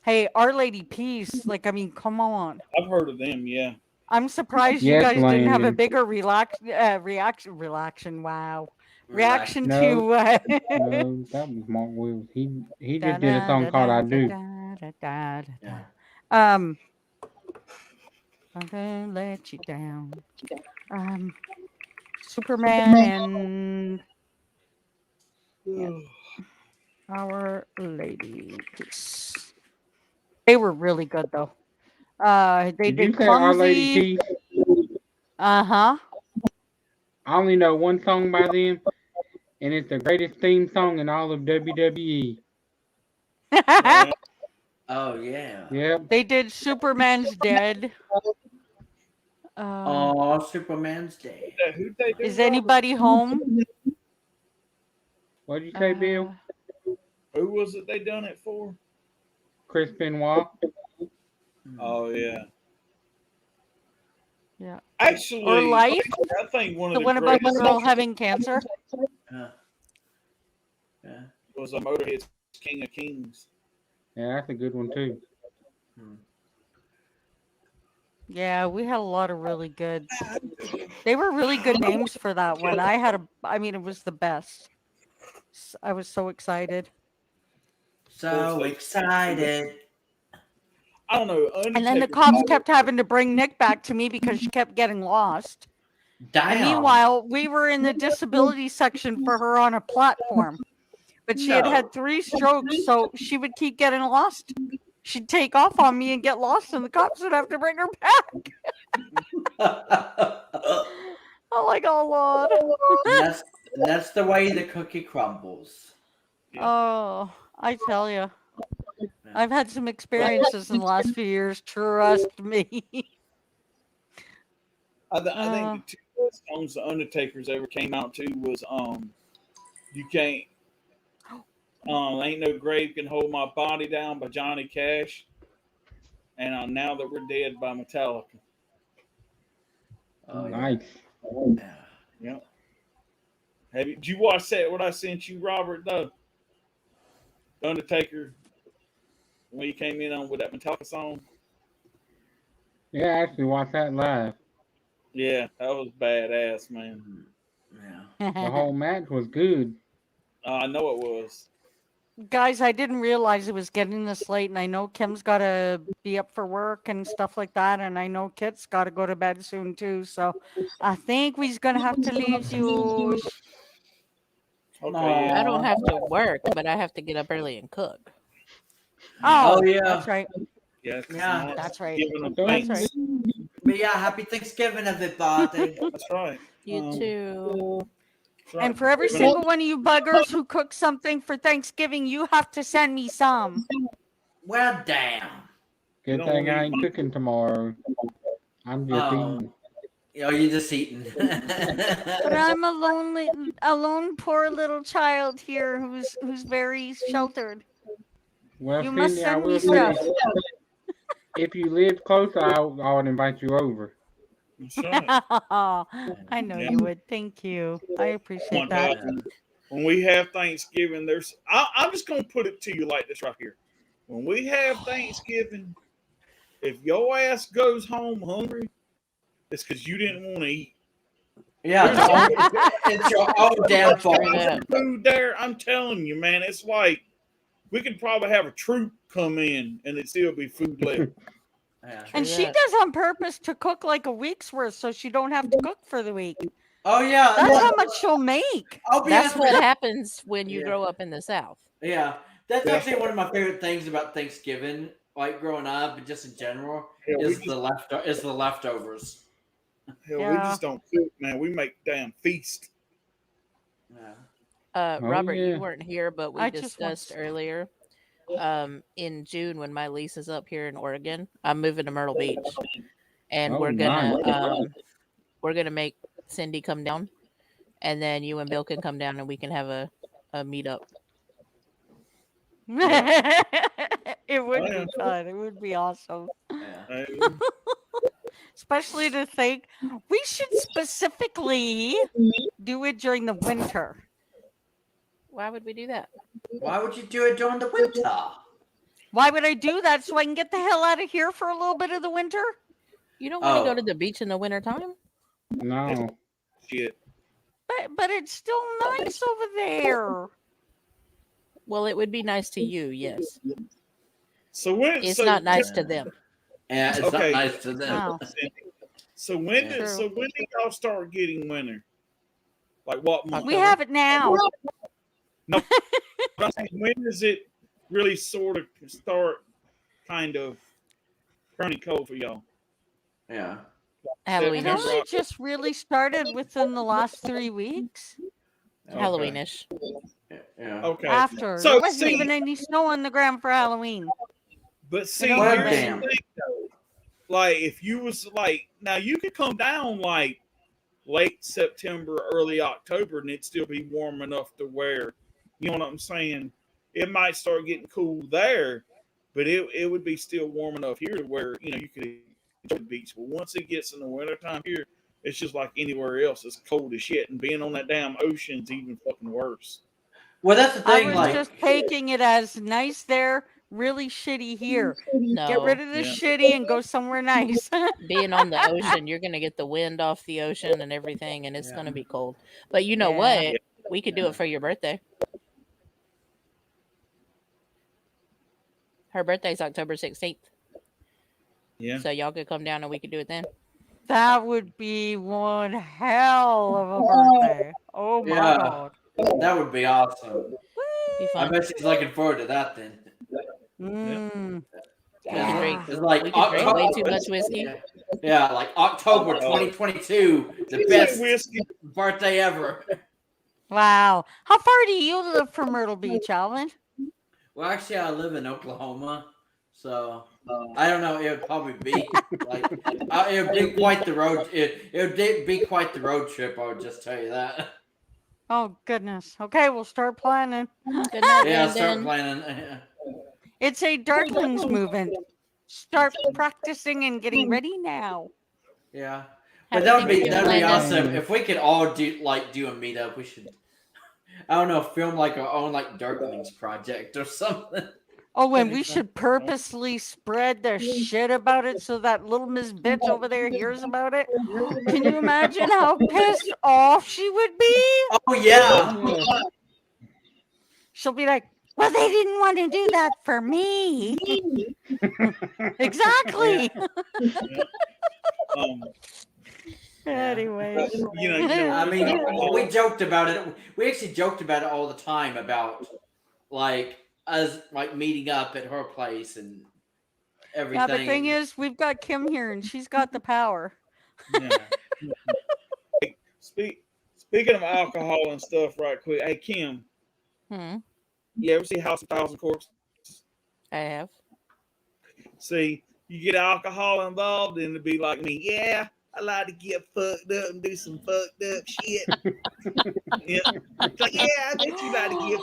Hey, Our Lady Peace, like, I mean, come on. I've heard of them. Yeah. I'm surprised you Yes, guys didn't have a Landon. bigger reaction. Wow, reaction No. to. No, that was Mark Wills. He just did a song called "I Do." Yeah. I'm gonna let you down. Superman and Our Lady Peace. They were really good though. They Did you did say Our Lady Clumsy. Peace? Uh-huh. I only know one song by them, and it's the greatest theme song in all of WWE. Oh yeah. Yep. They did Superman's Dead. Oh, Superman's Day. Who'd they do? Is anybody home? What did you say, Bill? Who was it they done it for? Chris Benoit. Oh yeah. Yeah. Actually, Or Life? I think one of The the one about the greatest girl having cancer? Yeah. was a Motorhead's King of Kings. Yeah, that's a good one too. Yeah, we had a lot of really good. They were really good names for that one. I mean, it was the best. I was so excited. So excited. I don't know. And then the Undertaker- cops kept having to bring Nick back to me because she kept getting lost. Damn. And meanwhile, we were in the disability section for her on a platform. But she had No. had 3 strokes, so she would keep getting lost. She'd take off on me and get lost, and the cops would have to bring her back. I'm like, oh, Lord. that's the way the cookie crumbles. Oh, I tell you. I've had some experiences in the last few years. Trust me. I think the two best songs the Undertaker's ever came out to was "You Can't." Ain't no grave can hold my body down by Johnny Cash, and Now That We're Dead by Metallica. Oh, yeah. Nice. Yeah. Yep. Did you watch that? What I sent you, Robert? The Undertaker when he came in on with that Metallica song. Yeah, I actually watched that live. Yeah, that was badass, man. Yeah. The whole match was good. I know it was. Guys, I didn't realize it was getting this late, and I know Kim's got to be up for work and stuff like that, and I know Kit's got to go to bed soon too. So I think we're gonna have to leave you. Okay, yeah. I don't have to work, but I have to get up early and cook. Oh, yeah. That's right. Yeah, 'cause Yeah, now that's it's right. giving them That's thanks. right. But yeah, happy Thanksgiving, everybody. That's right. You too. That's right. And for every Giving single one of you buggers who cook something for Thanksgiving, you have to send me some. Well, damn. Good don't thing I need ain't my- cooking tomorrow. I'm just Oh. eating. Oh, you're just eating. But I'm a lone poor little child here who's very sheltered. Well, You must Cindy, I send me will stuff. say, if you live closer, I would invite you over. That's right. I know Yeah. you would. Thank you. I Oh appreciate my that. God. When we have Thanksgiving, I'm just gonna put it to you like this right here. When we have Thanksgiving, if your ass goes home hungry, it's because you didn't want to eat. Yeah, it's your own damn fault. Yeah. Food there, I'm telling you, man, it's like we could probably have a troop come in and it'd still be food left. Yeah. And she that. does on purpose to cook like a week's worth so she don't have to cook for the week. Oh yeah, That's no, how much she'll make. I'll be That's honest what with happens when you Yeah. grow up in the South. you. Yeah, that's Yeah. actually one of my favorite things about Thanksgiving like growing up and just in general, Hell, is the leftovers. we Yeah. just don't cook, man. We make damn feast. Yeah. Robert, yeah. you weren't here, but we I just want discussed earlier. In June when my lease is up here in Oregon, I'm moving to Myrtle Beach, and Oh, we're gonna nice. make Cindy come down, and then you and Bill can come down, and we can have a meetup. It would Yeah. be fun. It would be awesome. Yeah. Especially to think we should specifically do it during the winter. Why would we do that? Why would you do it during the winter? Why would I do that? So I can get the hell out of here for a little bit of the winter? You don't want to go Oh. to the beach in the wintertime? No. Shit. But it's still nice over there. Well, it would be nice to you, yes. So when It's so, not nice to them. Yeah, it's Okay. not nice to them. Wow. So when Yeah. did y'all start getting winter? Like what month? We have it now. I'm saying, when does it really sort of start kind of turning cold for y'all? Yeah. It Never- only just really started within the last 3 weeks. Okay. Halloweenish. Yeah. Okay. After. So, There wasn't see- even any snow on the ground for Halloween. But see, don't here's have the damn. thing, though. Like, if you was like, now you could come down like late September, early October, and it'd still be warm enough to where, you know what I'm saying? It might start getting cool there, but it would be still warm enough here to where, you know, you could enjoy the beach. But once it gets in the wintertime here, it's just like anywhere else. It's cold as shit, and being on that damn ocean's even fucking worse. Well, that's the I thing. was Like, just taking it as nice there, really shitty here. No. Get rid of the Yeah. shitty and go somewhere nice. Being on the ocean, you're gonna get the wind off the ocean and everything, and it's Yeah. gonna be cold. But you know Yeah. what? We could do it for your birthday. Her birthday's October 16th. Yeah. So y'all could come down and we could do it then. That would be one hell of a birthday. Oh my Yeah. god. that would be awesome. Be I fun. bet she's looking forward to that then. Mm. We could Yeah. drink. It's like We could drink way October. too much whiskey. Yeah, like October 2022, the best Whiskey. birthday ever. Wow. How far do you live from Myrtle Beach, Alvin? Well, actually, I live in Oklahoma, so I don't know. It would probably be like it would be quite the road. It would be quite the road trip. I would just tell you that. Oh goodness. Okay, we'll start planning. Good night, Yeah, Dan start Dan. planning. It's a Darklings movement. Start practicing and getting ready now. Yeah, Have but that would be Thanksgiving that'd be planned awesome then. if we could all do a meetup. We should. I don't know, film like our own like Darklings project or something. Oh, and we should purposely spread the shit about it so that little Miss Bitch over there hears about it. Can you imagine how pissed off she would be? Oh yeah, Yeah. She'll be like, well, they didn't want to do that for me. Exactly. Um, Anyway. you know, I mean, we joked about it. We actually joked about it all the time about like us like meeting up at her place and everything. Yeah, the thing is, we've got Kim here and she's got the power. yeah. Speaking of alcohol and stuff, right quick. Hey Kim, Hmm. you ever see House of Thousand Corpses? I have. See, you get alcohol involved, and it'd be like me. Yeah, I like to get fucked up and do some fucked up shit. Yeah, it's like, yeah, I bet you like to get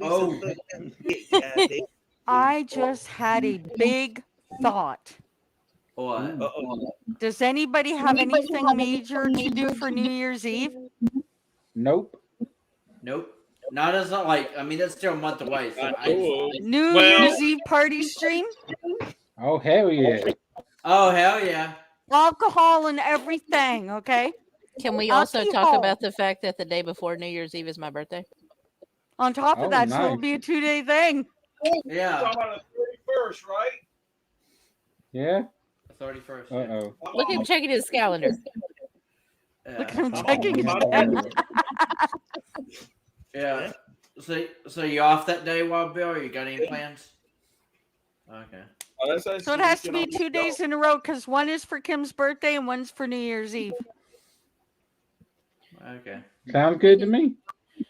fucked up and do some fucked up shit. Goddamn. I just had a big thought. What? Uh-oh. Does anybody have anything major to do for New Year's Eve? Nope. Nope. Not as like. I mean, that's still a month away. So Oh, New Well- Year's Eve party stream? Oh hell yeah. oh hell yeah. Alcohol and everything, okay? Can we also talk Alcohol. about the fact that the day before New Year's Eve is my birthday? On top of Oh, that, so it'll nice. be a 2-day thing. Yeah. talking about the 31st, right? Yeah. 31st. Uh oh. Look at him checking his calendar. Yeah. Look at him checking his Yeah. So you off that day, Wild Bill? Or you got any plans? Okay. That's So it has to be 2 days in a row because one is for Kim's birthday and one's for New Year's Eve. Okay. Sounds good to me.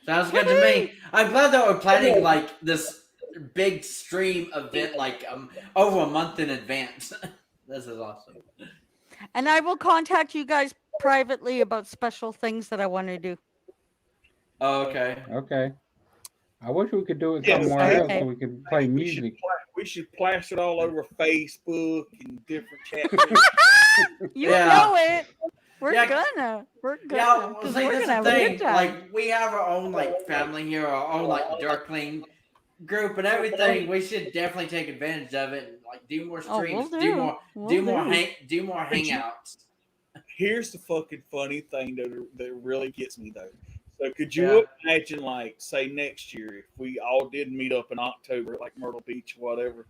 Sounds good to me. I'm glad that we're planning like this big stream event like over a month in advance. This is awesome. And I will contact you guys privately about special things that I want to do. Oh, okay. Okay. I wish we could do it Yes, somewhere else okay. so we could play music. We should plaster it all over Facebook and different chat groups. You Yeah. know it. We're Yeah. gonna. Yeah, Because see, we're that's gonna the have a thing. good time. Like, we have our own like family here, our own like Darkling group and everything. We should definitely take advantage of it and like do more Oh, streams, we'll do do. more, We'll do more, do. do more hangouts. Here's the fucking funny thing that really gets me though. So could you imagine, like, say next year, if we all did meet up in October, like Myrtle Beach or whatever,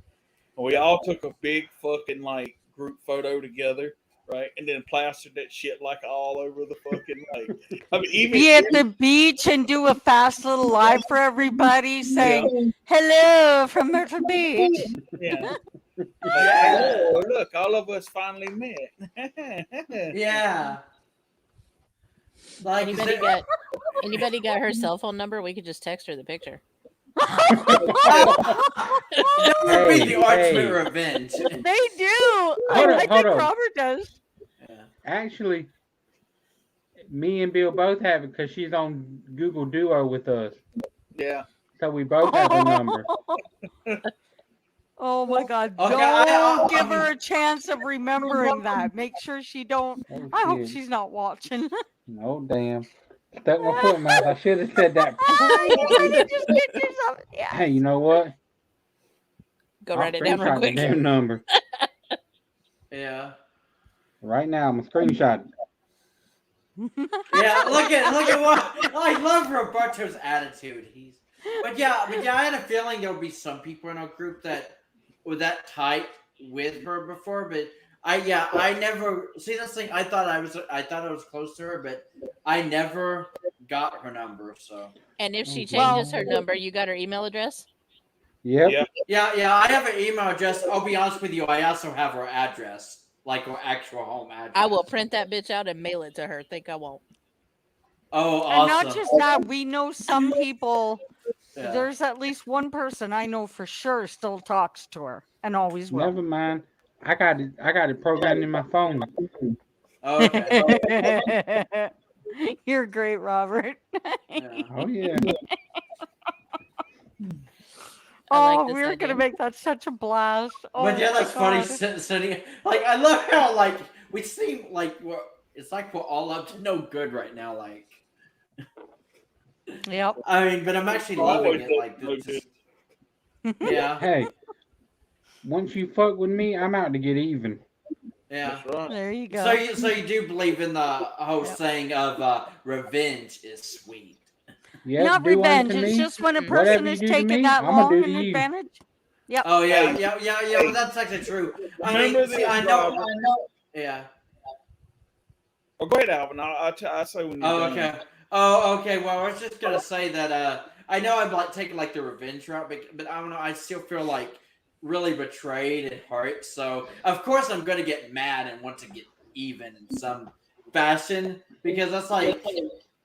and we all took a big fucking like group photo together, right, and then plastered that shit like all over the fucking like. I mean, even Be at the beach and do a fast little live for everybody saying hello from Myrtle Beach. yeah. Like, oh, look, all of us finally met. Yeah. Like, Anybody got her cell phone number? We could just text her the picture. that would be the ultimate revenge. They do. Hold I on. think Robert does. Yeah. Actually, me and Bill both have it because she's on Google Duo with us. Yeah. So we both have a number. Oh my God! Okay, Don't give her a chance of remembering that. Make sure she don't. Oh, I hope shit. she's not watching. No, damn. Stuck my foot in my mouth. I should have said that. You just did yourself. Yeah. Hey, you know what? Go I'll write it down real screenshot the quick. damn number. Yeah. Right now, I'm going to screenshot it. Yeah, look at what I love Roberto's attitude. But yeah, I had a feeling there would be some people in our group that were that tight with her before, but I never see this thing. I thought I was close to her, but I never got her number. So And if she Well- changes her number, you got her email address? Yep. Yeah. yeah, I have an email address. I'll be honest with you, I also have her address, like her actual home address. I will print that bitch out and mail it to her. Think I won't. Oh, And awesome. not just that, we know some people. Yeah. There's at least one person I know for sure still talks to her and always will. Never mind. I got it programmed in my phone. Oh, okay. You're great, Robert. Yeah. Oh, yeah. I like Oh, this we're idea. gonna make that such a blast. Oh, But yeah, that's my funny. God. Sitting like I love how like we seem like it's like we're all up to no good right now. Like Yep. I mean, but I'm actually loving it. Like No this. Yeah, Hey, once you fuck with me, I'm out to get even. yeah. That's right. There you go. So you do believe in the whole Yep. saying of revenge is sweet. Yes, Not do unto revenge. It's me just when a whatever person you is do to taking me, that I'ma long do to an you. advantage. Yep. Oh yeah, Hey. yeah. Well, that's actually true. I Remember mean, see, this, I know. Robert. Yeah. Oh, go ahead, Alvin. I say when you're Oh, done. okay. Oh, okay. Well, I was just gonna say that I know I'm like taking like the revenge route, but I don't know. I still feel like really betrayed and hurt. So of course I'm gonna get mad and want to get even in some fashion because that's like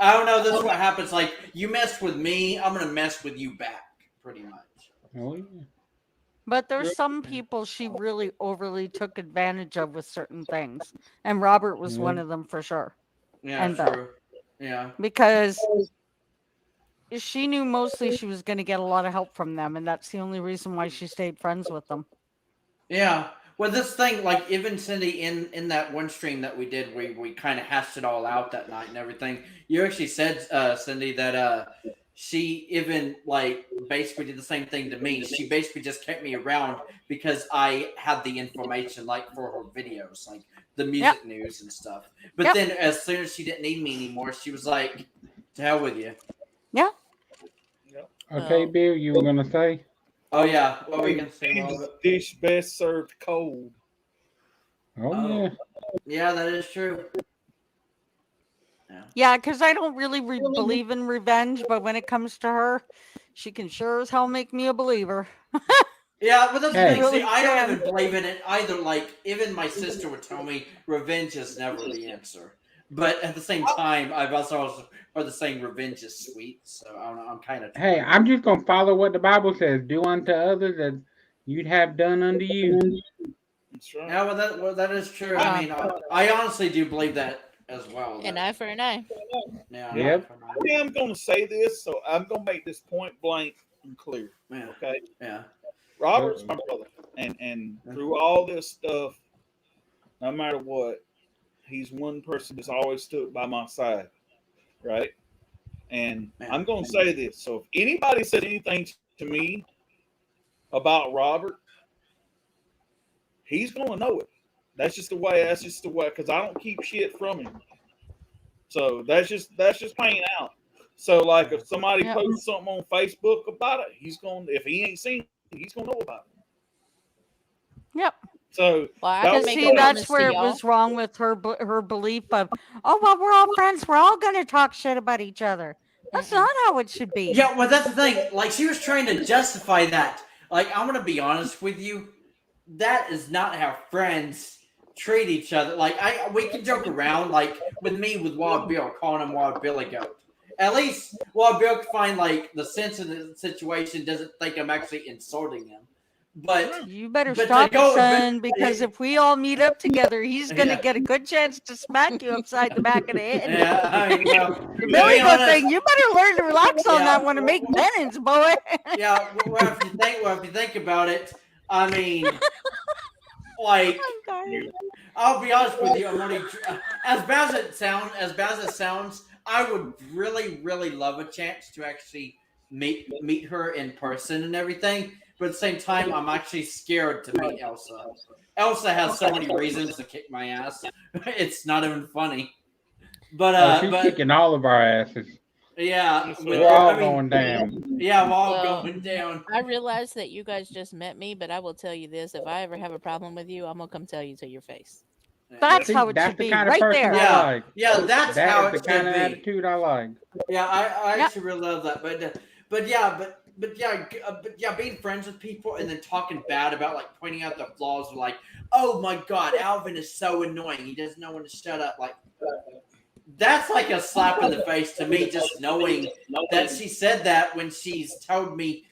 I don't know. This is what happens. Like you mess with me, I'm gonna mess with you back, pretty much. Oh, yeah. But there's some people she really overly took advantage of with certain things. And Robert was Yeah. one of them for sure. Yeah, And true. Yeah. Because she knew mostly she was going to get a lot of help from them. And that's the only reason why she stayed friends with them. Yeah. Well, this thing, like even Cindy, in that one stream that we did, we kind of hashed it all out that night and everything. You actually said, Cindy, that she even like basically did the same thing to me. She basically just kept me around because I had the information, like for her videos, like the music news and stuff. But then, as soon as she didn't need me anymore, she was like, "To hell with you." Yeah. Okay, Oh. Bill, you were gonna say? Oh yeah. What were you gonna say? This Robert? dish best served cold. Oh, Oh. yeah. Yeah, that is true. Yeah, because I don't really believe in revenge. But when it comes to her, she can sure as hell make me a believer. Yeah, but that's the Hey. thing. Really See, I don't can. even believe in it either. Like, even my sister would tell me revenge is never the answer. But at the same time, I've also heard the saying revenge is sweet. So I don't know. I'm kind of. Hey, I'm just gonna follow what the Bible says. Do unto others as you'd have done unto you. That's right. Yeah, well, that is true. I mean, I honestly do believe that as well. An that- eye for an eye. Yeah. Yep. I am going to say this, so I'm going to make this point blank and clear. Yeah. Okay, Yeah. Robert's my brother, and through all this stuff, no matter what, he's one person that's always stood by my side, right? And I'm going to say this. So if anybody said anything to me about Robert, he's going to know it. That's just the way. That's just the way. Because I don't keep shit from him. So that's just playing out. So like if somebody posts something on Facebook about it, he's going. If he ain't seen it, he's going to know about it. Yep. So Well, I that can was- make See, a that's promise where to it y'all. was wrong with her belief of, oh well, we're all friends, we're all gonna talk shit about each other. That's not how it should be. Yeah, well, that's the thing. Like, she was trying to justify that. Like, I'm gonna be honest with you. That is not how friends treat each other. Like, we can joke around, like with me with Wild Bill, calling him Wild Billy Goat. At least Wild Bill can find like the sense of the situation. Doesn't think I'm actually insulting him. But You better But stop to go- it, son, but- because if we all meet up together, he's gonna Yeah. get a good chance to smack you upside the back of the head. yeah, I mean, well, The to be Billy Goat honest- thing, you better learn to relax on Yeah. that one and make penance, boy. yeah. Well, if you think about it, I mean, like. I'll be honest with you. I'm only as bad as it sounds. I would really, really love a chance to actually meet her in person and everything. But at the same time, I'm actually scared to meet Elsa. Elsa has so many reasons to kick my ass. It's not even funny. But She's kicking all of our asses. yeah, We're all going down. Yeah, we're all Well, going down. I realize that you guys just met me, but I will tell you this: if I ever have a problem with you, I'm gonna come tell you to your face. That's See, how it that's should the be, kind of right person there. I Yeah. like. Yeah, that's how That it is the kind should of be. attitude I like. Yeah, I Yep. actually really love that. But yeah, being friends with people and then talking bad about like pointing out the flaws, like, oh my god, Alvin is so annoying. He doesn't know when to shut up. Like, that's like a slap in the face to me, just knowing that she said that when she's told me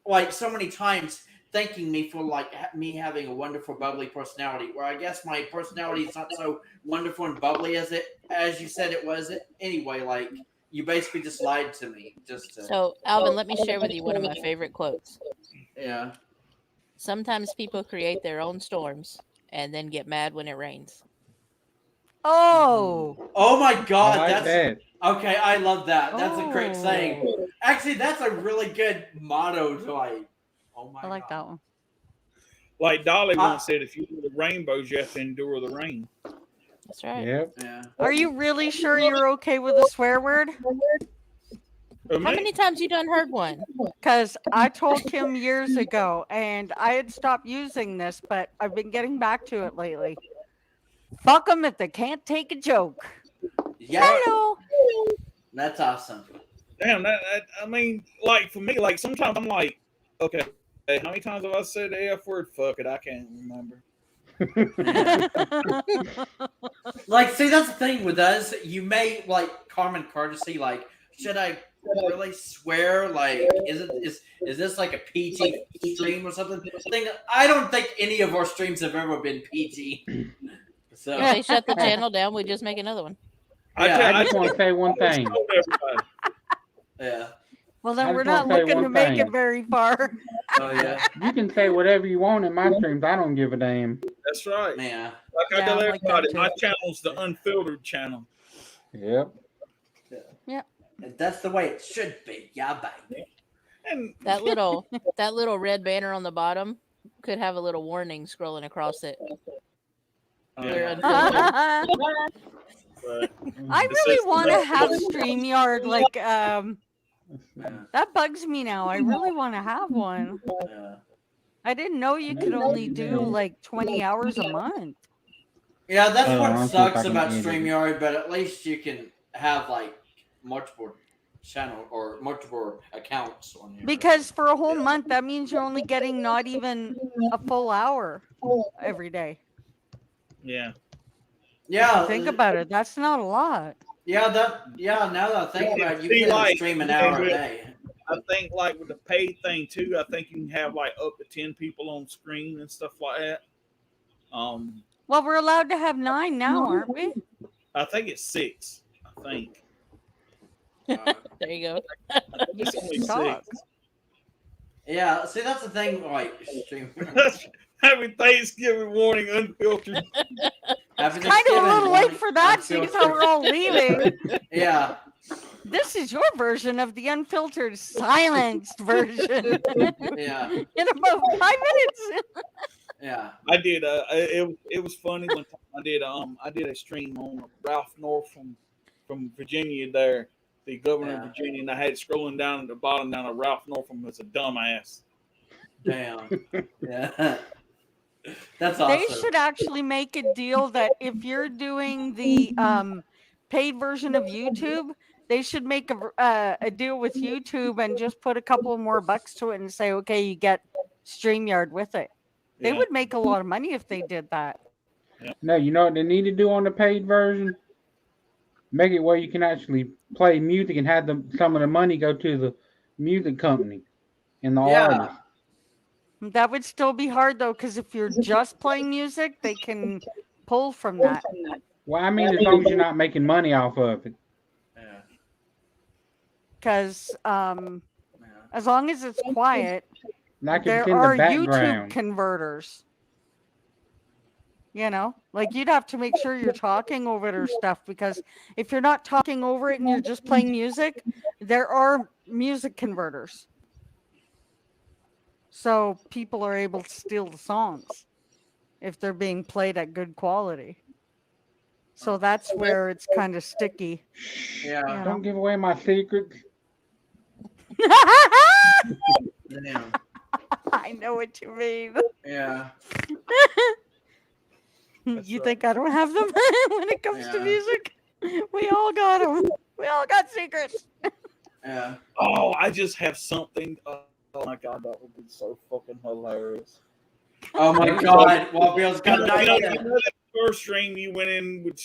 like so many times, thanking me for like me having a wonderful, bubbly personality. Where I guess my personality is not so wonderful and bubbly as you said it was. Anyway, like. You basically just lied to me. So, Alvin, let me share with you one of my favorite quotes. Yeah. Sometimes people create their own storms and then get mad when it rains. Oh, Oh my God, I like that's that. okay. I love that. That's a great saying. Oh. Actually, that's a really good motto to like. Oh my I like God. that one. like Dolly once said, if you do the rainbows, you have to endure the rain. That's right. Yep. Yeah. Are you really sure you're okay with a swear word? For How me, many times you done heard one? Because I told Kim years ago, and I had stopped using this, but I've been getting back to it lately. Fuck them if they can't take a joke. Yeah. Hello. That's awesome. damn, I mean, like for me, like sometimes I'm like, okay, hey, how many times have I said the F word? Fuck it, I can't remember. Like, see, that's the thing with us. You may like common courtesy. Like, should I really swear? Like, is this like a PG stream or something? I don't think any of our streams have ever been PG. So If they shut the channel down, we just make another one. Yeah, I just want to say one thing. told everybody. yeah. Well, I then we're just not wanna say looking to one make thing. it very far. Oh yeah. You can say whatever you want in my streams. I don't give a damn. That's right. Yeah. Like I Yeah, tell I'm like that everybody, too. my channel's the unfiltered channel. Yep. And that's the way it should be. Yeah, baby. And That little red banner on the bottom could have a little warning scrolling across it. Oh, We're yeah. unfiltered. but I really want to have StreamYard. Like, Yeah. that bugs me now. I really want to have one. Yeah. I didn't know you could only do like 20 hours a month. Yeah, that's Hold on, what I'll see if I sucks can about edit it. StreamYard, but at least you can have like much more channel or multiple accounts on here. Because for a whole month, that means you're only getting not even a full hour every day. Yeah. Yeah, Think about it. That's not a lot. yeah, now that I think about it, you See, can like, stream an and hour a with- day. I think like with the paid thing too, I think you can have like up to 10 people on screen and stuff like that. Well, we're allowed to have 9 now, aren't we? I think it's 6. I think Uh, There you go. it's only suck. 6. yeah, see that's the thing. Like stream. Happy Thanksgiving morning, unfiltered. Happy Kind of a Thanksgiving little late morning. for that, I seeing feel- how we're all leaving. Yeah, This is your version of the unfiltered, silenced version. yeah, In about 5 minutes. yeah. I did. It was funny one time. I did a stream on Ralph North from Virginia. There, the governor Yeah. of Virginia, and I had it scrolling down at the bottom down to Ralph Northam was a dumbass. Damn. Yeah. That's They awesome. should actually make a deal that if you're doing the paid version of YouTube, they should make a deal with YouTube and just put a couple more bucks to it and say, okay, you get StreamYard with it. They Yeah. would make a lot of money if they did that. No, you know what they need to do on the paid version? Make it where you can actually play music and have some of the money go to the music company and the Yeah. artist. That would still be hard though, because if you're just playing music, they can pull from that. Well, I mean, as long as you're not making money off of it. Yeah. Because Yeah. as long as it's quiet, Like there it's in are the YouTube background. converters. You know, like you'd have to make sure you're talking over it or stuff, because if you're not talking over it and you're just playing music, there are music converters. So people are able to steal the songs if they're being played at good quality. So that's where it's kind of sticky. Yeah. You Don't know? give away my secrets. Damn. I know what you mean. Yeah. You think I don't have them when it comes to Yeah. music? We all got them. We all got secrets. Yeah. Oh, I just have something. Oh my god, that would be so fucking hilarious. Oh my God. Well, Bill's got an You know idea. that first stream you went in with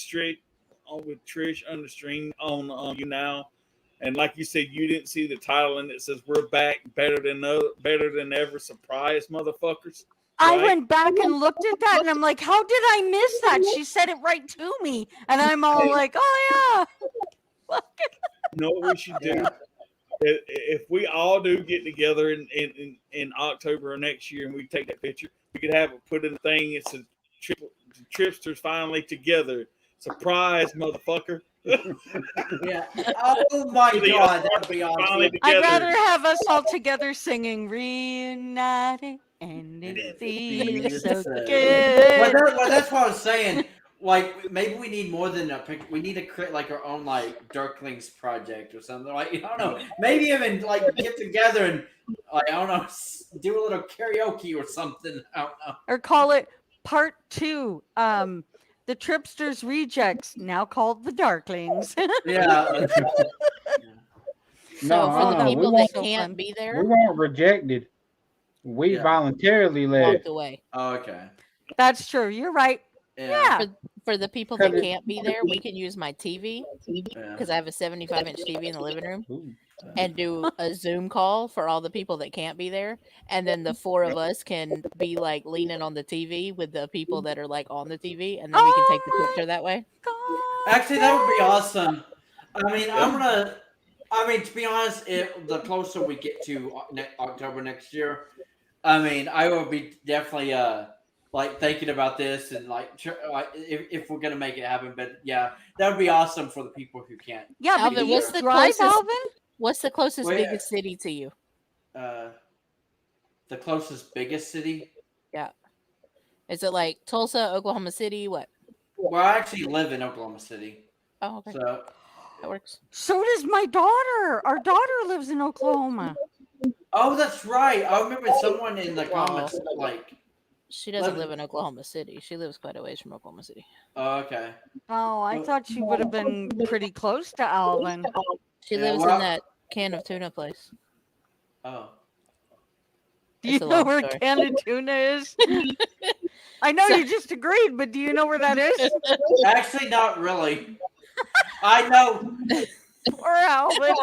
with Trish on the stream on you now, and like you said, you didn't see the title and it says "We're back, better than ever." Surprise, motherfuckers! I Right? went back and looked at that and I'm like, how did I miss that? She said it right to me. And I'm all like, oh, yeah. You know what we should do? If we all do get together in October of next year and we take that picture, we could have it put in a thing. It's a Tripsters finally together. Surprise, motherfucker! Yeah. Oh my God. That'd be awesome. Finally I'd together. rather have us all together singing Reunited and it feels so good. Well, that's what I was saying. Like, maybe we need more than a picture. We need to create like our own like Darklings project or something. Like, I don't know. Maybe even like get together and like, I don't know, do a little karaoke or something. I don't know. Or call it Part 2. The Tripsters Rejects, now called the Darklings. Yeah. So No, for the we people won't- that can't be We there, weren't rejected. We Yeah. voluntarily left. walked away. Oh, okay. That's true. You're right. Yeah. Yeah. For the people that Cause it- can't be there, we can use my TV Yeah. because I have a 75-inch TV in the living room Ooh. and do a Zoom call for all the people that can't be there. And then the 4 of us can be like leaning on the TV with the people that are like on the TV, and then we can take the picture that way. God, Actually, that would be awesome. I mean, to be honest, the closer we get to October next year, I mean, I will be definitely like thinking about this and like if we're gonna make it happen. But yeah, that would be awesome for the people who can't. Yeah, but Alvin, do you what's the drive, closest- Alvin? What's the closest Wait, biggest city to you? The closest biggest city. Is it like Tulsa, Oklahoma City? What? Well, I actually live in Oklahoma City, Oh, okay. so That works. So does my daughter. Our daughter lives in Oklahoma. oh, that's right. I remember someone in the comments like, She doesn't Let- live in Oklahoma City. She lives quite a ways from Oklahoma City. oh, okay. Oh, I thought she would have been pretty close to Alvin. She Yeah, lives well- in that can of tuna place. Oh. Do you It's a know long where story. can of tuna is? I know So- you just agreed, but do you know where that is? Actually, not really. I know. Or Alvin?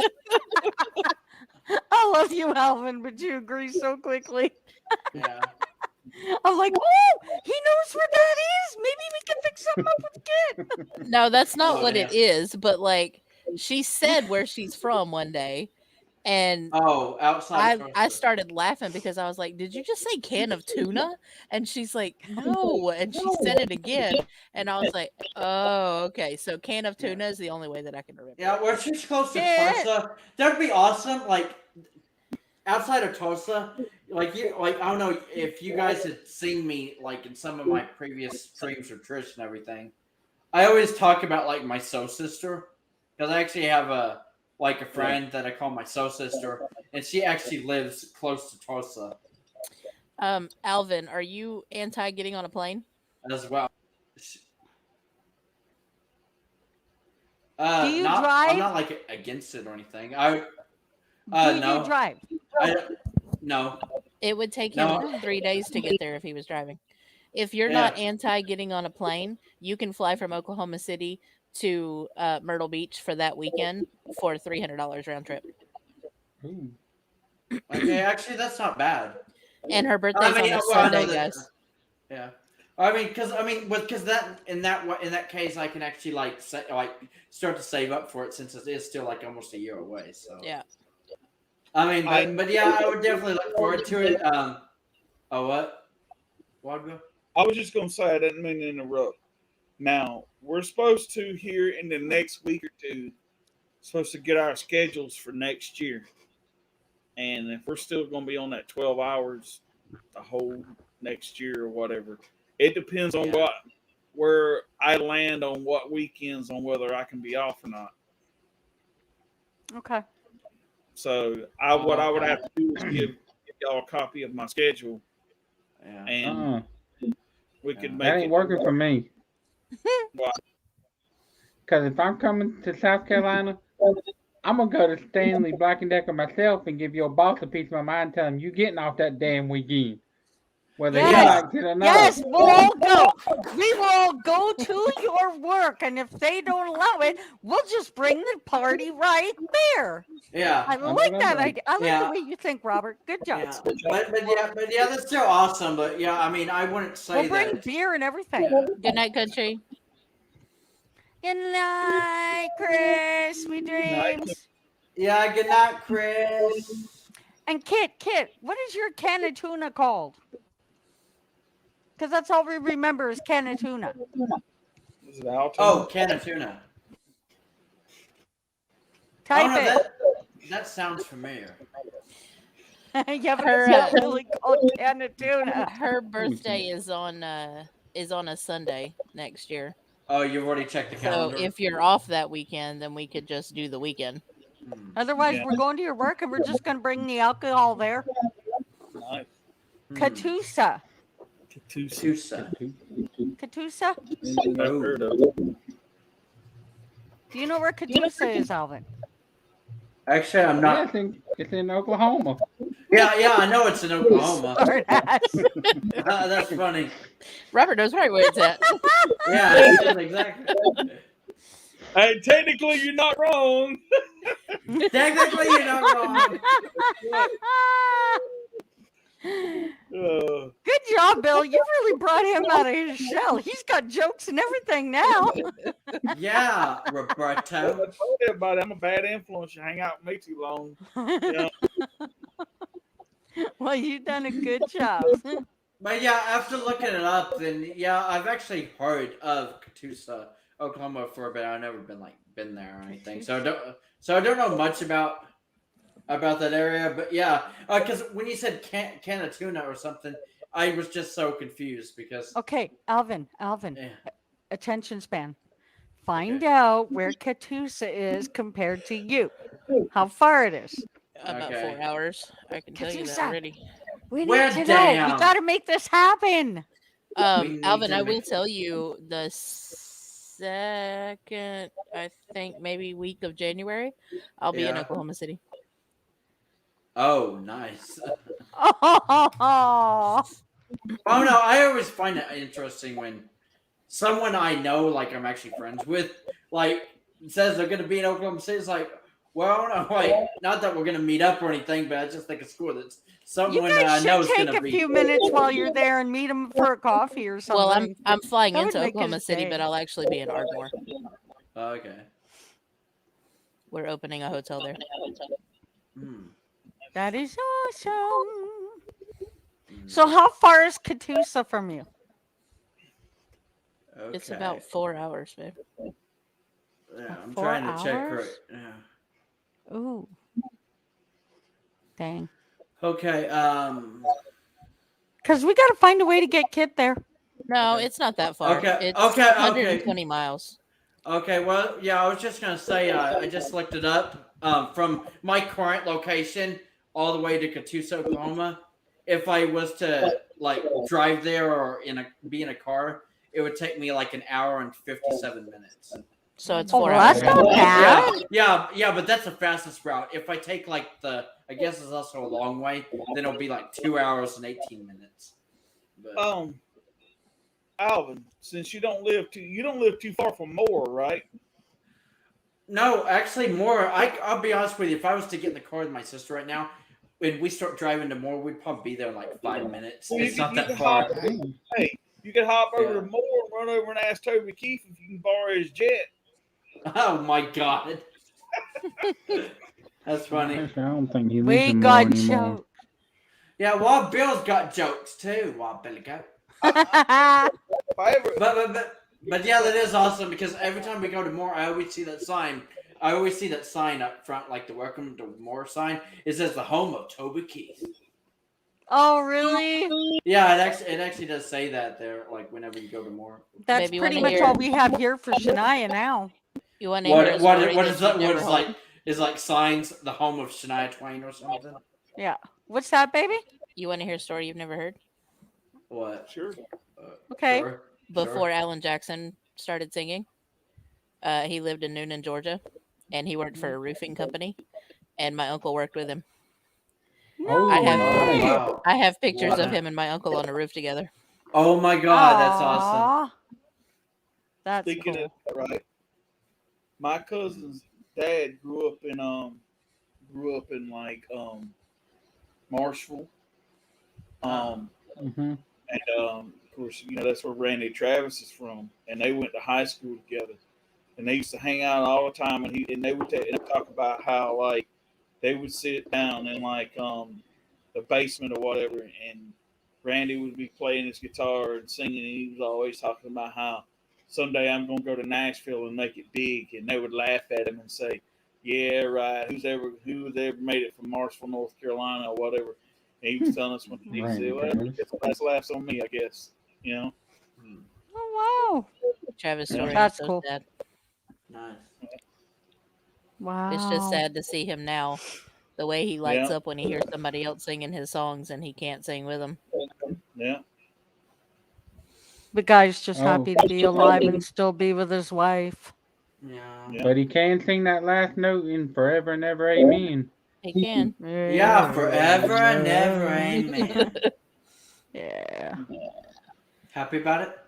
I love you, Alvin, but you agree so quickly. Yeah. I'm like, oh, he knows where that is. Maybe we can fix something up with Kit. No, that's not Oh, what damn. it is. But like, she said where she's from one day, and Oh, outside. I started laughing because I was like, "Did you just say can of tuna?" And she's like, "No," and she said it again, and I was like, "Oh, okay." So can of Yeah. tuna is the only way that I can remember. Yeah, we're too close to Yeah. Tulsa. That'd be awesome. Like outside of Tulsa, like I don't know if you guys had seen me like in some of my previous streams with Trish and everything. I always talk about like my soul sister because I actually have a friend that I call my soul sister, and she actually lives close to Tulsa Alvin, are you anti getting on a plane? as well. Do you I'm drive? not like against it or anything. Do No. you drive? No. It would take No. him 3 days to get there if he was driving. If you're Yeah. not anti getting on a plane, you can fly from Oklahoma City to Myrtle Beach for that weekend for $300 round trip. Ooh. Okay, actually, that's not bad. And her birthday's on a I Sunday, know that. guys. Yeah, because that in that case, I can actually start to save up for it since it is still like almost a year away. So Yeah. I mean, but yeah, I would definitely look forward to it. Oh what? What? Bill? I was just gonna say I didn't mean to interrupt. Now we're supposed to here in the next week or two, supposed to get our schedules for next year, and if we're still gonna be on that 12 hours the whole next year or whatever, it depends on Yeah. where I land on what weekends on whether I can be off or not. Okay. So what I would have to do is give y'all a copy of my schedule, Yeah. and we could Yeah. make That ain't it working for me. Why? Because if I'm coming to South Carolina, I'm gonna go to Stanley Black and Decker myself and give your boss a piece of my mind, tell him you getting off that damn weekend, whether he Yes. likes it or not. Yes, we'll all go. We will all go to your work, and if they don't allow it, we'll just bring the party right there. Yeah. I like that idea. I like Yeah. the way you think, Robert. Good job. Yeah. But yeah, that's still awesome. But yeah, I mean, I wouldn't say We'll bring that. beer and everything. Good night, country. Good night, Chris. Sweet dreams. Yeah. Good night, Chris. And Kit, what is your can of tuna called? Because that's all we remember is can of tuna. Is it out? Oh, can of tuna. Type oh, no, it. that sounds familiar. Yeah, but Her, it's not really called can of tuna. Her birthday is on a Sunday next year. Oh, you've already checked the So calendar. if you're off that weekend, then we could just do the weekend. Hmm. Otherwise, Yeah. we're going to your work and we're just going to bring the alcohol there. Nice. Katusa. Tusa. Katusa? Never heard of it. Do you know where Katusa is, Alvin? Actually, I'm Yeah, not. it's in Oklahoma. Yeah, I know it's in Oklahoma. Smart ass. That's funny. Robert knows right where it's at. Yeah, exactly. Hey, technically, you're not wrong. Technically, you're not wrong. Good job, Bill. You really brought him out of his shell. He's got jokes and everything now. Yeah, I Roberto. told everybody I'm a bad influence. You hang out with me too long. Yeah. Well, you've done a good job. But yeah, after looking it up, then yeah, I've actually heard of Catoosa, Oklahoma for a bit. I've never been there or anything, so I don't know much about that area. But yeah, because when you said can of tuna or something, I was just so confused because Okay, Alvin, yeah. attention span. Find out where Katusa is compared to you. How far it is. About Okay. 4 hours. I can tell you that Katusa. already. We Well, need to know. We damn. got to make this happen. We need Alvin, to I will make- tell you the 22nd, I think maybe week of January, I'll be in Yeah. Oklahoma City. Oh, nice. Oh, Oh no, I always find it interesting when someone I know, like I'm actually friends with, like says they're gonna be in Oklahoma City. It's like, well, no, like not that we're gonna meet up or anything, but I just think it's cool that you someone guys should knows take gonna a be. few minutes while you're there and meet them for a coffee or something. Well, I'm flying That would into make Oklahoma his City, day. but I'll actually be in Ardmore. Okay. We're opening a hotel there. Hmm. That is awesome. Hmm. So, how far is Catoosa from you? Okay. It's about 4 hours, babe. Yeah, I'm 4 trying to check right. hours? Yeah. Ooh, dang. Okay. Because we got to find a way to get Kit there. No, Okay. it's not that far. Okay, It's okay, 120 miles. Okay. Well, yeah, I was just gonna say I just looked it up. From my current location all the way to Catoosa, Oklahoma. If I was to like drive there or be in a car, it would take me like an hour and 57 minutes. So it's Oh, 4 well, hours. that's not bad. Yeah, but that's the fastest route. If I take like I guess it's also a long way, then it'll be like 2 hours and 18 minutes. But, Alvin, since you don't live too far from Moore, right? no, actually, more. I'll be honest with you. If I was to get in the car with my sister right now, when we start driving to Moore, we'd probably be there in like 5 minutes. Well, It's not that can far. Hey, you could hop over Yeah. to Moore and run over and ask Toby Keith if you can borrow his jet. Oh my god, that's funny. I don't think he lives We in Moore got anymore. jokes. Yeah, Wild Bill's got jokes too. Wild Billy Goat. If I ever, But yeah, that is awesome because every time we go to Moore, I always see that sign. I always see that sign up front, like the "Welcome to Moore" sign. It says the home of Toby Keith. Oh, really? Yeah, it actually does say that there. Like whenever you go to Moore. That's Baby, pretty wanna much hear- all we have here for Shania now. You want to hear a What story what that is that? you've What never is heard? like? Is like signs the home of Shania Twain or something? Yeah. What's that, baby? You want to hear a story you've never heard? What? sure. Okay. Sure. Before Alan Jackson started singing, he lived in Noonan, Georgia, and he worked for a roofing company. And my uncle worked with him. Oh, I have- nice. Wow. I have pictures Wow. of him and my uncle on the roof together. Oh my god, that's awesome. Aw. That's Speaking cool. of that, right, my cousin's dad grew up in like Marshall, Mm-hmm. and of course that's where Randy Travis is from, and they went to high school together, and they used to hang out all the time, and they would talk about how like they would sit down in like the basement or whatever, and Randy would be playing his guitar and singing, and he was always talking about how someday I'm going to go to Nashville and make it big, and they would laugh at him and say, "Yeah, right. Who's ever made it from Marshall, North Carolina, or whatever?" And he was telling us one thing. He Randy said, "Well, Travis. it's last laughs on me, I guess." You know. Oh, Travis' Yeah. story That's is so cool. sad. Nice. wow. It's just sad to see him now. The way he lights Yeah. up when he hears somebody else singing his songs and he can't sing with them. Yeah. The guy's just Oh. happy to be alive and still be with his wife. Yeah. Yeah. But he can sing that last note in Forever and Ever Amen. He can. Yeah, forever and ever, amen. Yeah. Happy about it?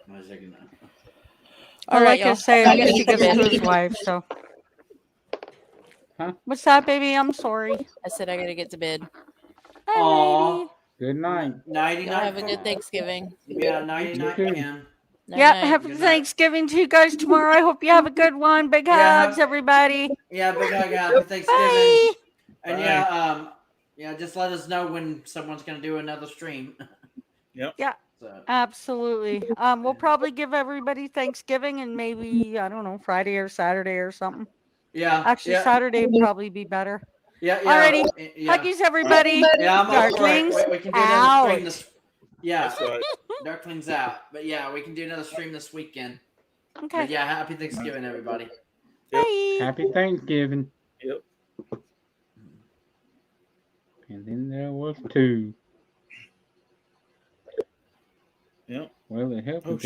One second now. Well, All right, like I y'all. say, I at least he gotta gets get to to bed. his wife. So. Huh? What's that, baby? I'm sorry. I said I gotta get to bed. Hi, Aw. lady. Good night. Nighty Y'all night. have a good Thanksgiving. Yeah, nighty You night, too. Ken. Night, Yeah, night. happy Good night. Thanksgiving to you guys tomorrow. I hope you have a good one. Big Yeah, hugs, everybody. Yeah, big hug, happy Thanksgiving. Bye. And Bye. yeah, just let us know when someone's gonna do another stream. Yep. Yeah. So, Absolutely. We'll probably give everybody Thanksgiving and maybe, I don't know, Friday or Saturday or something. yeah. Actually, yeah, Saturday would probably be better. yeah, Alrighty. yeah. Huggies, everybody. Yeah, I'm all for it. Darklings We can do another stream out. this. Yeah, That's right. Darkling's out. But yeah, we can do another stream this weekend. Okay. But yeah, happy Thanksgiving, everybody. Bye. Happy Thanksgiving. Yep. And then there was two. Yep. Well, it helped Oh, if